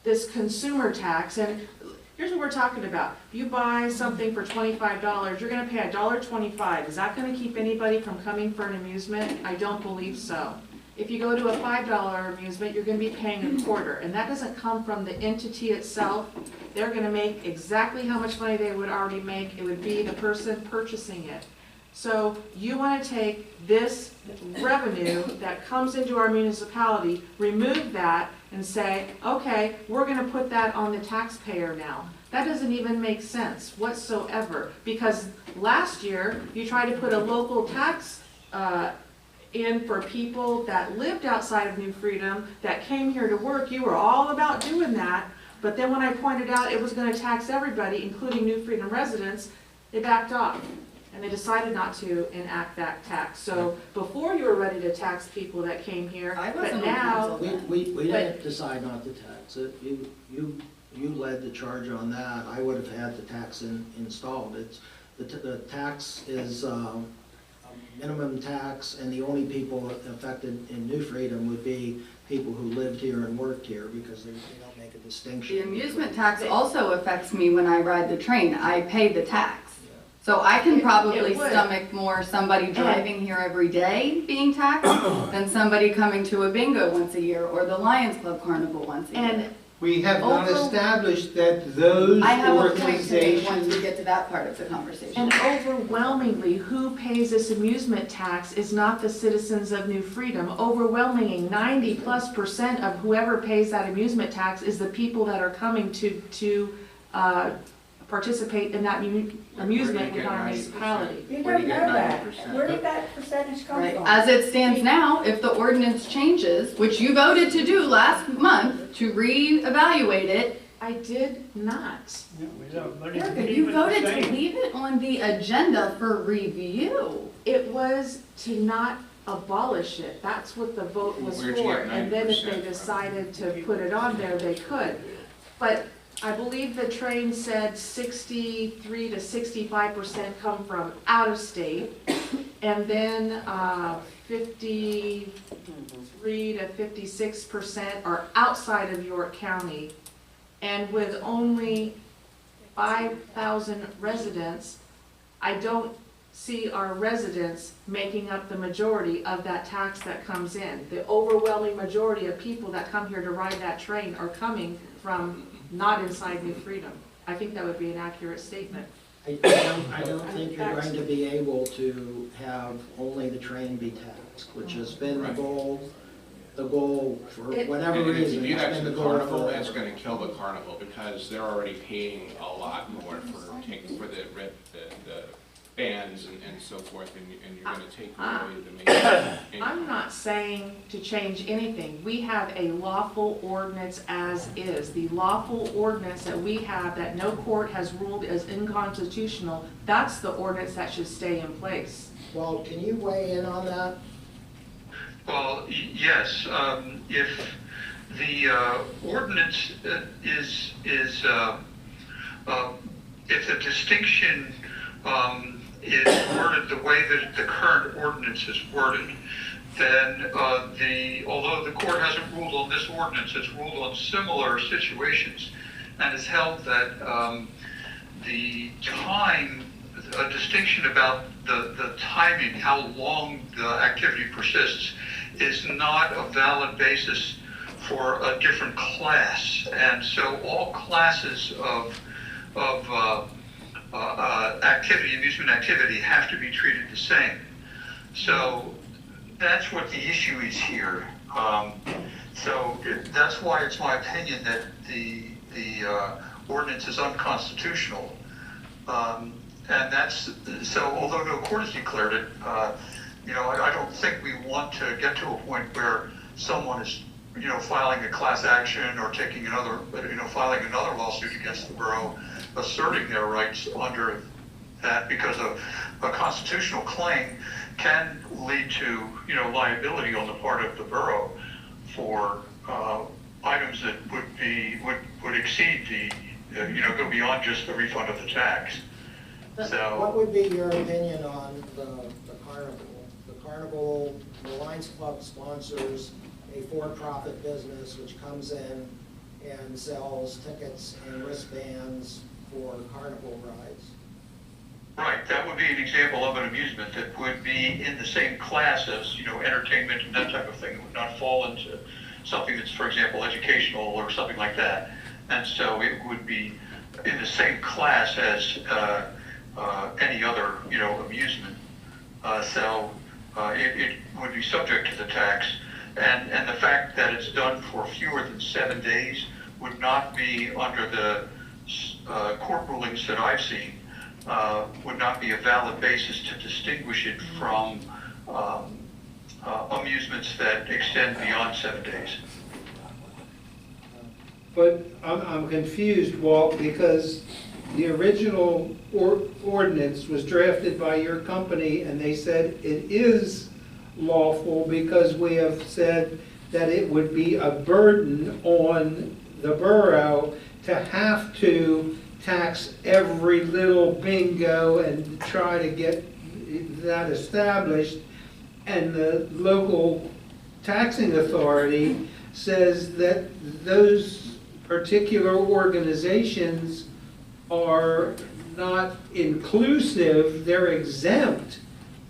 this consumer tax, and here's what we're talking about. If you buy something for $25, you're going to pay $1.25. Is that going to keep anybody from coming for an amusement? I don't believe so. If you go to a $5 amusement, you're going to be paying a quarter, and that doesn't come from the entity itself. They're going to make exactly how much money they would already make. It would be the person purchasing it. So you want to take this revenue that comes into our municipality, remove that, and say, okay, we're going to put that on the taxpayer now. That doesn't even make sense whatsoever, because last year you tried to put a local tax in for people that lived outside of New Freedom, that came here to work. You were all about doing that, but then when I pointed out it was going to tax everybody, including New Freedom residents, they backed off. And they decided not to enact that tax. So before you were ready to tax people that came here, but now. We didn't decide not to tax it. You led the charge on that. I would have had the tax installed. The tax is a minimum tax, and the only people affected in New Freedom would be people who lived here and worked here, because they don't make a distinction. The amusement tax also affects me when I ride the train. I pay the tax. So I can probably stomach more somebody driving here every day being taxed than somebody coming to a bingo once a year or the Lions Club Carnival once a year. We have not established that those I have a point to make organizations. once we get to that part of the conversation. And overwhelmingly, who pays this amusement tax is not the citizens of New Freedom. Overwhelmingly, 90+% of whoever pays that amusement tax is the people that are coming to participate in that amusement within our municipality. You don't know that. Where did that percentage come from? As it stands now, if the ordinance changes, which you voted to do last month, to reevaluate it. I did not. You voted to leave it on the agenda for review. It was to not abolish it. That's what the vote was Where'd you for. get And then if 90% they decided to put it on there, they could. But I believe the train said 63 to 65% come from out of state, and then 53 to 56% are outside of York County. And with only 5,000 residents, I don't see our residents making up the majority of that tax that comes in. The overwhelming majority of people that come here to ride that train are coming from not inside New Freedom. I think that would be an accurate statement. I don't think you're going to be able to have only the train be taxed, which has been the goal for whatever And if you reason. do It's that been to the the goal carnival, forever. it's gonna kill the carnival, because they're already paying a lot more for taking, for the bands and so forth, and you're gonna take away the main income. I'm not saying to change anything. We have a lawful ordinance as is. The lawful ordinance that we have that no court has ruled as unconstitutional, that's the ordinance that should stay in place. Well, can you weigh in on that? Well, yes, if the ordinance is if the distinction is worded the way that the current ordinance is worded, then although the court hasn't ruled on this ordinance, it's ruled on similar situations, and has held that the time, a distinction about the timing, how long the activity persists, is not a valid basis for a different class. And so all classes of activity, amusement activity, have to be treated the same. So that's what the issue is here. That's why it's my opinion that the ordinance is unconstitutional. And that's, so although no court has declared it, I don't think we want to get to a point where someone is, filing a class action or taking another, filing another lawsuit against the borough, asserting their rights under that, because a constitutional claim can lead to, liability on the part of the borough for items that would exceed the, go beyond just the refund of the tax. So, what would be your opinion on the carnival? The carnival, the Lions Club sponsors a for-profit business which comes in and sells tickets and wristbands for carnival rides. right, that would be an example of an amusement that would be in the same class as, entertainment and that type of thing. It would not fall into something that's, for example, educational or something like that. And so it would be in the same class as any other, amusement. It would be subject to the tax. And the fact that it's done for fewer than 7 days would not be, under the court rulings that I've seen, would not be a valid basis to distinguish it from amusements that extend beyond 7 days. But I'm confused, Walt, because the original ordinance was drafted by your company, and they said it is lawful because we have said that it would be a burden on the borough to have to tax every little bingo and try to get that established. And the local taxing authority says that those particular organizations are not inclusive, they're exempt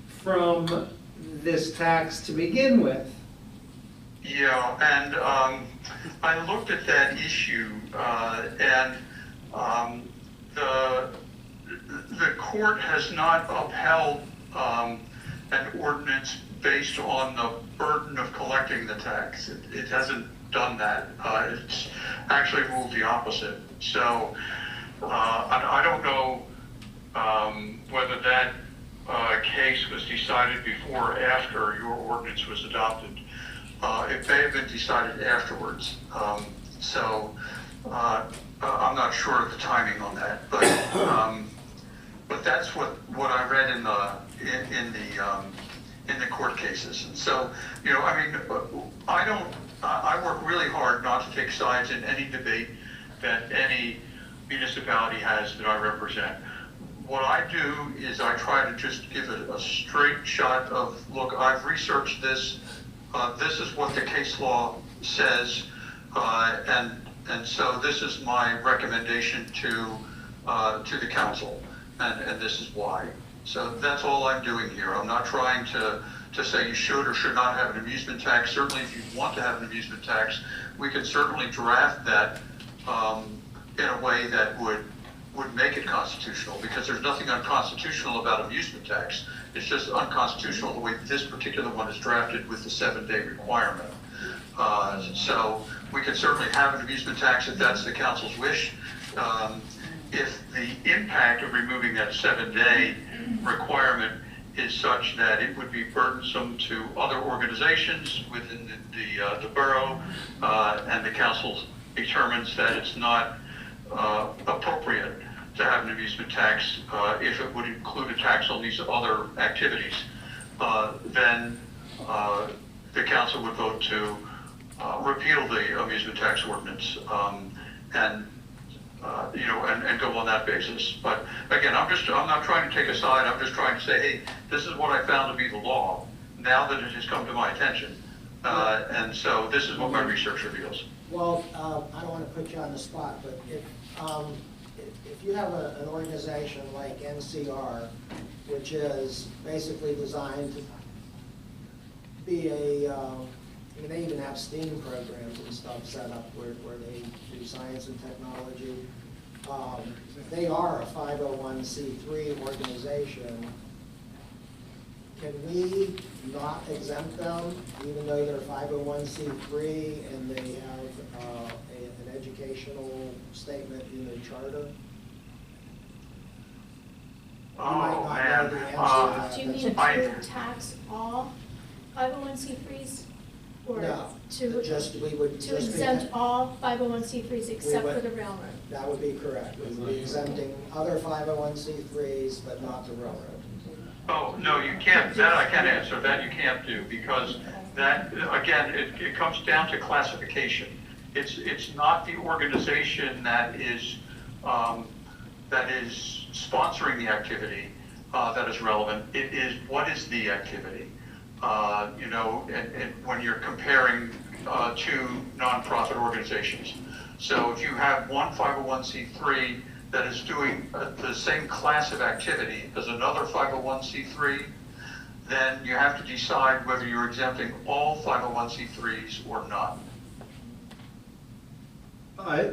from this tax to begin with. Yeah, and I looked at that issue, and the court has not upheld an ordinance based on the burden of collecting the tax. It hasn't done that. It's actually ruled the opposite. So I don't know whether that case was decided before or after your ordinance was adopted. It may have been decided afterwards. I'm not sure of the timing on that, but that's what I read in the court cases. And so, I mean, I work really hard not to take sides in any debate that any municipality has that I represent. What I do is I try to just give it a straight shot of, look, I've researched this, this is what the case law says, and so this is my recommendation to the council, and this is why. So that's all I'm doing here. I'm not trying to say you should or should not have an amusement tax. Certainly if you want to have an amusement tax, we can certainly draft that in a way that would make it constitutional, because there's nothing unconstitutional about amusement tax. It's just unconstitutional the way this particular one is drafted with the 7-day requirement. So we can certainly have an amusement tax if that's the council's wish. If the impact of removing that 7-day requirement is such that it would be burdensome to other organizations within the borough, and the council determines that it's not appropriate to have an amusement tax if it would include a tax on these other activities, then the council would vote to repeal the amusement tax ordinance and go on that basis. But again, I'm not trying to take a side. I'm just trying to say, hey, this is what I found to be the law now that it has come to my attention, and so this is what my research reveals. Well, I don't want to put you on the spot, but if you have an organization like NCR, which is basically designed to be they even have STEAM programs and stuff set up where they do science and technology. They are a 501c3 organization. Can we not exempt them, even though they're 501c3 and they have an educational statement in their charter? Oh, man. Do you mean to tax all 501c3s? Or No, to to exempt all 501c3s except for the railroad? That would be correct. We would be exempting other 501c3s, but not the railroad. Oh, no, you can't. That I can't answer. That you can't do, because that, again, it comes down to classification. It's not the organization that is sponsoring the activity that is relevant. It is, what is the activity? And when you're comparing two nonprofit organizations. So if you have one 501c3 that is doing the same class of activity as another 501c3, then you have to decide whether you're exempting all 501c3s or not.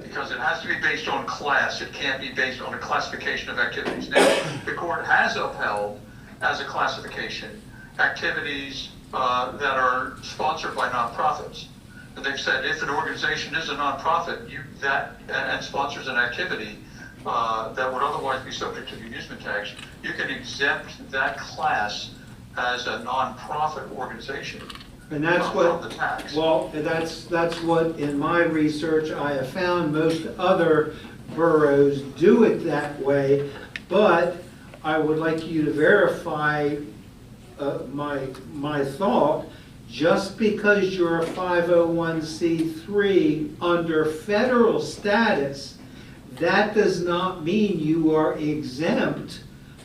Because it has to be based on class. It can't be based on a classification of activities. Now, the court has upheld as a classification activities that are sponsored by nonprofits. And they've said if an organization is a nonprofit and sponsors an activity that would otherwise be subject to the amusement tax, you can exempt that class as a nonprofit organization. And that's from the tax. well, that's what in my research I have found. Most other boroughs do it that way, but I would like you to verify my thought. Just because you're a 501c3 under federal status, that does not mean you are exempt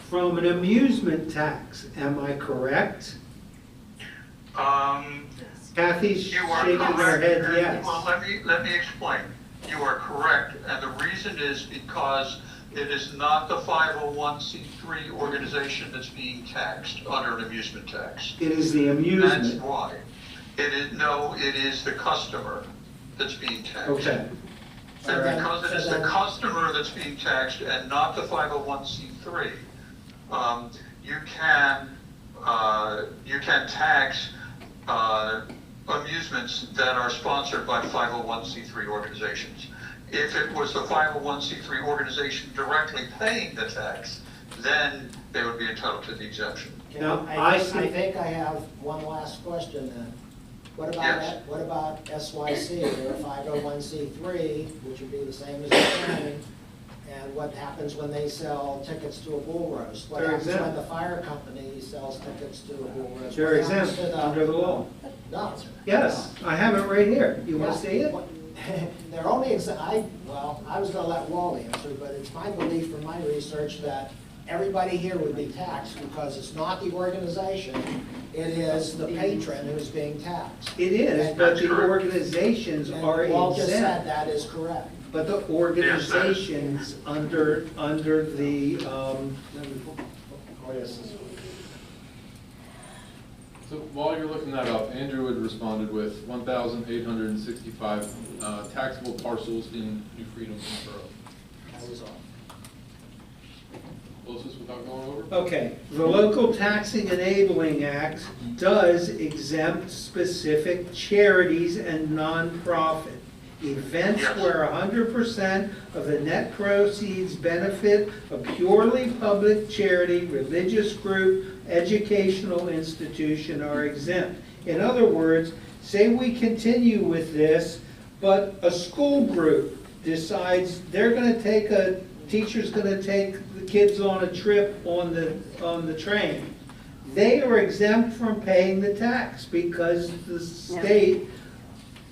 from an amusement tax. Am I correct? Kathy's shaking her head yes. Well, let me explain. You are correct, and the reason is because it is not the 501c3 organization that's being taxed under an amusement tax. It is the amusement. That's why. It is the customer that's being taxed. Okay. And because it is the customer that's being taxed and not the 501c3, you can tax amusements that are sponsored by 501c3 organizations. If it was the 501c3 organization directly paying the tax, then they would be entitled to the exemption. Now, I think I have one last question then. What about Yes. What about SYC? They're a 501c3, which would be the same as the county. And what happens when they sell tickets to a bull roast? What They're happens exempt. when the fire company sells tickets to a bull roast? They're What happens exempt to under the law. No. Yes, I have it right here. You want to see it? They're only exempt, I was gonna let Wally answer, but it's my belief from my research that everybody here would be taxed because it's not the organization, it is the patron who's being taxed. It is, but the organizations are And Walt just said exempt. that is correct. But the organizations under the, So while you're looking that up, Andrew had responded with 1,865 taxable parcels in New Freedom Borough. That was all. Closest without going over? okay, the Local Taxing Enabling Act does exempt specific charities and nonprofit events where 100% of the net proceeds benefit a purely public charity, religious group, educational institution are exempt. In other words, say we continue with this, but a school group decides they're going to take teacher's going to take the kids on a trip on the train. They are exempt from paying the tax because the state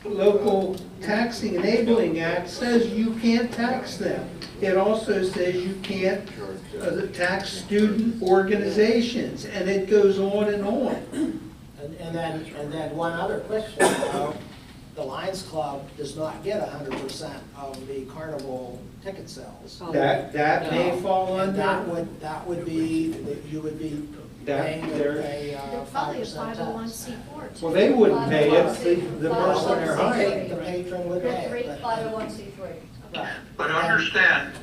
Local Taxing Enabling Act says you can't tax them. It also says you can't tax student organizations, and it goes on and on. And then one other question, the Lions Club does not get 100% of the carnival ticket sales. That may fall And under. that would be, you would be paying They're a probably a 5% tax. 501c4. Well, they wouldn't pay it, the person they're hiring. The patron would pay it. 501c3. But understand,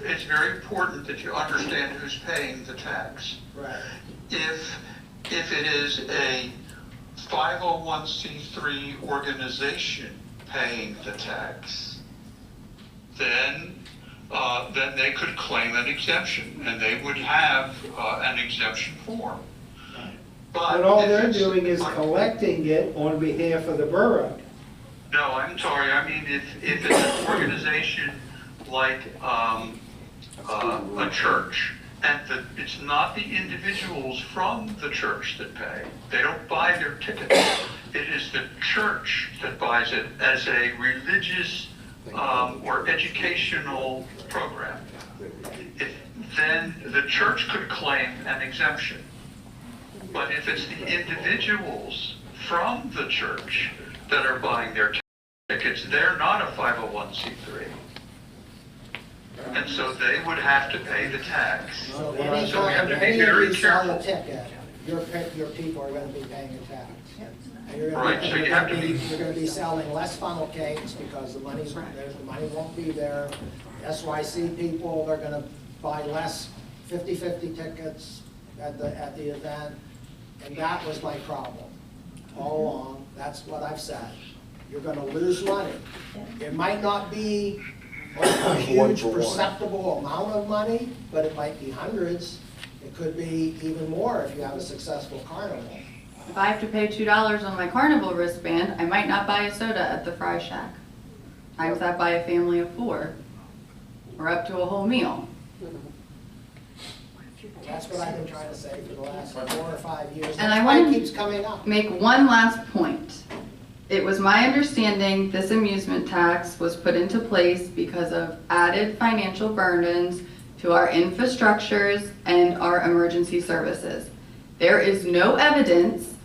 it's very important that you understand who's paying the tax. Right. If it is a 501c3 organization paying the tax, then they could claim an exemption, and they would have an exemption form. But all they're doing is collecting it on behalf of the borough. No, I'm sorry, I mean, if it's an organization like a church, and it's not the individuals from the church that pay. They don't buy their tickets. It is the church that buys it as a religious or educational program. Then the church could claim an exemption. But if it's the individuals from the church that are buying their tickets, they're not a 501c3. And so they would have to pay the tax. So we have to be any of very you sell a careful. ticket, your people are going to be paying a tax. And you're Right, so you have to be. You're going to be selling less funnel cakes because the money won't be there. SYC people, they're going to buy less 50-50 tickets. at the event, and that was my problem all along. That's what I've said. You're gonna lose money. It might not be a huge perceptible amount of money, but it might be hundreds. It could be even more if you have a successful carnival. If I have to pay $2 on my carnival wristband, I might not buy a soda at the Fry Shack. Times that by a family of 4, or up to a whole meal. That's what I've been trying to say for the last 4 or 5 years. And I That's why want it keeps coming up. to make one last point. It was my understanding this amusement tax was put into place because of added financial burdens to our infrastructures and our emergency services. There is no evidence.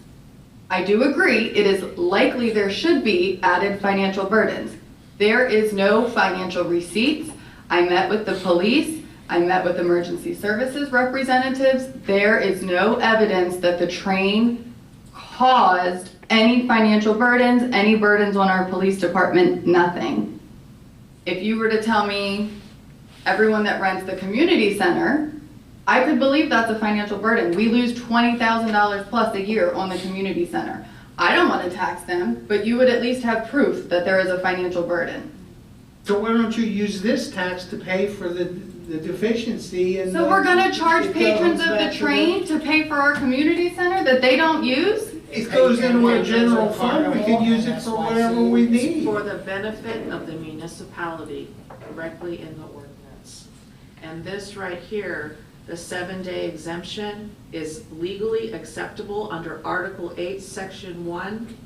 I do agree, it is likely there should be added financial burdens. There is no financial receipts. I met with the police. I met with emergency services representatives. There is no evidence that the train caused any financial burdens, any burdens on our police department, nothing. If you were to tell me everyone that rents the community center, I could believe that's a financial burden. We lose $20,000 plus a year on the community center. I don't want to tax them, but you would at least have proof that there is a financial burden. So why don't you use this tax to pay for the deficiency and... So we're gonna charge patrons of the train to pay for our community center that they don't use? It goes into our general fund, we can use it for whatever we need. For the benefit of the municipality, directly in the ordinance. And this right here, the 7-day exemption is legally acceptable under Article 8, Section 1,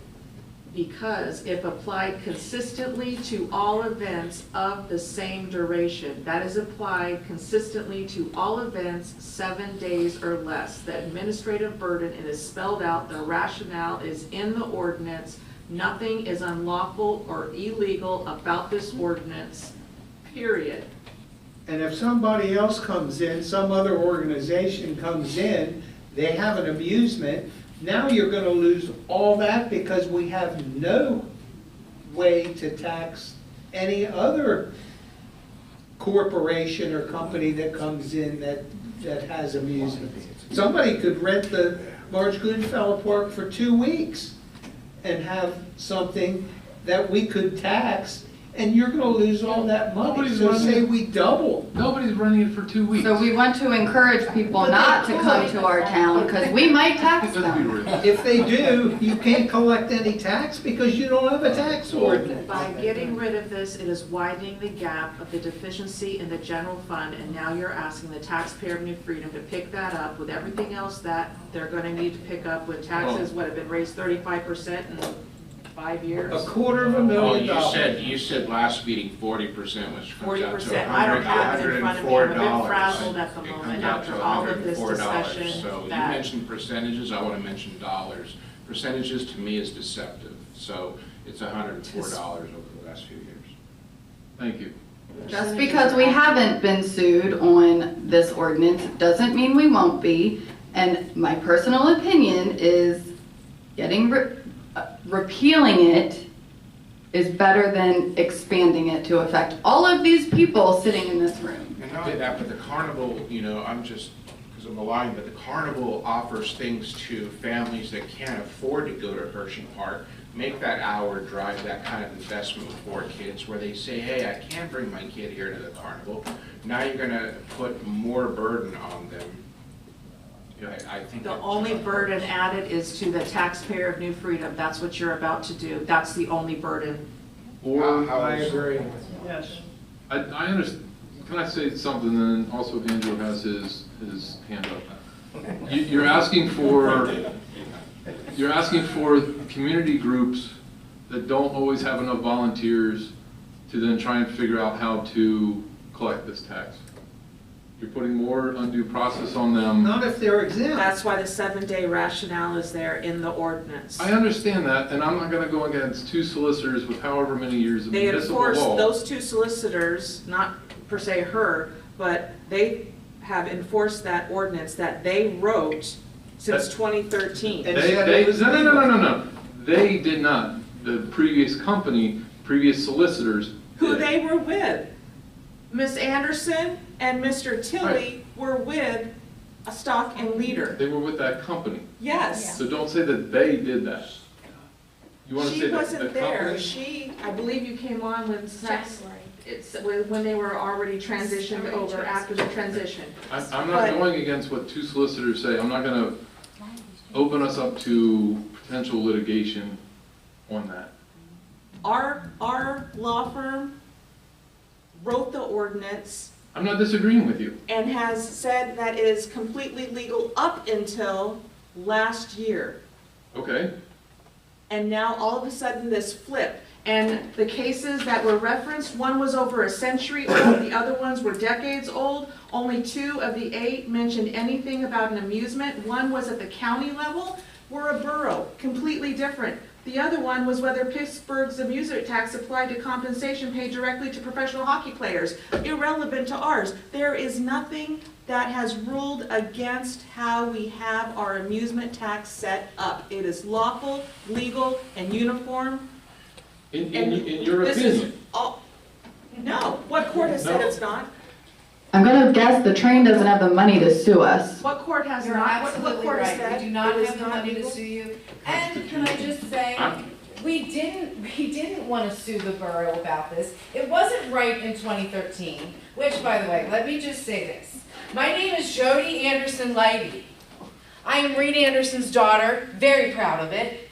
because if applied consistently to all events of the same duration, that is applied consistently to all events 7 days or less. The administrative burden, it is spelled out, the rationale is in the ordinance. Nothing is unlawful or illegal about this ordinance, period. And if somebody else comes in, some other organization comes in, they have an amusement, now you're going to lose all that because we have no way to tax any other corporation or company that comes in that has amusement. Somebody could rent the Marge Goodfellow Park for 2 weeks and have something that we could tax, and you're going to lose all that money. Nobody's So running say it. we double. Nobody's running it for 2 weeks. So we want to encourage people not to come to our town because we might tax Let's be them. real. If they do, you can't collect any tax because you don't have a tax ordinance. By getting rid of this, it is widening the gap of the deficiency in the general fund, and now you're asking the taxpayer of New Freedom to pick that up with everything else that they're gonna need to pick up with taxes, what have been raised 35% in 5 years. $250,000. You said last meeting 40%, which comes out to %. I don't have it in front of me. I'm a bit frazzled at the It moment comes out to after all of this $104. discussion. So you that- mentioned percentages, I want to mention dollars. Percentages to me is deceptive, so it's $104 over the last few years. Thank you. Just because we haven't been sued on this ordinance doesn't mean we won't be. And my personal opinion is repealing it is better than expanding it to affect all of these people sitting in this room. And not only that, but the carnival, I'm just, because I'm aligned, but the carnival offers things to families that can't afford to go to Hershey Park, make that hour drive that kind of investment for kids where they say, hey, I can't bring my kid here to the carnival. Now you're gonna put more burden on them. I think The only burden added is to the taxpayer of New Freedom. That's what you're about to do. That's the only burden. Or I agree. Yes. I understand. Can I say something? And then also Andrew has his hand up. You're asking for community groups that don't always have enough volunteers to then try and figure out how to collect this tax. You're putting more undue process on them. Not if they're exempt. That's why the 7-day rationale is there in the ordinance. I understand that, and I'm not going to go against 2 solicitors with however many years of They municipal enforce, law. those 2 solicitors, not per se her, but they have enforced that ordinance that they wrote since 2013. No. They did not. The previous company, previous solicitors. Who did. they were with. Ms. Anderson and Mr. Tilley were with a stock and leader. They were with that company. Yes. So don't say that they did that. You want to say She that wasn't the there. company? I believe you came on when when they were already transitioned over after the transition. I'm not going against what two solicitors say. I'm not going to open us up to potential litigation on that. Our law firm wrote the ordinance I'm not disagreeing with you. and has said that it is completely legal up until last year. Okay. And now all of a sudden this flip. And the cases that were referenced, one was over a century old, the other ones were decades old. Only 2 of the 8 mentioned anything about an amusement. One was at the county level. We're a borough, completely different. The other one was whether Pittsburgh's amusement tax applied to compensation paid directly to professional hockey players, irrelevant to ours. There is nothing that has ruled against how we have our amusement tax set up. It is lawful, legal, and uniform. In your opinion? No, what court has said it's not? I'm gonna guess the train doesn't have the money to sue us. What court has You're not? What absolutely court has right. said We do not it is have the money to legal? sue you. And can I just say, we didn't want to sue the borough about this. It wasn't right in 2013, which, by the way, let me just say this. My name is Jody Anderson Leidy. I am Reed Anderson's daughter, very proud of it.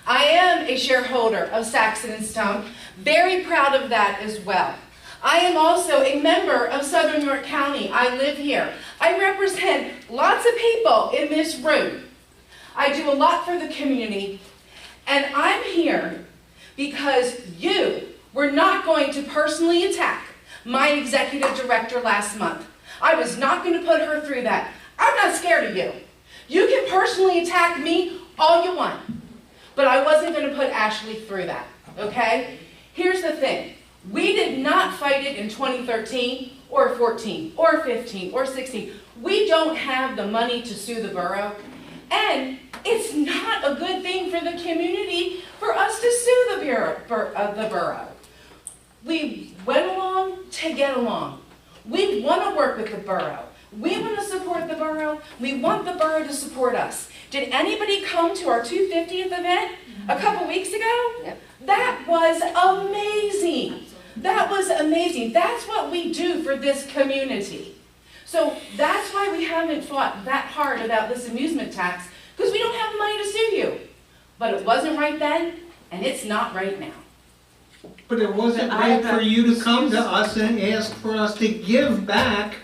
I am a shareholder of Saxon and Stump, very proud of that as well. I am also a member of Southern York County. I live here. I represent lots of people in this room. I do a lot for the community, and I'm here because you were not going to personally attack my executive director last month. I was not going to put her through that. I'm not scared of you. You can personally attack me all you want, but I wasn't going to put Ashley through that, okay? Here's the thing. We did not fight it in 2013 or 14 or 15 or 16. We don't have the money to sue the borough, and it's not a good thing for the community for us to sue the borough. We went along to get along. We want to work with the borough. We want to support the borough. We want the borough to support us. Did anybody come to our 250th event a couple weeks ago? Yep. That was amazing. That was amazing. That's what we do for this community. So that's why we haven't fought that hard about this amusement tax, because we don't have the money to sue you. But it wasn't right then, and it's not right now. But it wasn't right for you to come to us and ask for us to give back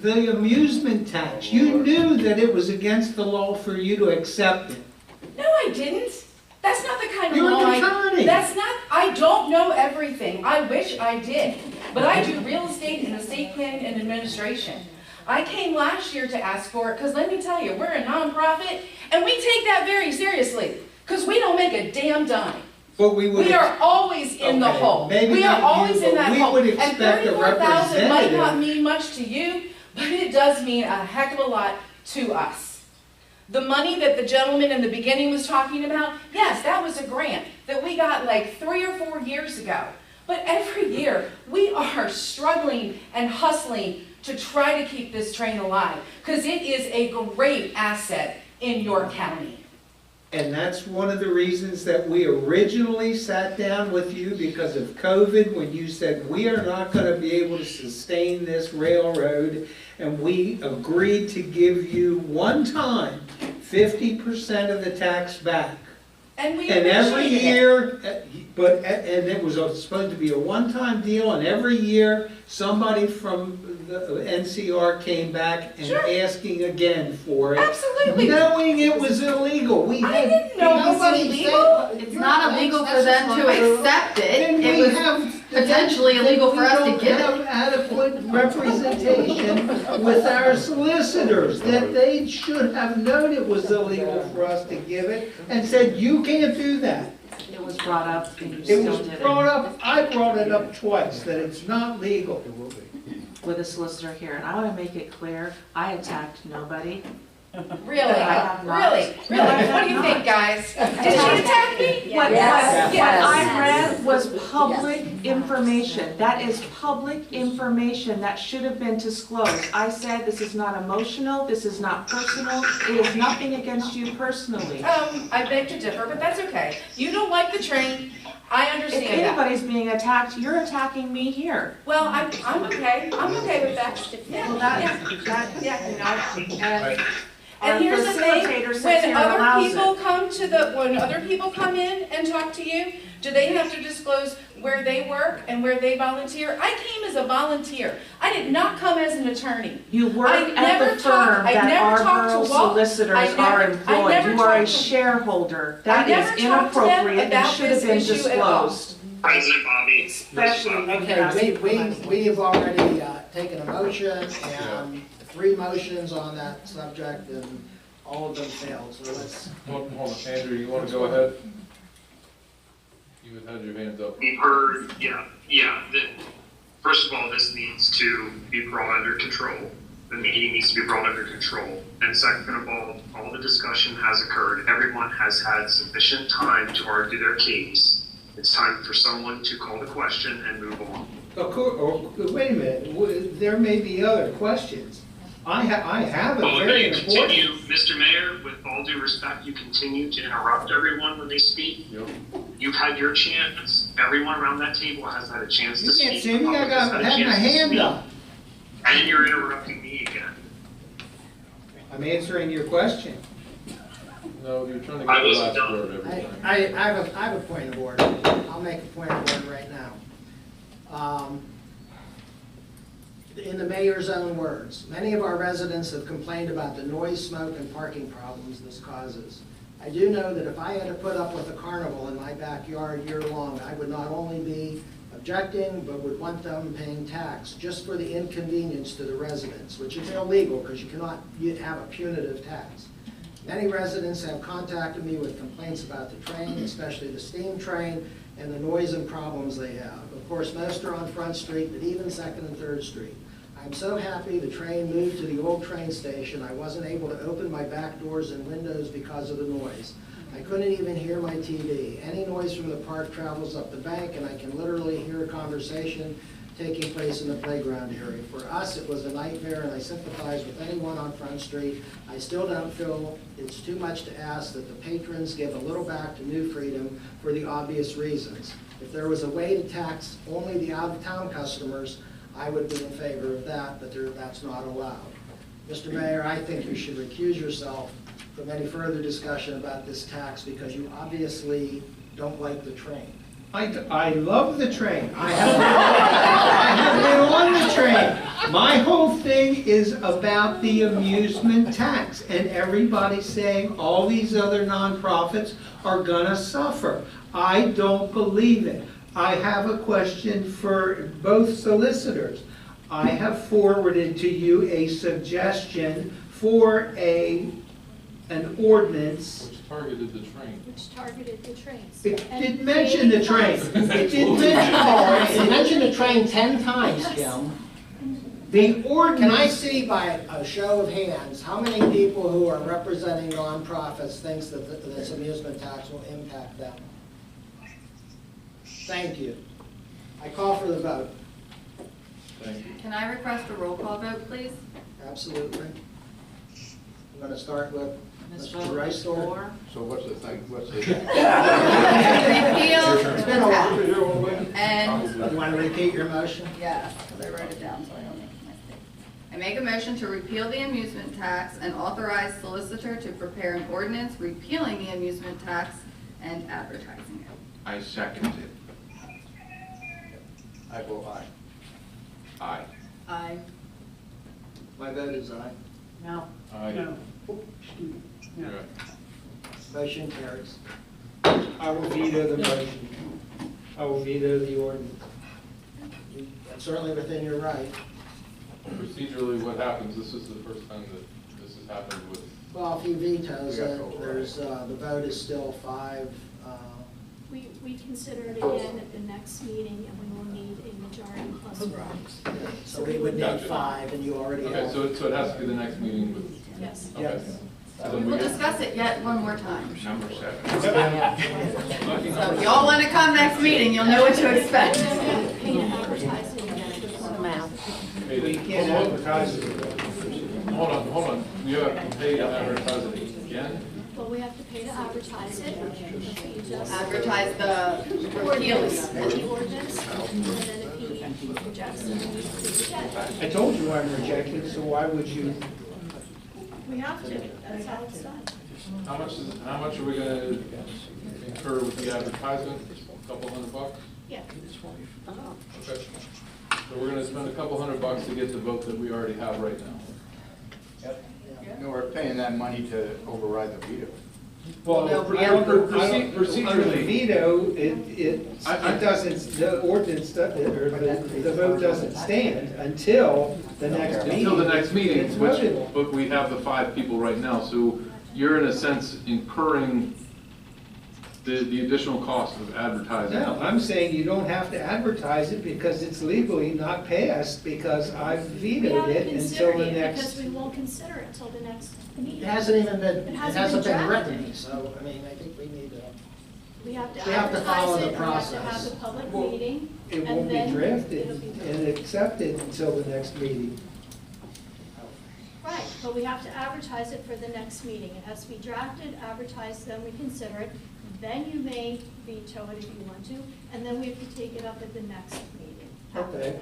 the amusement tax. You knew that it was against the law for you to accept it. No, I didn't. That's not the kind of You're law an attorney. I don't know everything. I wish I did. But I do real estate and estate planning and administration. I came last year to ask for it because let me tell you, we're a nonprofit and we take that very seriously because we don't make a damn dime. But we are always in the hole. We are always in that hole. And $34,000 might not mean much to you, but it does mean a heck of a lot to us. The money that the gentleman in the beginning was talking about, yes, that was a grant that we got like 3 or 4 years ago. But every year, we are struggling and hustling to try to keep this train alive because it is a great asset in York County. And that's one of the reasons that we originally sat down with you because of COVID, when you said we are not going to be able to sustain this railroad, and we agreed to give you one time 50% of the tax back. And we and every appreciate year, and it was supposed to be a one-time deal, and every year somebody from the NCR came back and asking again for it. Absolutely. Knowing it was illegal. I didn't know it was illegal. It's not illegal for them to accept it. It was potentially illegal for us to give it. We don't have adequate representation with our solicitors, that they should have known it was illegal for us to give it and said, you can't do that. It was brought up and you It still was did brought up, I brought it up twice, that it's not legal. with a solicitor here, and I want to make it clear, I attacked nobody. Really? I have not. Really? What do you think, guys? Did she attack me? What Yes. I read was public information. That is public information that should have been disclosed. I said this is not emotional, this is not personal, it is nothing against you personally. I beg to differ, but that's okay. You don't like the train, I If understand that. anybody's being attacked, you're attacking me here. Well, I'm okay with that. Yeah, Well, yeah, you know, and. Our And here's the thing, facilitator sits when here and allows when other people come in and talk to you, do they have to disclose where they work and where they volunteer? I came as a volunteer. I did not come as an attorney. You work at the firm that our borough solicitors are employed. You are a shareholder. That is inappropriate and should have been disclosed. President Bobby. Especially. Okay, we have already taken a motion and 3 motions on that subject, and all of them failed, so let's... Hold on, Andrew, you want to go ahead? You had your hands up. We've heard, first of all, this needs to be brought under control. The meeting needs to be brought under control. And second of all the discussion has occurred. Everyone has had sufficient time to argue their case. It's time for someone to call the question and move on. Wait a minute, there may be other questions. I have a very important... Continue, Mr. Mayor, with all due respect, you continue to interrupt everyone when they speak. Yep. You've had your chance. Everyone around that table has had a chance to speak. You can't see me, I had my hand up. And you're interrupting me again. I'm answering your question. No, you're trying to get the last word every time. I have a point of order. I'll make a point of order right now. In the mayor's own words, many of our residents have complained about the noise, smoke, and parking problems this causes. I do know that if I had to put up with a carnival in my backyard year-long, I would not only be objecting, but would want them paying tax just for the inconvenience to the residents, which is illegal because you cannot have a punitive tax. Many residents have contacted me with complaints about the train, especially the steam train, and the noise and problems they have. Of course, most are on Front Street, but even 2nd and 3rd Street. I'm so happy the train moved to the old train station. I wasn't able to open my back doors and windows because of the noise. I couldn't even hear my TV. Any noise from the park travels up the bank, and I can literally hear a conversation taking place in the playground area. For us, it was a nightmare, and I sympathize with anyone on Front Street. I still don't feel it's too much to ask that the patrons give a little back to New Freedom for the obvious reasons. If there was a way to tax only the out-of-town customers, I would be in favor of that, but that's not allowed. Mr. Mayor, I think you should recuse yourself from any further discussion about this tax because you obviously don't like the train. I love the train. I have been on the train. My whole thing is about the amusement tax, and everybody's saying all these other nonprofits are gonna suffer. I don't believe it. I have a question for both solicitors. I have forwarded to you a suggestion for an ordinance. Which targeted the train. Which targeted the trains. It did mention the train. It did mention the It train. mentioned the train 10 times, Kim. The ordinance. Can I see by a show of hands, how many people who are representing nonprofits thinks that this amusement tax will impact them? Thank you. I call for the vote. Thank you. Can I request a roll call vote, please? Absolutely. I'm going to start with Mr. Reisdorf. So what's the thing, what's the? Repeal. It's been a while. And, You want to repeat your motion? yes, because I wrote it down so I don't make a mistake. I make a motion to repeal the amusement tax and authorize solicitor to prepare an ordinance repealing the amusement tax and advertising it. I second it. I vote aye. Aye. Aye. My vote is aye. No. Aye. No. You're right. Motion carries. I will veto the motion. I will veto the ordinance. That's certainly within your right. Procedurally, what happens, this is the first time that this has happened with... Well, if he vetoes it, there's, the vote is still 5. We consider it again at the next meeting, and we will need a majority plus one. So we would need 5, and you already have. Okay, so it has to be the next meeting with... Yes. Okay. Yes. We will discuss it yet one more time. Number 7. So y'all want to come next meeting, you'll know what to expect. We can't advertise it. Hold on. You have to pay to advertise it again? Well, we have to pay to advertise it. If you just Advertise the repeals. the ordinance, and then if he rejects it, we reject. I told you I'm rejected, so why would you? We have to, that's how it's done. How much are we gonna incur with the advertisement? A couple $100? Yeah. Okay. So we're gonna spend a couple $100 to get the vote that we already have right now. No, we're paying that money to override the veto. Well, No, procedurally, veto, it doesn't, the ordinance, the vote doesn't stand until the next meeting. Until the next meeting, It's voted on. but we have the 5 people right now, so you're in a sense incurring the additional cost of advertising. No, I'm saying you don't have to advertise it because it's legally not passed because I We vetoed haven't it until considered the it next. because we won't consider it till the next meeting. It hasn't even been, It it hasn't hasn't been been drafted. written, so, I mean, I think we need to. We have to We have to follow advertise the it, we have to process. have the public Well, meeting. It and won't be then drafted it'll be and accepted until the next meeting. Right, but we have to advertise it for the next meeting. It has to be drafted, advertised, then we consider it. Then you may veto it if you want to, and then we have to take it up at the next meeting. Okay.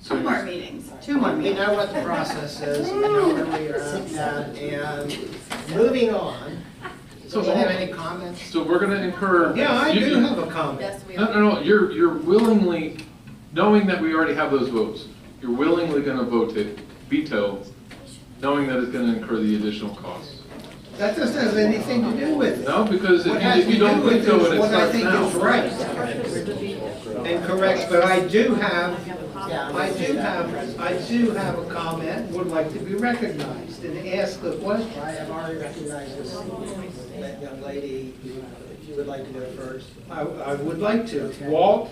Two more meetings, 2 more We meetings. know what the process is, we know where we are at, and moving on. So Do you have any comments? So we're gonna incur. Yeah, I you- do have a comment. Yes, we No, are. no, you're willingly, knowing that we already have those votes, you're willingly gonna veto, knowing that it's gonna incur the additional costs. That doesn't have anything to do with it. No, because What has if you to don't do with veto is it, it what I starts think now. is right and correct, but I do have a comment, would like to be recognized and ask the question. I have already recognized this, that young lady, if you would like to go first. I would like to. Walt,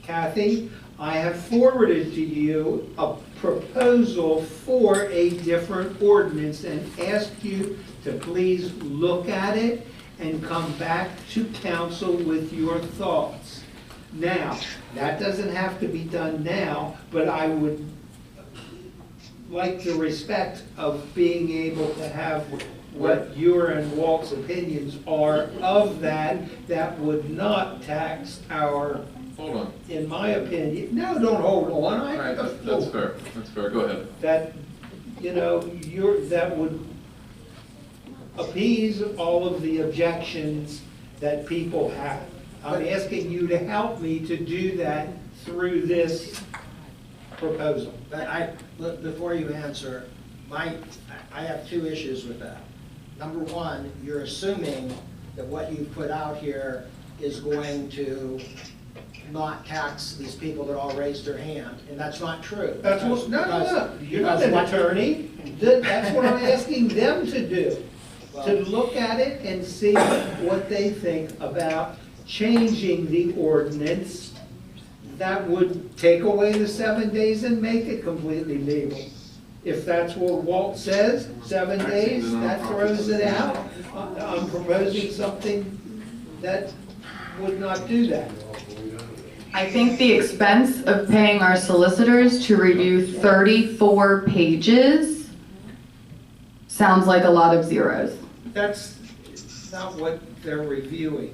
Kathy, I have forwarded to you a proposal for a different ordinance and asked you to please look at it and come back to council with your thoughts. Now, that doesn't have to be done now, but I would like the respect of being able to have what your and Walt's opinions are of that would not tax our, Hold on. in my opinion, no, don't hold on. All right, that's fair, go ahead. That, that would appease all of the objections that people have. I'm asking you to help me to do that through this proposal. But before you answer, I have 2 issues with that. Number one, you're assuming that what you've put out here is going to not tax these people that all raised their hand, and that's not true. That's what, no, you're not an because what- attorney. That's what I'm asking them to do, to look at it and see what they think about changing the ordinance that would take away the 7 days and make it completely legal. If that's what Walt says, 7 days, that throws it out. I'm proposing something that would not do that. I think the expense of paying our solicitors to review 34 pages sounds like a lot of zeros. That's not what they're reviewing.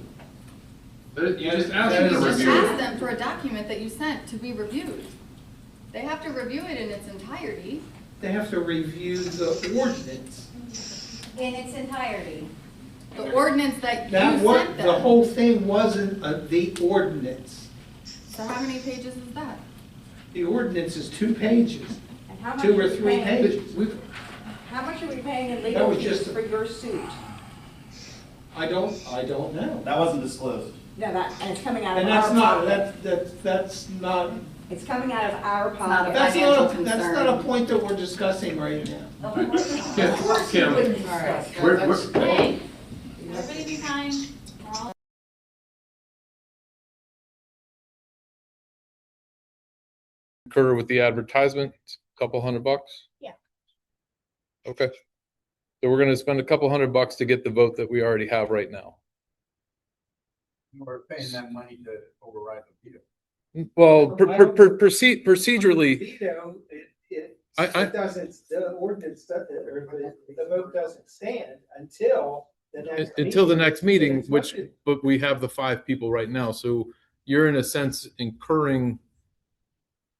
You just asked That them to is- Just review ask it. them for a document that you sent to be reviewed. They have to review it in its entirety. They have to review the ordinance. In its entirety. The ordinance that you That sent the them. whole thing wasn't the ordinance. So how many pages is that? The ordinance is 2 pages, And how much 2 are or we 3 paying- pages. How much are we paying in That legal was fees just- for your suit? I don't know. That wasn't disclosed. No, and it's coming out of And our that's not, pocket. that's not, It's coming out of our not a pocket. that's financial not, that's not a point that we're discussing right now. Kim, All right. Hey, everybody be kind. We're all incur with the advertisement, $200? Yeah. Okay. So we're gonna spend a couple $100 to get the vote that we already have right now. We're paying that money to override the veto. Well, procedurally, Veto, I- it doesn't, the ordinance, or the vote doesn't stand until the next meeting. until the next meeting, It's which, voted. but we have the 5 people right now. So you're in a sense incurring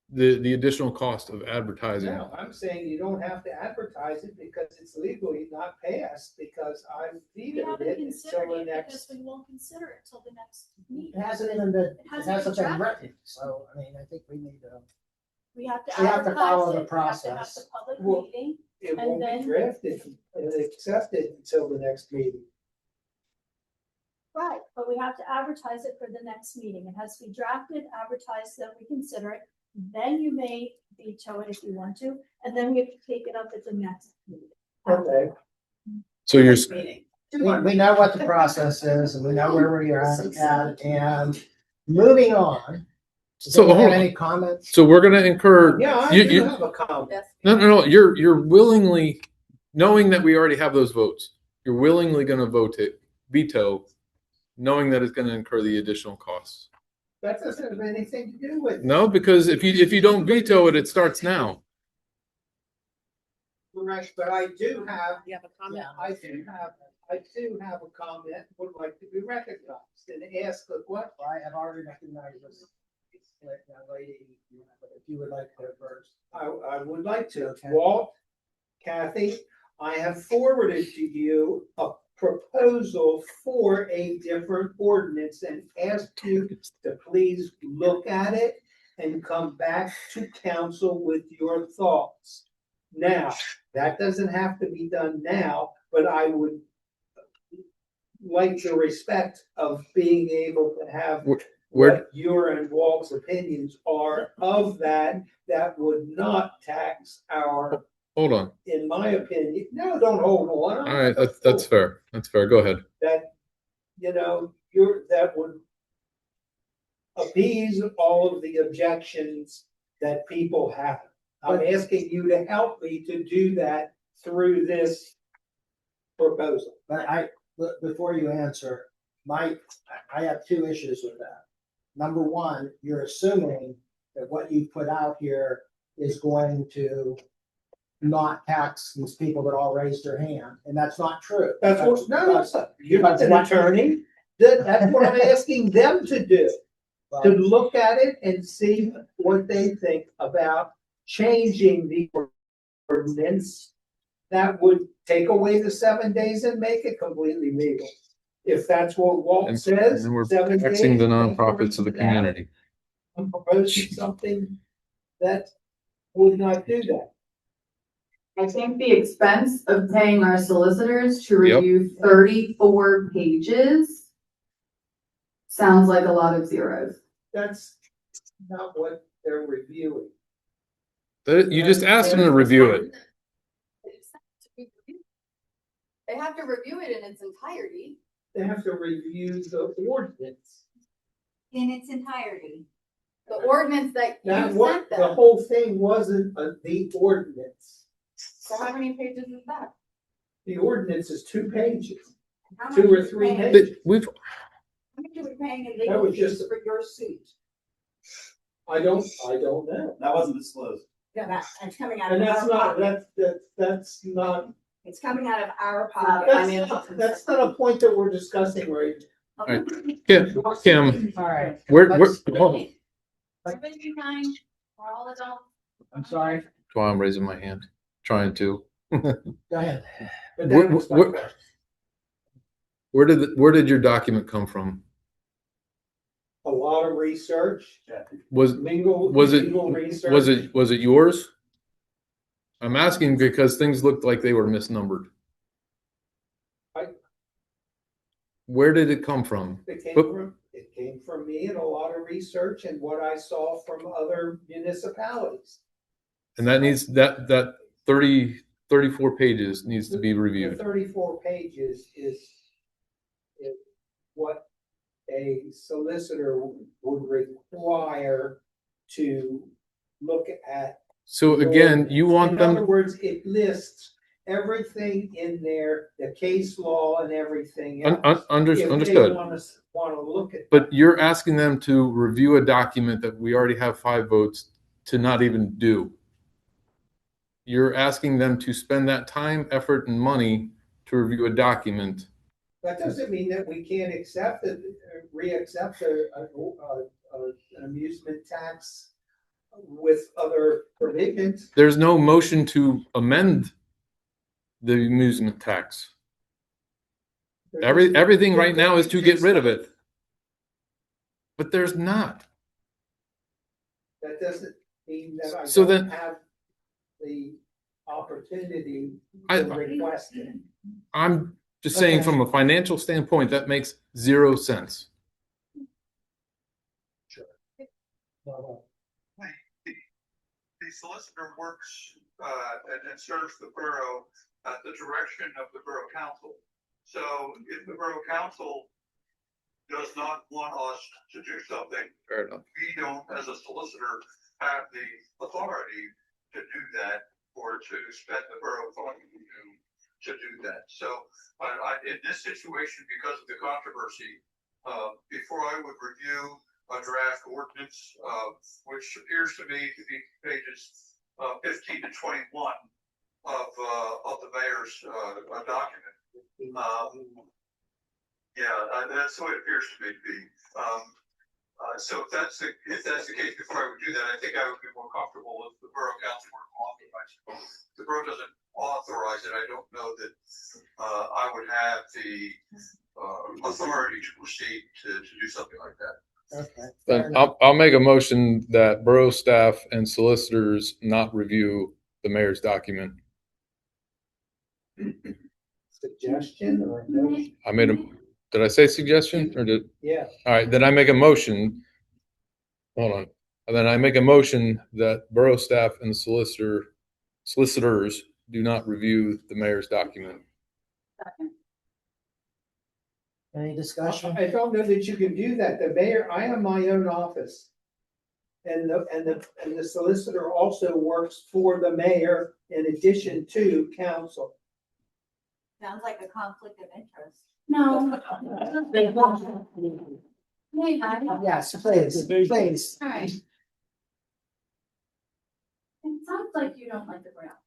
the additional cost of advertising. No, I'm saying you don't have to advertise it because it's legally not passed, because I We vetoed haven't it considered until the it because next. we won't consider it till the next meeting. It hasn't even been, it hasn't hasn't been been drafted. written, so, I mean, I think we need to. We have to We have to advertise follow it, the we have to have process. the public Well, meeting, It and won't be then, drafted and accepted until the next meeting. right, but we have to advertise it for the next meeting. It has to be drafted, advertised, that we consider it. Then you may veto it if you want to, and then we have to take it up at the next meeting. Okay. So you're, We know what the process is, and we know where we are at, and moving on. Does So anyone hold have on. any comments? so we're gonna incur. Yeah, I you- do you- have a comment. No. You're willingly, knowing that we already have those votes, you're willingly gonna veto, knowing that it's gonna incur the additional costs. That doesn't have anything to do with it. No, because if you don't veto it, it starts now. Correct, but I do have, You have a comment? I do have a comment, would like to be recognized and ask a question. I have already recognized this young lady, but if you would like to go first. I would like to. Okay. Walt, Kathy, I have forwarded to you a proposal for a different ordinance and asked you to please look at it and come back to council with your thoughts. Now, that doesn't have to be done now, but I would like the respect of being able to have what your and Walt's opinions are of that would not tax our, Hold on. in my opinion, no, don't hold on. All right, that's fair. That's fair. Go ahead. That, that would appease all of the objections that people have. I'm asking you to help me to do that through this proposal. But before you answer, I have 2 issues with that. Number one, you're assuming that what you put out here is going to not tax these people that all raised their hand, and that's not true. That's what, no, you're not an attorney. That's what I'm asking them to do. To look at it and see what they think about changing the ordinance that would take away the 7 days and make it completely legal. If that's what Walt says, And we're 7 days. taxing the nonprofits of the community. I'm proposing something that would not do that. I think the expense of paying our solicitors to review 34 pages sounds like a lot of zeros. That's not what they're reviewing. You just asked them to review it. They have to review it in its entirety. They have to review the ordinance. In its entirety. The ordinance that you That sent what, them. the whole thing wasn't the ordinance. So how many pages is that? The ordinance is 2 pages, How much 2 or are we 3 paying? pages. We've, How much are we paying in That legal was fees just- for your suit? I don't know. That wasn't disclosed. Yeah, that's coming out And of that's our not, pocket. that's not, It's coming out of our pocket. that's not a point that we're discussing right all right. Kim, All right. where, Let's- hold on. Everybody be kind, we're all adults. I'm sorry. That's why I'm raising my hand, trying to. Go ahead. But Where- that was my where- question. Where did your document come from? A lot of research, Was legal research. was it yours? I'm asking because things looked like they were misnumbered. Where did it come from? It came from me and a lot of research and what I saw from other municipalities. And that needs, that 34 pages needs to be The reviewed. 34 pages is what a solicitor would require to look at. So again, you want In other them, words, it lists everything in there, the case law and everything else. Understood. If they want to look at. But you're asking them to review a document that we already have 5 votes to not even do. You're asking them to spend that time, effort, and money to review a document. That doesn't mean that we can't re-accept an amusement tax with other provisions. There's no motion to amend the amusement tax. Everything right now is to get rid of it. But there's not. That doesn't mean that I So don't then- have the opportunity to request it. I'm just saying from a financial standpoint, that makes 0 sense. The solicitor works and serves the borough at the direction of the borough council. So if the borough council does not want us to do something, Fair enough. we don't, as a solicitor, have the authority to do that or to spend the borough funding to do that. So in this situation, because of the controversy, before I would review a draft ordinance, which appears to me to be pages 15 to 21 of the mayor's document. That's what it appears to me to be. So if that's the case, before I would do that, I think I would be more comfortable if the borough council were to authorize it. If the borough doesn't authorize it, I don't know that I would have the authority to proceed to do something like that. Okay. Then I'll make a motion that borough staff and solicitors not review the mayor's document. Suggestion or a motion? Did I say suggestion or did? Yeah. All right, then I make a motion. Hold on. And then I make a motion that borough staff and solicitors do not review the mayor's document. Any discussion? I don't know that you can do that. The mayor, I have my own office. And the solicitor also works for the mayor in addition to council. Sounds like a conflict of interest. No. Yes, please. All right. It sounds like you don't like the ground.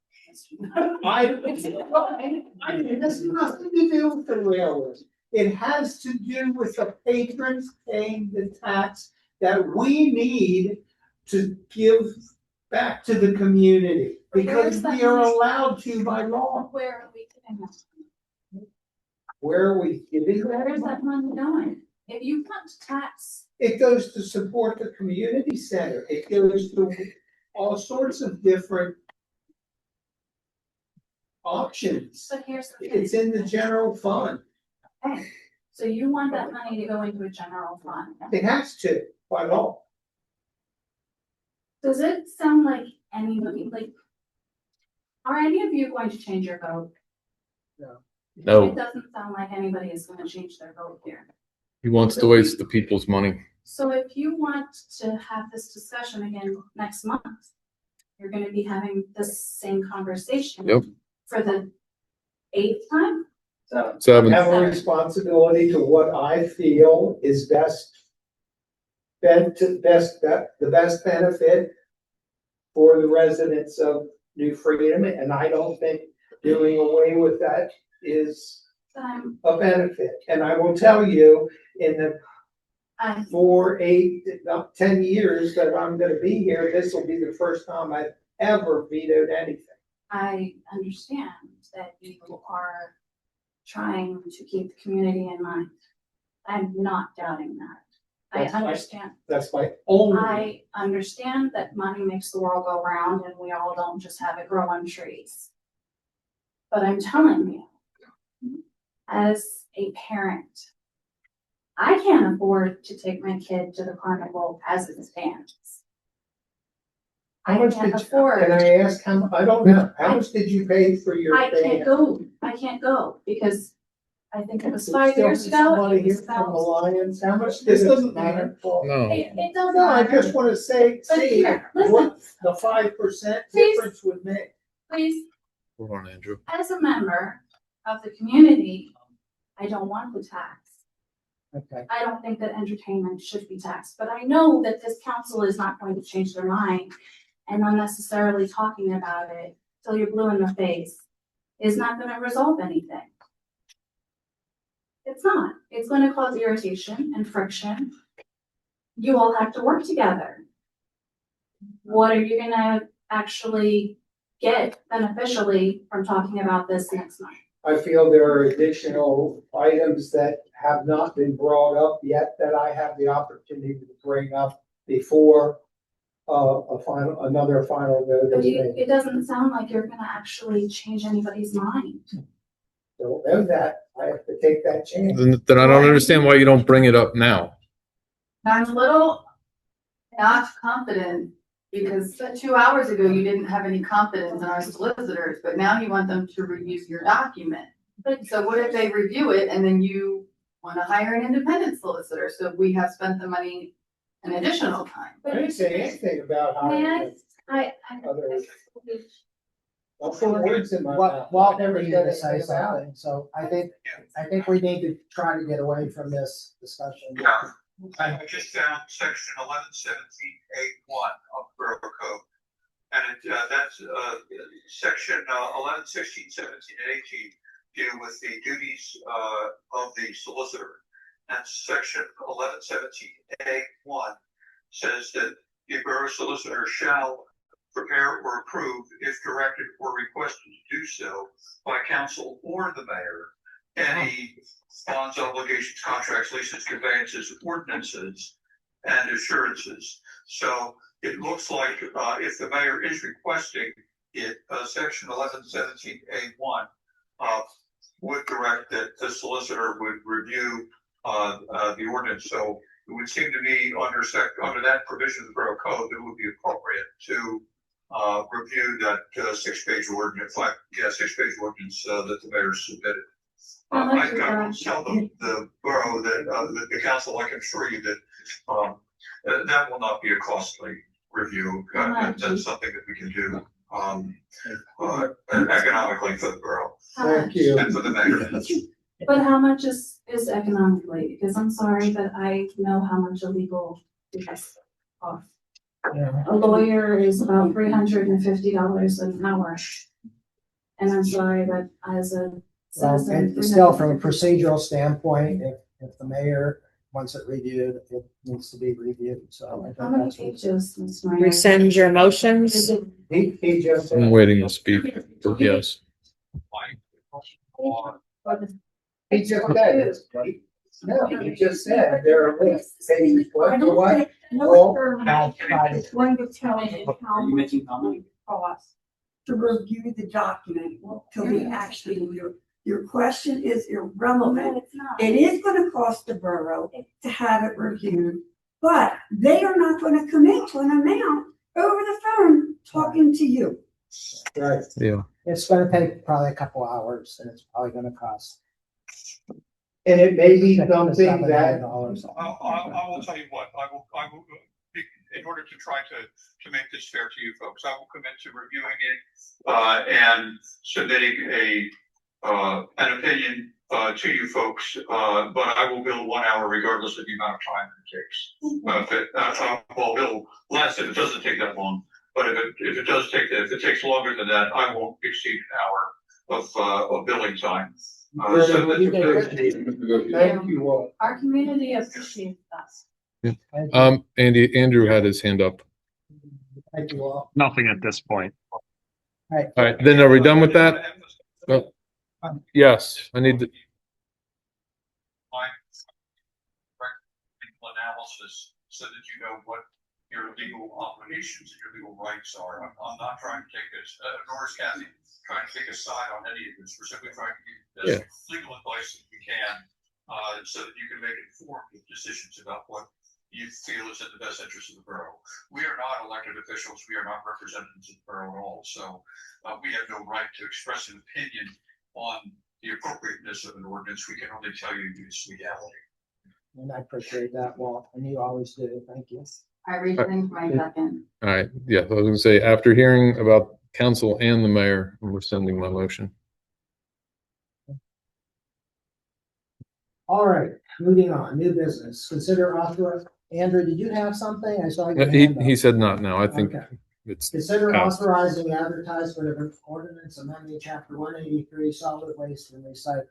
It has nothing to do with the railroad. It has to do with the patrons paying the tax that we need to give back to the community. Because we are allowed to by law. Where are we giving that? Where are we giving that? Where is that money going? If you want to tax, It goes to support the community center. It goes to all sorts of different options. but here's the It's thing. in the general fund. Okay. So you want that money to go into a general fund? It has to, by law. Does it sound like anybody, like, are any of you going to change your vote? It No, doesn't sound like anybody is going to change their vote here. he wants to waste the people's money. So if you want to have this discussion again next month, you're gonna be having this same conversation. Yep. For the 8th time? So I 7. have a responsibility to what I feel is the best benefit for the residents of New Freedom, and I don't think doing away with that is a benefit. And I will tell you, in the 4, 8, 10 years that I'm gonna be here, this will be the first time I've ever vetoed anything. I understand that you are trying to keep the community in mind. I'm not doubting that. I understand. That's my only. I understand that money makes the world go round and we all don't just have it grow on trees. But I'm telling you, as a parent, I can't afford to take my kid to the carnival as it stands. How I much can't did you, afford. can I ask I don't know, how much did you pay for your I can't van? I can't go because I think it was There's 5 still years ago. Somebody It here was from the about- Lions, how much, this doesn't matter. No. It doesn't No, I matter. just wanna say, But see here, listen. what the 5% Please. difference would make. Please, Hold on, Andrew. As a member of the community, I don't want the tax. Okay. I don't think that entertainment should be taxed, but I know that this council is not going to change their mind, and unnecessarily talking about it till you're blue in the face is not gonna resolve anything. It's not. It's gonna cause irritation and friction. You all have to work together. What are you gonna actually get beneficially from talking about this next month? I feel there are additional items that have not been brought up yet that I have the opportunity to bring up before another final vote But is made. it doesn't sound like you're gonna actually change anybody's mind. Don't know that. I have to take that chance. Then I don't understand why you don't bring it up now. I'm a little not confident because 2 hours ago you didn't have any confidence in our solicitors, but now you want them to review your document. So what if they review it and then you want to hire an independent solicitor? So we have spent the money an additional time. I didn't say anything about hiring others. Don't put words in my mouth. Walter was gonna say something, so I think we need to try to get away from this discussion. Yeah, I just found section 1117A1 of the Borough Code. And that's section 11, 16, 17, and 18 deal with the duties of the solicitor. And section 1117A1 says that the borough solicitor shall prepare or approve, if directed or requested to do so by council or the mayor, any bonds, obligations, contracts, leases, conveyances, ordinances, and assurances. So it looks like if the mayor is requesting it, section 1117A1 would direct that the solicitor would review the ordinance. So it would seem to me under that provision of the Borough Code, it would be appropriate to review that 6-page ordinance, 6-page ordinance that the mayor submitted. I will tell the borough that the council, I can assure you that that will not be a costly review. That's something that we can do economically for the borough. Thank you. And for the mayor. But how much is economically? Because I'm sorry, but I know how much a legal is cost. A lawyer is about $350 an hour. And I'm sorry, but as a citizen. And still, from a procedural standpoint, if the mayor wants it reviewed, it needs to be reviewed, so. I How think many that's what- pages, Ms. Meyer? Rescind your motions. He just I'm said. waiting to speak. Yes. He just said. No, he just said there are lists saying what to what. All It's going to tell you how much it costs to review the document till we actually, your question is irrelevant. It is gonna cost the borough to have it reviewed, but they are not gonna commit to an amount over the phone talking to you. Right. Yeah. It's gonna take probably a couple hours, and it's probably gonna cost. And it may be $600 to something that. $700. I will tell you what, I will, in order to try to make this fair to you folks, I will commit to reviewing it, and submitting an opinion, to you folks, but I will bill 1 hour regardless of the amount of time it takes. Well, bill less if it doesn't take that long, but if it takes longer than that, I won't exceed an hour of billing time. Thank you all. Our community appreciates us. Andrew had his hand up. Thank you all. Nothing at this point. All right, then are we done with that? No. Yes, I need to. Analysis so that you know what your legal obligations and your legal rights are. I'm not trying to take this, nor is Kathy trying to take a side on any of this. We're simply trying to give you legal advice that we can, so that you can make informed decisions about what you feel is in the best interest of the borough. We are not elected officials. We are not representatives of the borough at all. So we have no right to express an opinion on the appropriateness of an ordinance. We can only tell you its legality. And I appreciate that, Walt, and you always do. Thank you. I rescind my second. All right, yeah, I was gonna say, after hearing about council and the mayor in rescinding my motion. All right, moving on, new business. Consider Andrew, did you have something? I saw your hand up. He said not now. I think Okay. it's Consider passed. authorizing advertisement of an ordinance amending chapter 183 solid waste and recycling.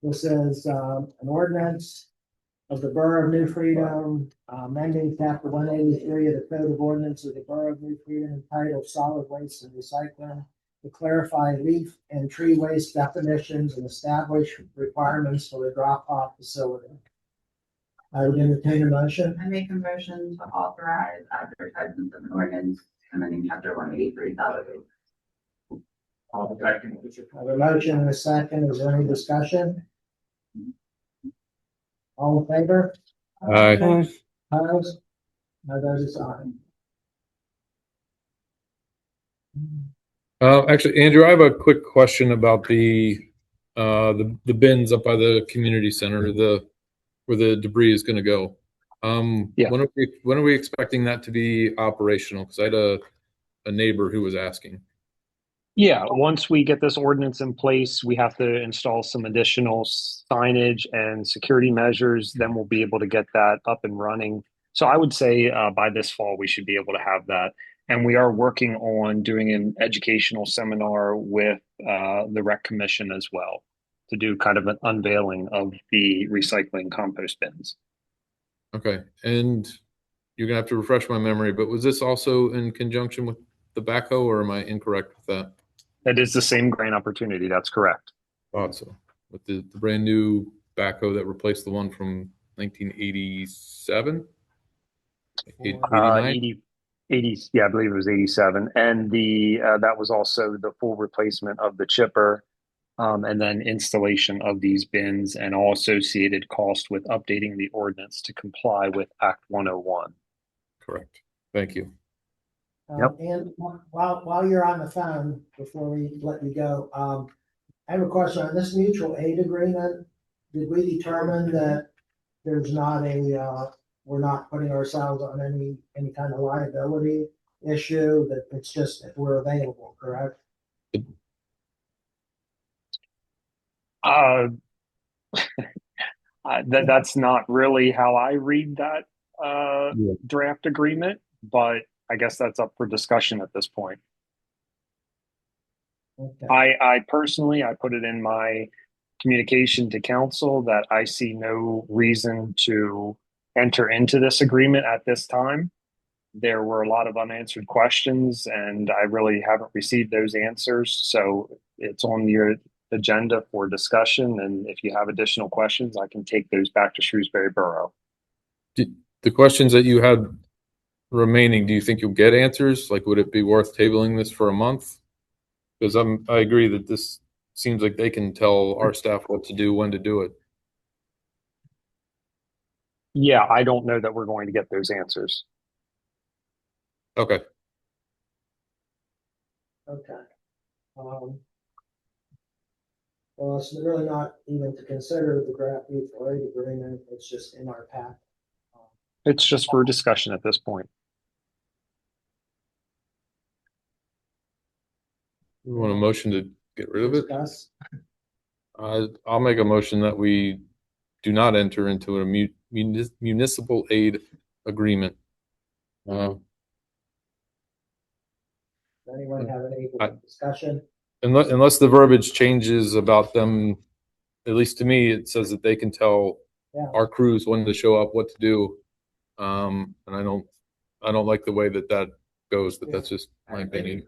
This is an ordinance of the Borough of New Freedom, amending chapter 183 of the Code of Ordinance of the Borough of New Freedom entitled Solid Waste and Recycling to clarify leaf and tree waste definitions and establish requirements for the drop-off facility. I would entertain a motion. I make a motion to authorize advertisement of an ordinance amending chapter 183 solid waste. I have a motion and a second. Is there any discussion? All in favor? Aye. Opposed? My vote is aye. Actually, Andrew, I have a quick question about the bins up by the community center, where the debris is going to go. Yeah. When are we expecting that to be operational? Because I had a neighbor who was asking. Yeah, once we get this ordinance in place, we have to install some additional signage and security measures. Then we'll be able to get that up and running. So I would say by this fall, we should be able to have that. And we are working on doing an educational seminar with the Rec Commission as well to do kind of an unveiling of the recycling compost bins. Okay, and you're gonna have to refresh my memory, but was this also in conjunction with the backhoe, or am I incorrect with that? That is the same grant opportunity. That's correct. Thought so. With the brand new backhoe that replaced the one from 1987? 80, yeah, I believe it was 87. And that was also the full replacement of the chipper, and then installation of these bins and all associated cost with updating the ordinance to comply with Act 101. Correct. Thank you. Yep. And while you're on the phone, before we let you go, I have a question on this mutual aid agreement. Did we determine that there's not we're not putting ourselves on any kind of liability issue, that it's just if we're available, correct? That's not really how I read that Yeah. draft agreement, but I guess that's up for discussion at this point. Okay. I personally, I put it in my communication to council that I see no reason to enter into this agreement at this time. There were a lot of unanswered questions, and I really haven't received those answers. So it's on your agenda for discussion. And if you have additional questions, I can take those back to Shrewsbury Borough. The questions that you had remaining, do you think you'll get answers? Like, would it be worth tabling this for a month? Because I agree that this seems like they can tell our staff what to do, when to do it. Yeah, I don't know that we're going to get those answers. Okay. Okay. Well, it's really not even to consider the draft mutual aid agreement. It's just in our path. It's just for discussion at this point. You want a motion to get rid of it? Discuss. I'll make a motion that we do not enter into a municipal aid agreement. Does anyone have any discussion? Unless the verbiage changes about them, at least to me, it says that they can tell our crews when to show up, what to do. And I don't like the way that goes, but that's just my opinion.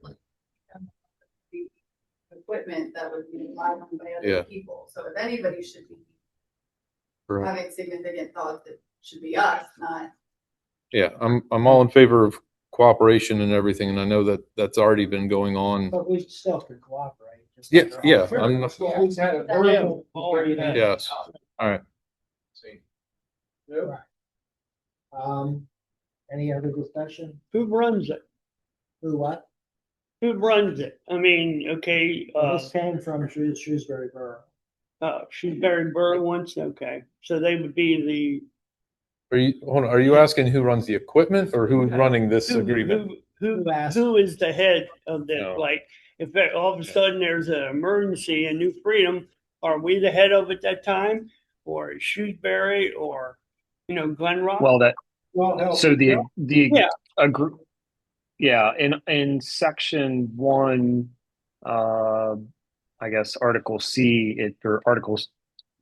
Equipment that would be relied on by other Yeah. people. So if anybody should be Correct. having significant thoughts, it should be us, not. Yeah, I'm all in favor of cooperation and everything, and I know that that's already been going on. But we still can cooperate. just Yeah, like they're yeah. all- I'm not, yes. All right. Any other discussion? Who runs it? Who what? Who runs it? I mean, okay, This came from Shrewsbury Borough. Shrewsbury Borough once, okay. So they would be Are you asking who runs the equipment or who's running this agreement? Who is the head of this? No. Like, if all of a sudden there's an emergency in New Freedom, are we the head of it that time? Or Shrewsbury or, Glen Rock? Well, so Yeah. yeah, in section 1, I guess Article C, or Article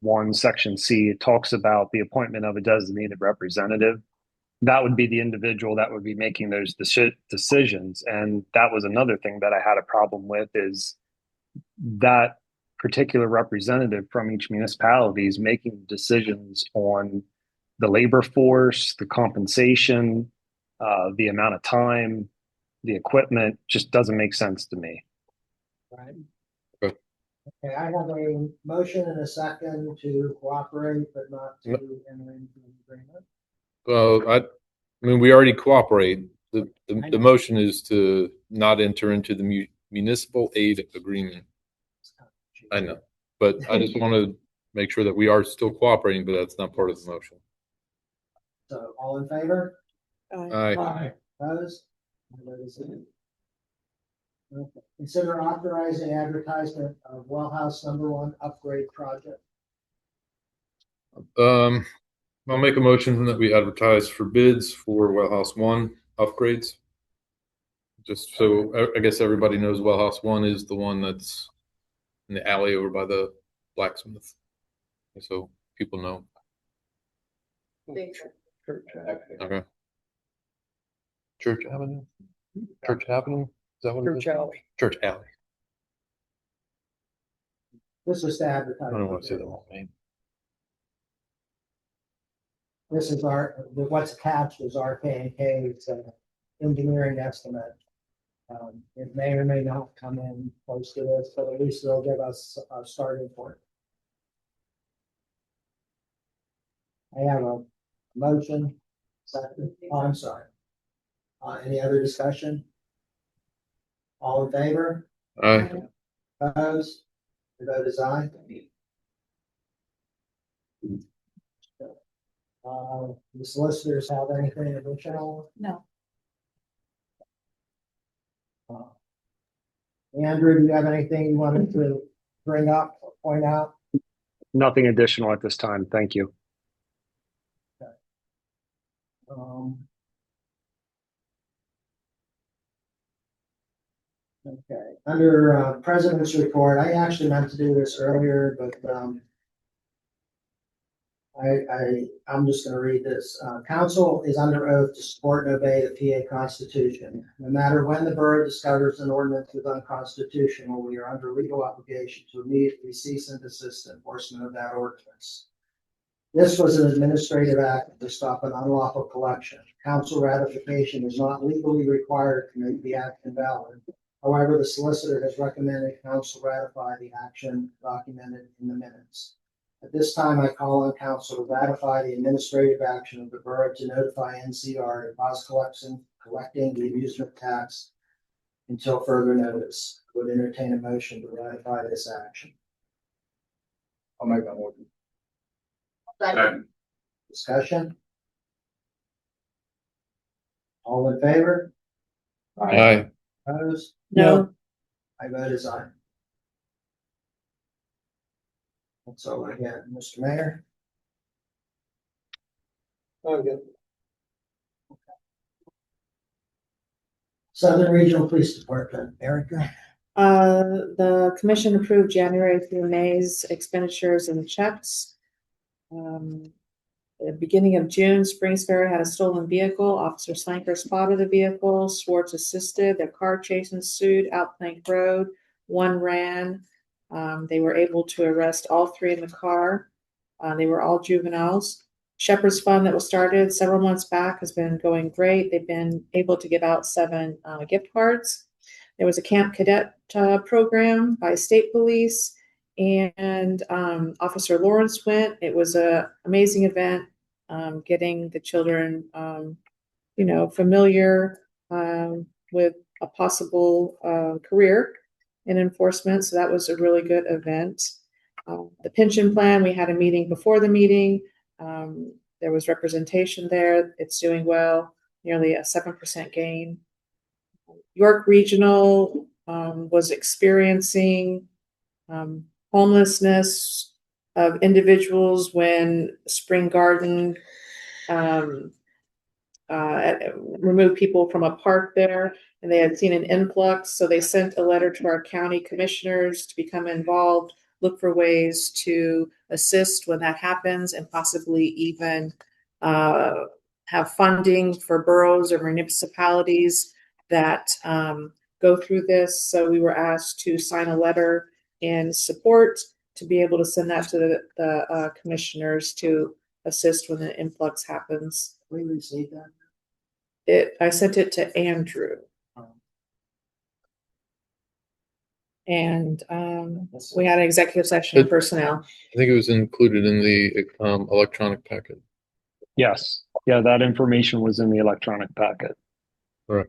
1, Section C, it talks about the appointment of a designated representative. That would be the individual that would be making those decisions. And that was another thing that I had a problem with, is that particular representative from each municipality is making decisions on the labor force, the compensation, the amount of time, the equipment. Just doesn't make sense to me. Right. Okay, I have a motion and a second to cooperate, but not to enter into an agreement. Well, I mean, we already cooperate. The motion is to not enter into the municipal aid agreement. I know, but I just want to make sure that we are still cooperating, but that's not part of the motion. So, all in favor? Aye. Opposed? Okay. Consider authorizing advertisement of well house number 1 upgrade project. I'll make a motion that we advertise for bids for well house 1 upgrades. Just so I guess everybody knows, well house 1 is the one that's in the alley over by the blacksmith. So people know. Okay. Church Avenue? Church Avenue? Is that what it is? Church Alley. Church Alley. This is to advertise. I don't want to say the wrong name. This is what's attached is RK&K's engineering estimate. It may or may not come in close to this, but at least they'll give us a starting point. I have a motion. Second. Oh, I'm sorry. Any other discussion? All in favor? Aye. Opposed? The vote is aye. The solicitors have anything additional? No. Andrew, do you have anything you wanted to bring up or point out? Nothing additional at this time. Thank you. Okay. Okay. Under President's report, I actually meant to do this earlier, but I'm just going to read this. Council is under oath to support and obey the PA Constitution. No matter when the borough discovers an ordinance is unconstitutional, we are under legal obligation to immediately cease and desist enforcement of that ordinance. This was an administrative act to stop an unlawful collection. Council ratification is not legally required to make the act invalid. However, the solicitor has recommended council ratify the action documented in the minutes. At this time, I call on council to ratify the administrative action of the borough to notify NCR to pause collecting the amusement tax until further notice. I would entertain a motion to ratify this action. I'll make that motion. Second. Discussion? All in favor? Aye. Opposed? No. I vote as aye. That's all I got, Mr. Mayor. Oh, good. Southern Regional Police Department, Erica. The commission approved January through May's expenditures and checks. At the beginning of June, Springs Ferry had a stolen vehicle. Officer Slanker spotted the vehicle. Swartz assisted. Their car chase ensued out Plank Road. One ran. They were able to arrest all 3 in the car. They were all juveniles. Shepherd's Fund that was started several months back has been going great. They've been able to give out 7 gift cards. There was a Camp Cadet program by state police, and Officer Lawrence went. It was an amazing event, getting the children, familiar with a possible career in enforcement. So that was a really good event. The pension plan, we had a meeting before the meeting. There was representation there. It's doing well, nearly a 7% gain. York Regional was experiencing homelessness of individuals when Spring Garden removed people from a park there, and they had seen an influx. So they sent a letter to our county commissioners to become involved, look for ways to assist when that happens, and possibly even have funding for boroughs or municipalities that go through this. So we were asked to sign a letter in support to be able to send that to the commissioners to assist when the influx happens. We received that. I sent it to Andrew. And we had an executive session of personnel. I think it was included in the electronic packet. Yes. Yeah, that information was in the electronic packet. Right.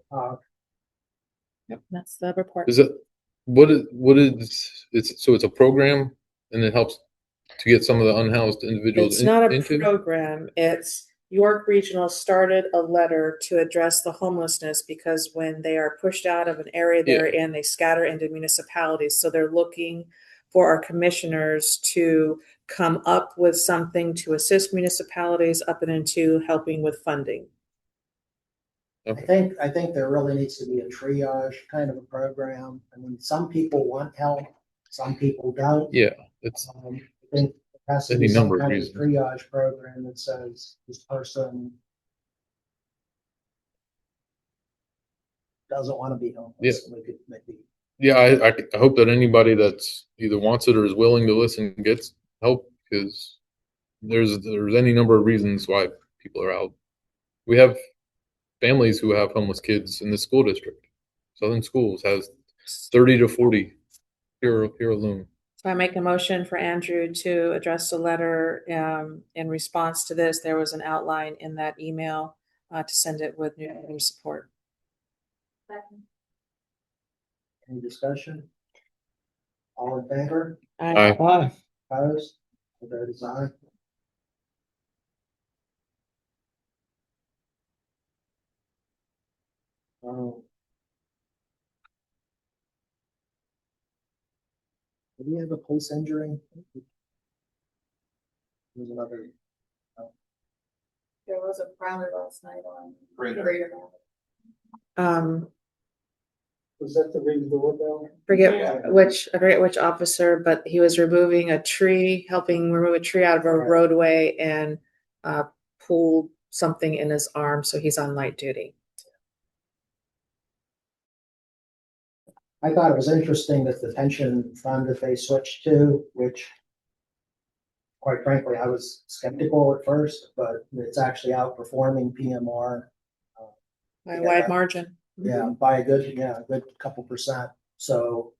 Yep, that's the report. Is it what is it's so it's a program and it helps to get some of the unhoused individuals It's not a into? program. It's York Regional started a letter to address the homelessness because when they are pushed out of an area they're in, they scatter into municipalities. So they're looking for our commissioners to come up with something to assist municipalities up and into helping with funding. I think there really needs to be a triage kind of a program. I mean, some people want help, some people don't. Yeah, it's I think there has to be any some number of kind of reasons. triage program that says this person doesn't want to be homeless. Yeah. We could maybe. Yeah, I hope that anybody that's either wants it or is willing to listen gets help, because there's any number of reasons why people are out. We have families who have homeless kids in the school district. Southern Schools has 30 to 40 here alone. So I make a motion for Andrew to address the letter in response to this. There was an outline in that email to send it with new support. Any discussion? All in favor? Aye. Opposed? The vote is aye. Did we have a police injury? There's another. There was a rally last night on Greater. Was that the ring doorbell? I forget which officer, but he was removing a tree, helping remove a tree out of a roadway and pulled something in his arm, so he's on light duty. I thought it was interesting that the pension fund that they switched to, which quite frankly, I was skeptical at first, but it's actually outperforming PMR. By a wide margin. Yeah, by a good couple percent. So,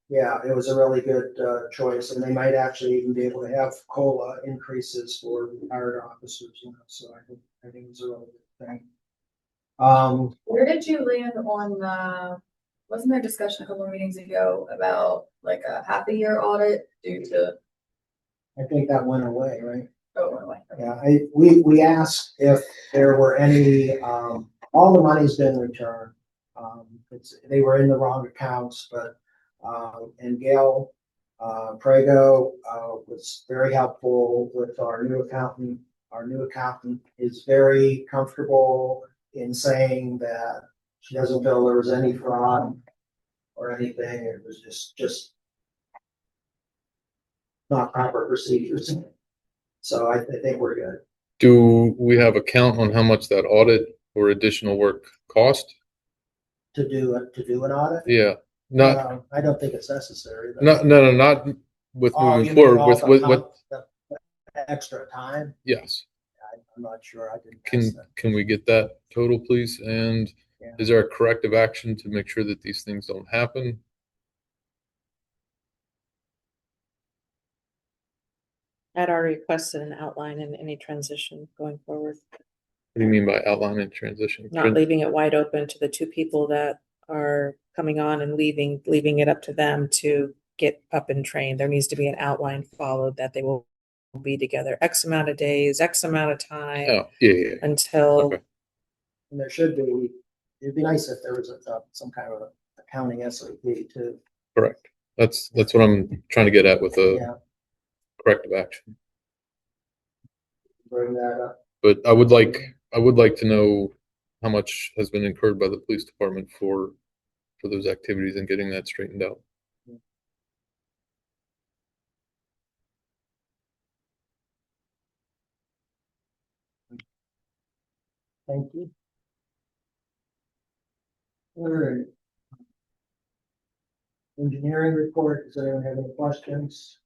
yeah, it was a really good choice, and they might actually even be able to have COLA increases for retired officers. So I think it's a really good thing. Where did you land on? Wasn't there discussion a couple of meetings ago about like a half a year audit due to? I think that went away, right? Oh, it went away. Yeah, we asked if there were any. All the money's been returned. They were in the wrong accounts, but and Gail Prego was very helpful with our new accountant. Our new accountant is very comfortable in saying that she doesn't feel there was any fraud or anything. It was just not proper procedures. So I think we're good. Do we have a count on how much that audit or additional work cost? To do an audit? Yeah. I don't think it's necessary. Not with moving you mean forward with the extra time? yes. I'm not sure. I didn't. Can we get that total, please? And is there a corrective action to make sure that these things don't happen? I'd already requested an outline in any transition going forward. What do you mean by outline and transition? Not leaving it wide open to the two people that are coming on and leaving it up to them to get up and trained. There needs to be an outline followed that they will we'll be together X amount of days, X amount of time Oh, yeah. until Okay. And there should be, it'd be nice if there was some kind of accounting SOP too. Correct. That's what I'm trying to get at with a Yeah, corrective action. bring that up. But I would like to know how much has been incurred by the police department for those activities and getting that straightened out. Thank you. All right. Engineering report, does anyone have any questions?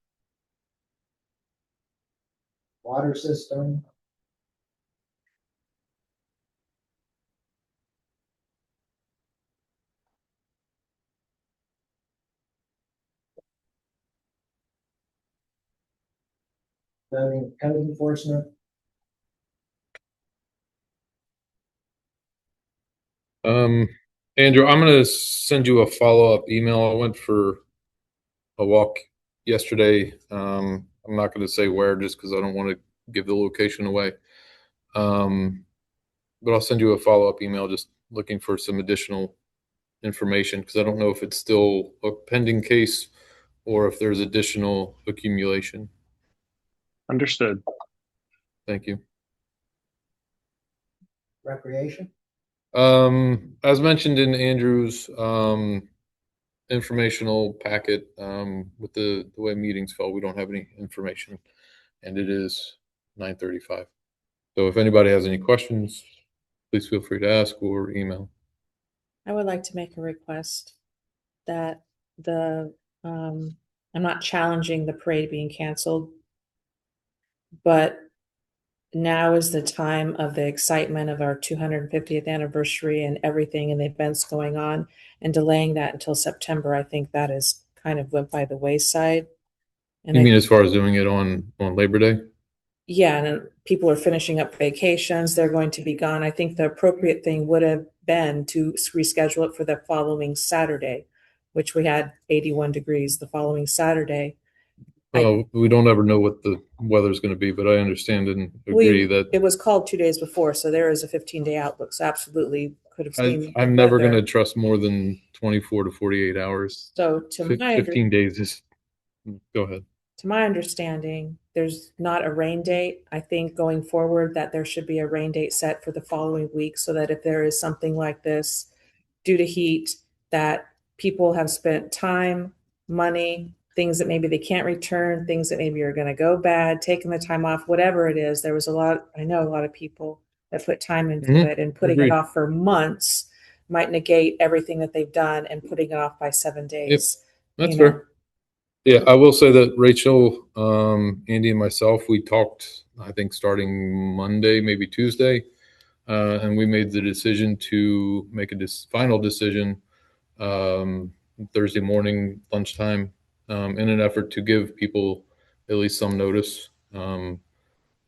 Water system? Any code enforcement? Andrew, I'm gonna send you a follow-up email. I went for a walk yesterday. I'm not gonna say where just because I don't want to give the location away. But I'll send you a follow-up email just looking for some additional information because I don't know if it's still a pending case or if there's additional accumulation. Understood. Thank you. Recreation? As mentioned in Andrew's informational packet, with the way meetings fell, we don't have any information, and it is 9:35. So if anybody has any questions, please feel free to ask or email. I would like to make a request that I'm not challenging the parade being canceled, but now is the time of the excitement of our 250th anniversary and everything and the events going on, and delaying that until September. I think that is kind of went by the wayside. And You mean as far as doing it on Labor Day? yeah, and people are finishing up vacations. They're going to be gone. I think the appropriate thing would have been to reschedule it for the following Saturday, which we had 81 degrees the following Saturday. We don't ever know what the weather's going to be, but I understand and agree that it was called 2 days before, so there is a 15-day outlook. So absolutely could have seen. I'm never going to trust more than 24 to 48 hours. So to my 15 days is, go ahead. To my understanding, there's not a rain date. I think going forward that there should be a rain date set for the following week so that if there is something like this due to heat, that people have spent time, money, things that maybe they can't return, things that maybe are going to go bad, taking the time off, whatever it is. There was I know a lot of people that put time into it, and putting it off for months might negate everything that they've done and putting it off by 7 days. That's fair. Yeah, I will say that Rachel, Andy, and myself, we talked, I think, starting Monday, maybe Tuesday, and we made the decision to make a final decision Thursday morning, lunchtime, in an effort to give people at least some notice.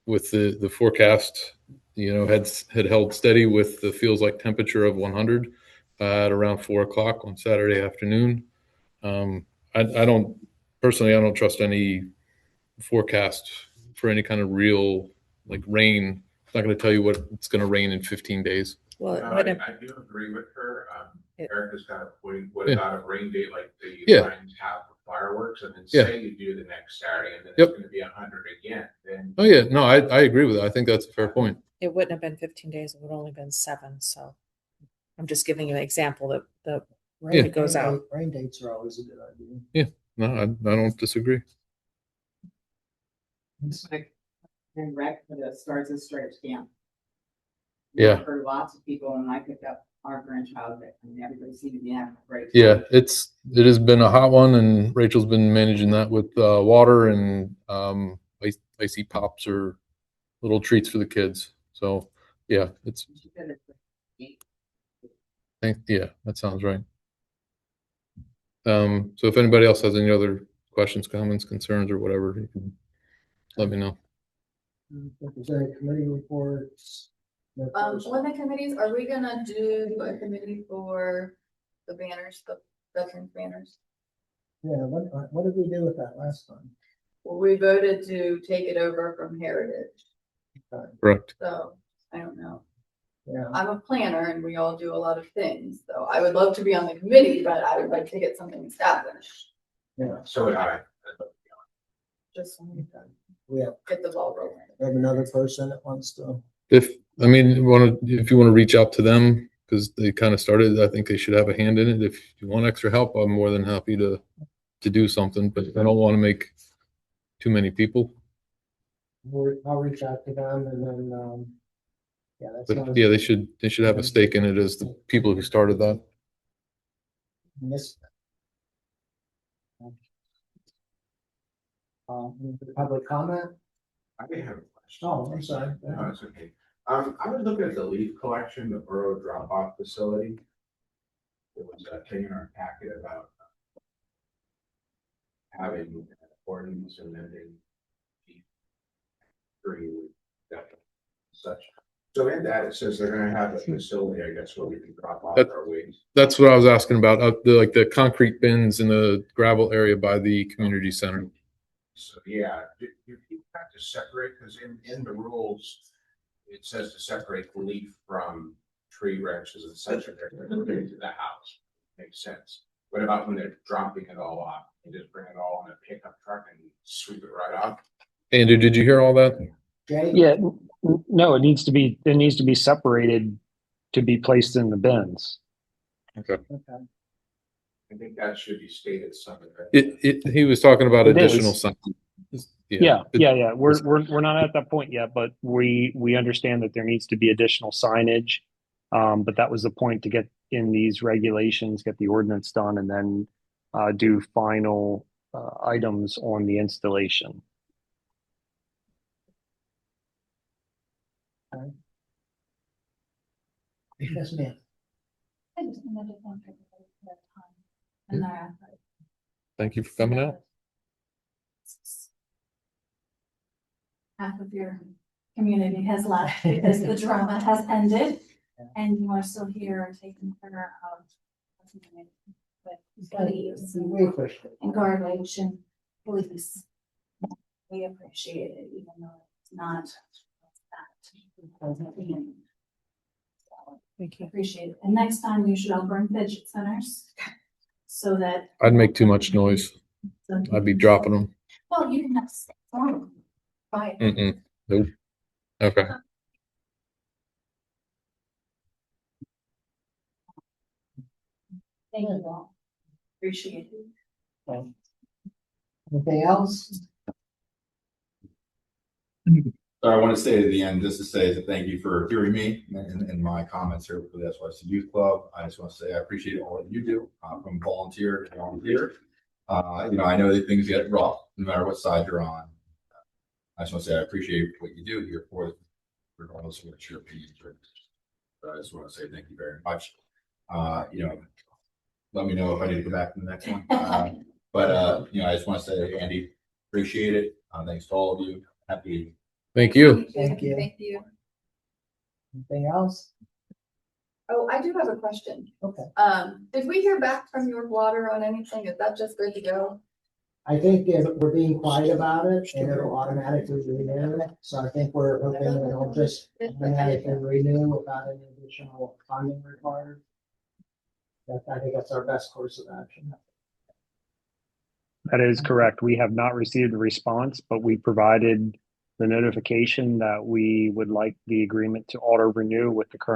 With the forecast, had held steady with the feels like temperature of 100 at around 4 o'clock on Saturday afternoon. I don't trust any forecast for any kind of real rain. It's not going to tell you what it's going to rain in 15 days. Well, I do agree with her. Erica's got a point. What about a rain date like the Lions have for fireworks, and then say you do the next Saturday, and then it's going to be 100 again? Then no, I agree with that. I think that's a fair point. It wouldn't have been 15 days. It would have only been 7. So I'm just giving you an example that the rain goes out. Rain dates are always a good idea. Yeah, no, I don't disagree. It's like in rec that starts a stretch camp. Yeah. For lots of people, and I picked up our grandchild, and everybody seemed to be having a great time. Yeah, it has been a hot one, and Rachel's been managing that with water and icy pops or little treats for the kids. So yeah, that sounds right. So if anybody else has any other questions, comments, concerns, or whatever, you can let me know. If there's any committee reports. On the committees, are we gonna do a committee for the banners, the veterans banners? Yeah, what did we do with that last time? Well, we voted to take it over from Heritage, Correct. so I don't know. Yeah. I'm a planner and we all do a lot of things, so I would love to be on the committee, but I would like to get something established. Yeah. So would I. Just so we can We have, get the ball rolling. we have another person that wants to. If you want to reach out to them because they kind of started, I think they should have a hand in it. If you want extra help, I'm more than happy to do something, but I don't want to make too many people. I'll reach out to them and then, yeah, that's. But yeah, they should have a stake in it as the people who started that. Yes. Public comment? I may have a question. Oh, I'm sorry. No, it's okay. I was looking at the leaf collection, the Borough drop-off facility. There was a thing in our packet about having an ordinance amending free such. So in that, it says they're gonna have a facility, I guess, where we can drop off our waste. That's what I was asking about, the concrete bins in the gravel area by the community center. So, yeah, you have to separate, because in the rules, it says to separate the leaf from tree branches and such, and they're going to put it into the house. Makes sense. What about when they're dropping it all off? They just bring it all in a pickup truck and sweep it right off? Andrew, did you hear all that? Yeah, no, it needs to be separated to be placed in the bins. Okay. I think that should be stated somewhere. He was talking about It additional is. something. Yeah. We're not at that point yet, but we understand that there needs to be additional signage. But that was the point, to get in these regulations, get the ordinance done, and then do final items on the installation. Yes, ma'am. I just wanted to thank everybody for their time and their effort. Thank you for coming out. Half of your community has left because the drama has ended, and you are still here and taking care of the community with police We appreciate it. and garbage and police. We appreciate it, even though it's not that. Thank you. Appreciate it. And next time you should all bring fidget spinners so that. I'd make too much noise. I'd be dropping them. Well, you can have some. Bye. Nope. Okay. Thank you all. Appreciate it. Anything else? So I want to say at the end, just to say that thank you for hearing me and my comments here for the SYC Youth Club. I just want to say I appreciate all that you do, from volunteer to volunteer. I know that things get rough no matter what side you're on. I just want to say I appreciate what you do here for, regardless of what your opinions are. So I just want to say thank you very much. Let me know if I need to go back to the next one. I just want to say, Andy, appreciate it. Thanks to all of you. Happy. Thank you. Thank you. Thank you. Anything else? Oh, I do have a question. Okay. Did we hear back from York Water on anything? Is that just good to go? I think if we're being quiet about it, and it'll automatically renew it, so I think we're hoping that it'll just automatically renew without any additional funding required. I think that's our best course of action. That is correct. We have not received a response, but we provided the notification that we would like the agreement to auto renew with the current